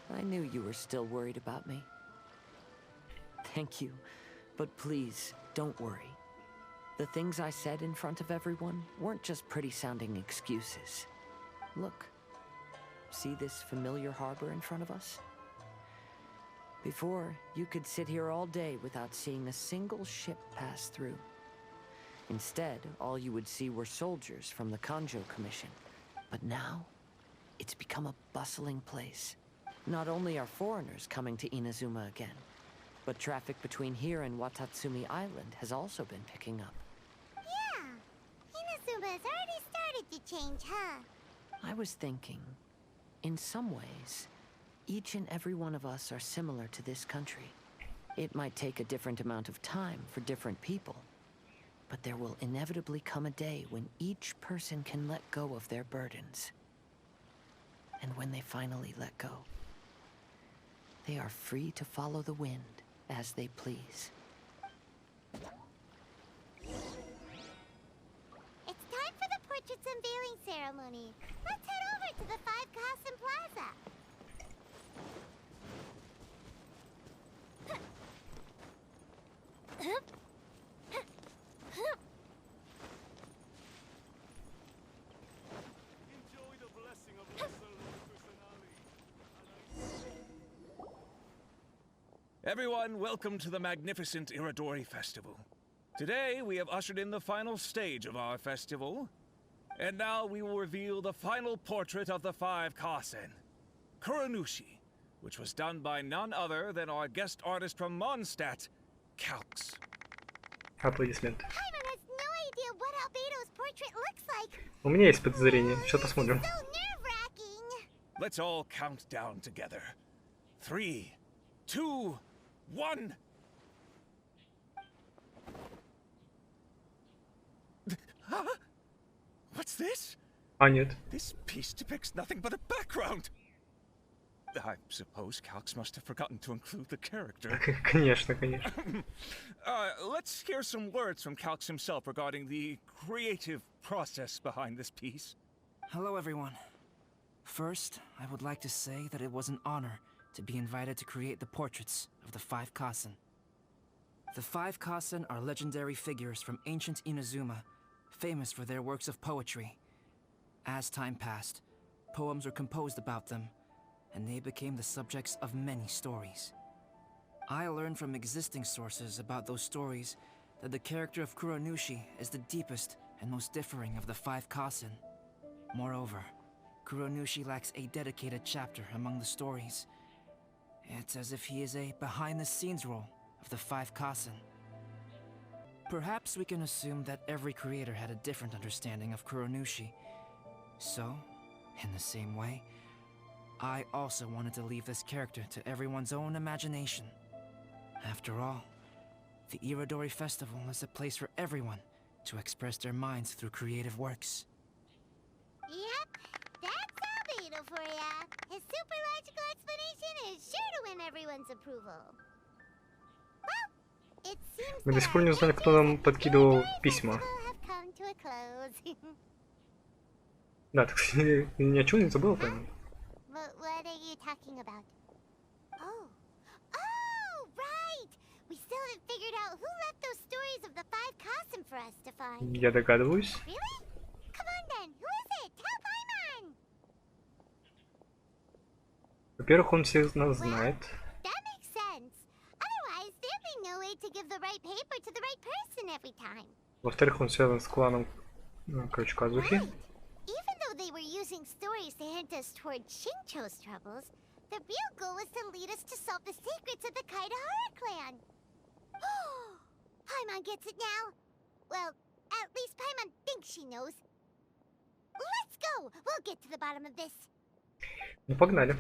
I knew you were still worried about me. Thank you, but please, don't worry. The things I said in front of everyone weren't just pretty-sounding excuses. Look, see this familiar harbor in front of us? Before, you could sit here all day without seeing a single ship pass through. Instead, all you would see were soldiers from the Kanjo Commission. But now, it's become a bustling place. Not only are foreigners coming to Inazuma again, but traffic between here and Watatsumi Island has also been picking up. Yeah, Inazuma has already started to change, huh? I was thinking, in some ways, each and every one of us are similar to this country. It might take a different amount of time for different people, but there will inevitably come a day when each person can let go of their burdens. And when they finally let go, they are free to follow the wind as they please. It's time for the portrait's unveiling ceremony. Let's head over to the 5 Kasen Plaza. Everyone, welcome to the magnificent Iridori Festival. Today, we have ushered in the final stage of our festival. And now we will reveal the final portrait of the 5 Kasen, Kuronushi, which was done by none other than our guest artist from Mondstadt, Calx. Аплодисменты. Paimon has no idea what Albedo's portrait looks like. У меня есть подозрение. Сейчас посмотрим. So nerve-wracking. Let's all count down together. 3, 2, 1. Huh? What's this? А, нет. This piece depicts nothing but a background. I suppose Calx must have forgotten to include the character. Конечно, конечно. Let's hear some words from Calx himself regarding the creative process behind this piece. Hello, everyone. First, I would like to say that it was an honor to be invited to create the portraits of the 5 Kasen. The 5 Kasen are legendary figures from ancient Inazuma, famous for their works of poetry. As time passed, poems were composed about them, and they became the subjects of many stories. I learned from existing sources about those stories that the character of Kuronushi is the deepest and most differing of the 5 Kasen. Moreover, Kuronushi lacks a dedicated chapter among the stories. It's as if he is a behind-the-scenes role of the 5 Kasen. Perhaps we can assume that every creator had a different understanding of Kuronushi. So, in the same way, I also wanted to leave this character to everyone's own imagination. After all, the Irodori Festival is a place for everyone to express their minds through creative works. Yep, that's Albedo for ya. His super logical explanation is sure to win everyone's approval. Well, it seems Мы до сих пор не узнали, кто нам подкидывал письма. Да, так ни о чем не забыл, по-моему. What are you talking about? Oh, right! We still haven't figured out who left those stories of the 5 Kasen for us to find. Я догадываюсь. Really? Come on then, who is it? Tell Paimon! Во-первых, он всех нас знает. That makes sense. Otherwise, there'd be no way to give the right paper to the right person every time. Во-вторых, он связан с кланом, короче, Казухи. Even though they were using stories to hint us toward Shincho's troubles, the real goal was to lead us to solve the secrets of the Kaidahara clan. Paimon gets it now. Well, at least Paimon thinks she knows. Let's go! We'll get to the bottom of this. Ну, погнали.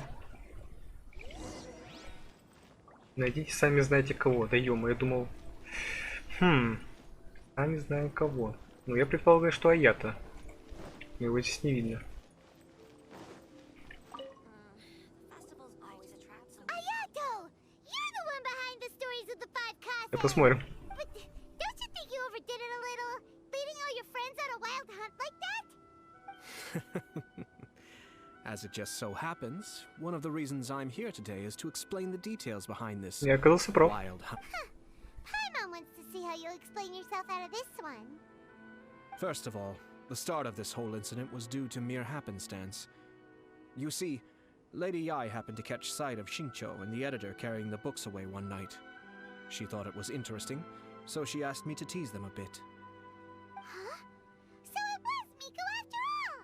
Найдите сами знаете кого. Да ё-моё, я думал... Сами знаем кого. Ну, я предполагаю, что Аята. Его здесь не видно. Да посмотрим. As it just so happens, one of the reasons I'm here today is to explain the details behind this Я оказался прав. wild hunt. Paimon wants to see how you'll explain yourself out of this one. First of all, the start of this whole incident was due to mere happenstance. You see, Lady Yai happened to catch sight of Shincho and the editor carrying the books away one night. She thought it was interesting, so she asked me to tease them a bit. Huh? So it was Miko after all!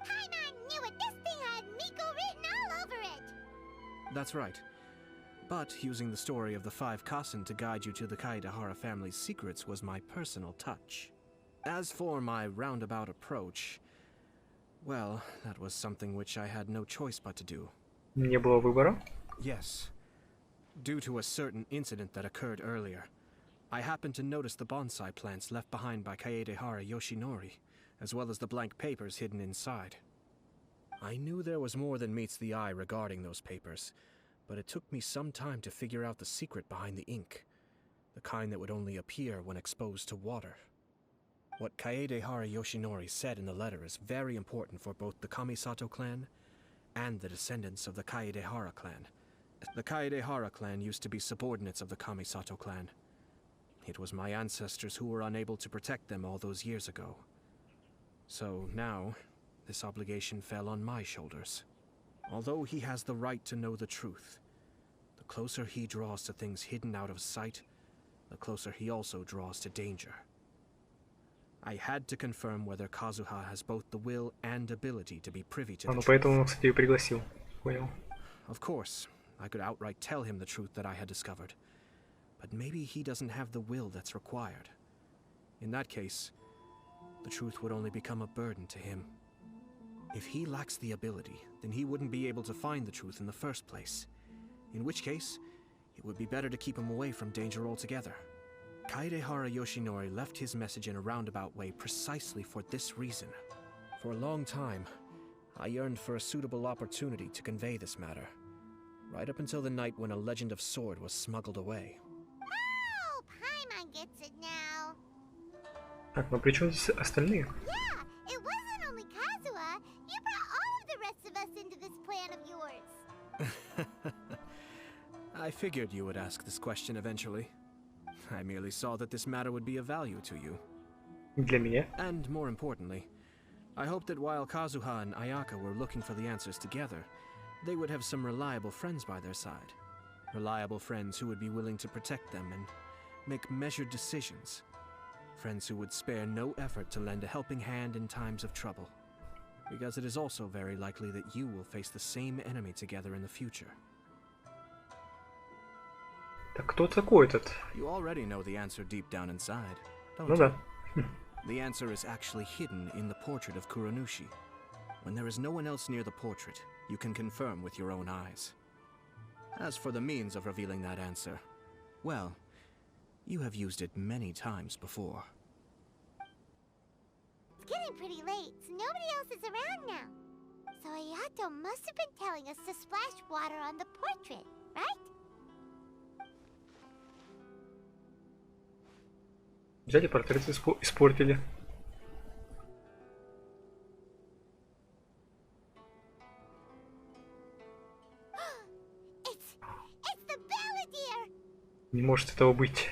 Paimon knew it! This thing had Miko written all over it! That's right. But using the story of the 5 Kasen to guide you to the Kaidahara family's secrets was my personal touch. As for my roundabout approach, well, that was something which I had no choice but to do. Не было выбора? Yes. Due to a certain incident that occurred earlier, I happened to notice the bonsai plants left behind by Kaedehara Yoshinori, as well as the blank papers hidden inside. I knew there was more than meets the eye regarding those papers, but it took me some time to figure out the secret behind the ink, the kind that would only appear when exposed to water. What Kaedehara Yoshinori said in the letter is very important for both the Kamisato clan and the descendants of the Kaedehara clan. The Kaedehara clan used to be subordinates of the Kamisato clan. It was my ancestors who were unable to protect them all those years ago. So now, this obligation fell on my shoulders. Although he has the right to know the truth, the closer he draws to things hidden out of sight, the closer he also draws to danger. I had to confirm whether Kazuha has both the will and ability to be privy to the truth. Поэтому он, кстати, и пригласил. Понял. Of course, I could outright tell him the truth that I had discovered. But maybe he doesn't have the will that's required. In that case, the truth would only become a burden to him. If he lacks the ability, then he wouldn't be able to find the truth in the first place. In which case, it would be better to keep him away from danger altogether. Kaedehara Yoshinori left his message in a roundabout way precisely for this reason. For a long time, I yearned for a suitable opportunity to convey this matter. Right up until the night when a legend of sword was smuggled away. Oh, Paimon gets it now. Так, но при чем здесь остальные? Yeah, it wasn't only Kazuha. You brought all of the rest of us into this plan of yours. I figured you would ask this question eventually. I merely saw that this matter would be of value to you. Для меня. And more importantly, I hoped that while Kazuha and Ayaka were looking for the answers together, they would have some reliable friends by their side. Reliable friends who would be willing to protect them and make measured decisions. Friends who would spare no effort to lend a helping hand in times of trouble. Because it is also very likely that you will face the same enemy together in the future. Так кто такой этот? You already know the answer deep down inside, don't Ну you? да. The answer is actually hidden in the portrait of Kuronushi. When there is no one else near the portrait, you can confirm with your own eyes. As for the means of revealing that answer, well, you have used it many times before. It's getting pretty late, so nobody else is around now. So Ayato must have been telling us to splash water on the portrait, right? Взяли портрет, испортили. It's the Balladeer! Не может этого быть.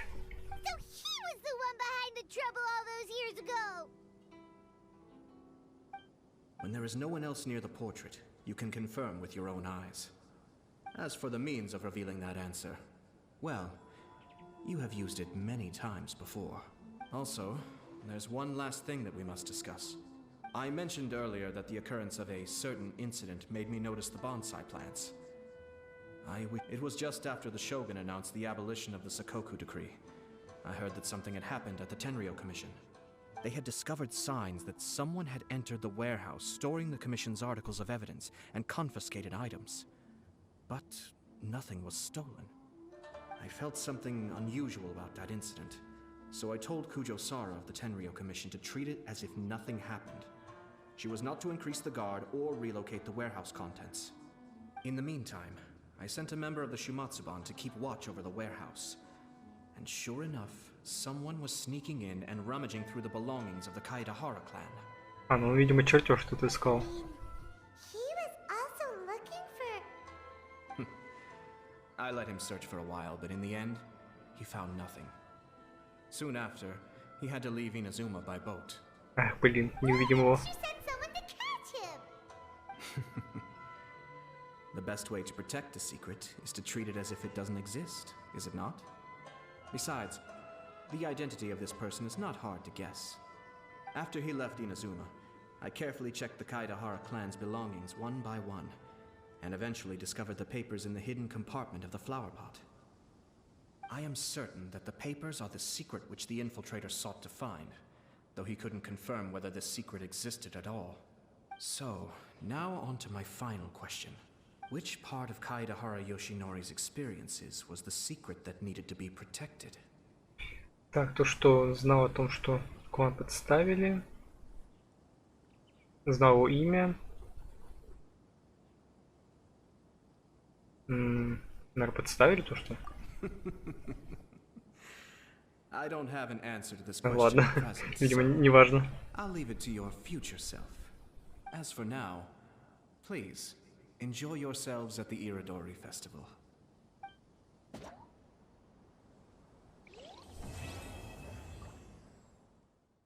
So he was the one behind the trouble all those years ago! When there is no one else near the portrait, you can confirm with your own eyes. As for the means of revealing that answer, well, you have used it many times before. Also, there's one last thing that we must discuss. I mentioned earlier that the occurrence of a certain incident made me notice the bonsai plants. It was just after the Shogun announced the abolition of the Sakoku decree. I heard that something had happened at the Tenryou Commission. They had discovered signs that someone had entered the warehouse storing the Commission's articles of evidence and confiscated items. But nothing was stolen. I felt something unusual about that incident. So I told Kujo-Sara of the Tenryou Commission to treat it as if nothing happened. She was not to increase the guard or relocate the warehouse contents. In the meantime, I sent a member of the Shumatsuban to keep watch over the warehouse. And sure enough, someone was sneaking in and rummaging through the belongings of the Kaedehara clan. А, ну, видимо, чертеж что-то искал. He was also looking for... I let him search for a while, but in the end, he found nothing. Soon after, he had to leave Inazuma by boat. Ах, блин, не увидим его. She sent someone to catch him! The best way to protect a secret is to treat it as if it doesn't exist, is it not? Besides, the identity of this person is not hard to guess. After he left Inazuma, I carefully checked the Kaedehara clan's belongings one by one, and eventually discovered the papers in the hidden compartment of the flower pot. I am certain that the papers are the secret which the infiltrator sought to find, though he couldn't confirm whether this secret existed at all. So, now on to my final question. Which part of Kaedehara Yoshinori's experiences was the secret that needed to be protected? Так, то, что знал о том, что клан подставили. Знал его имя. Наверное, подставили то, что... I don't have an answer to this Ладно, question at present, видимо, so не важно. I'll leave it to your future self. As for now, please, enjoy yourselves at the Iridori Festival.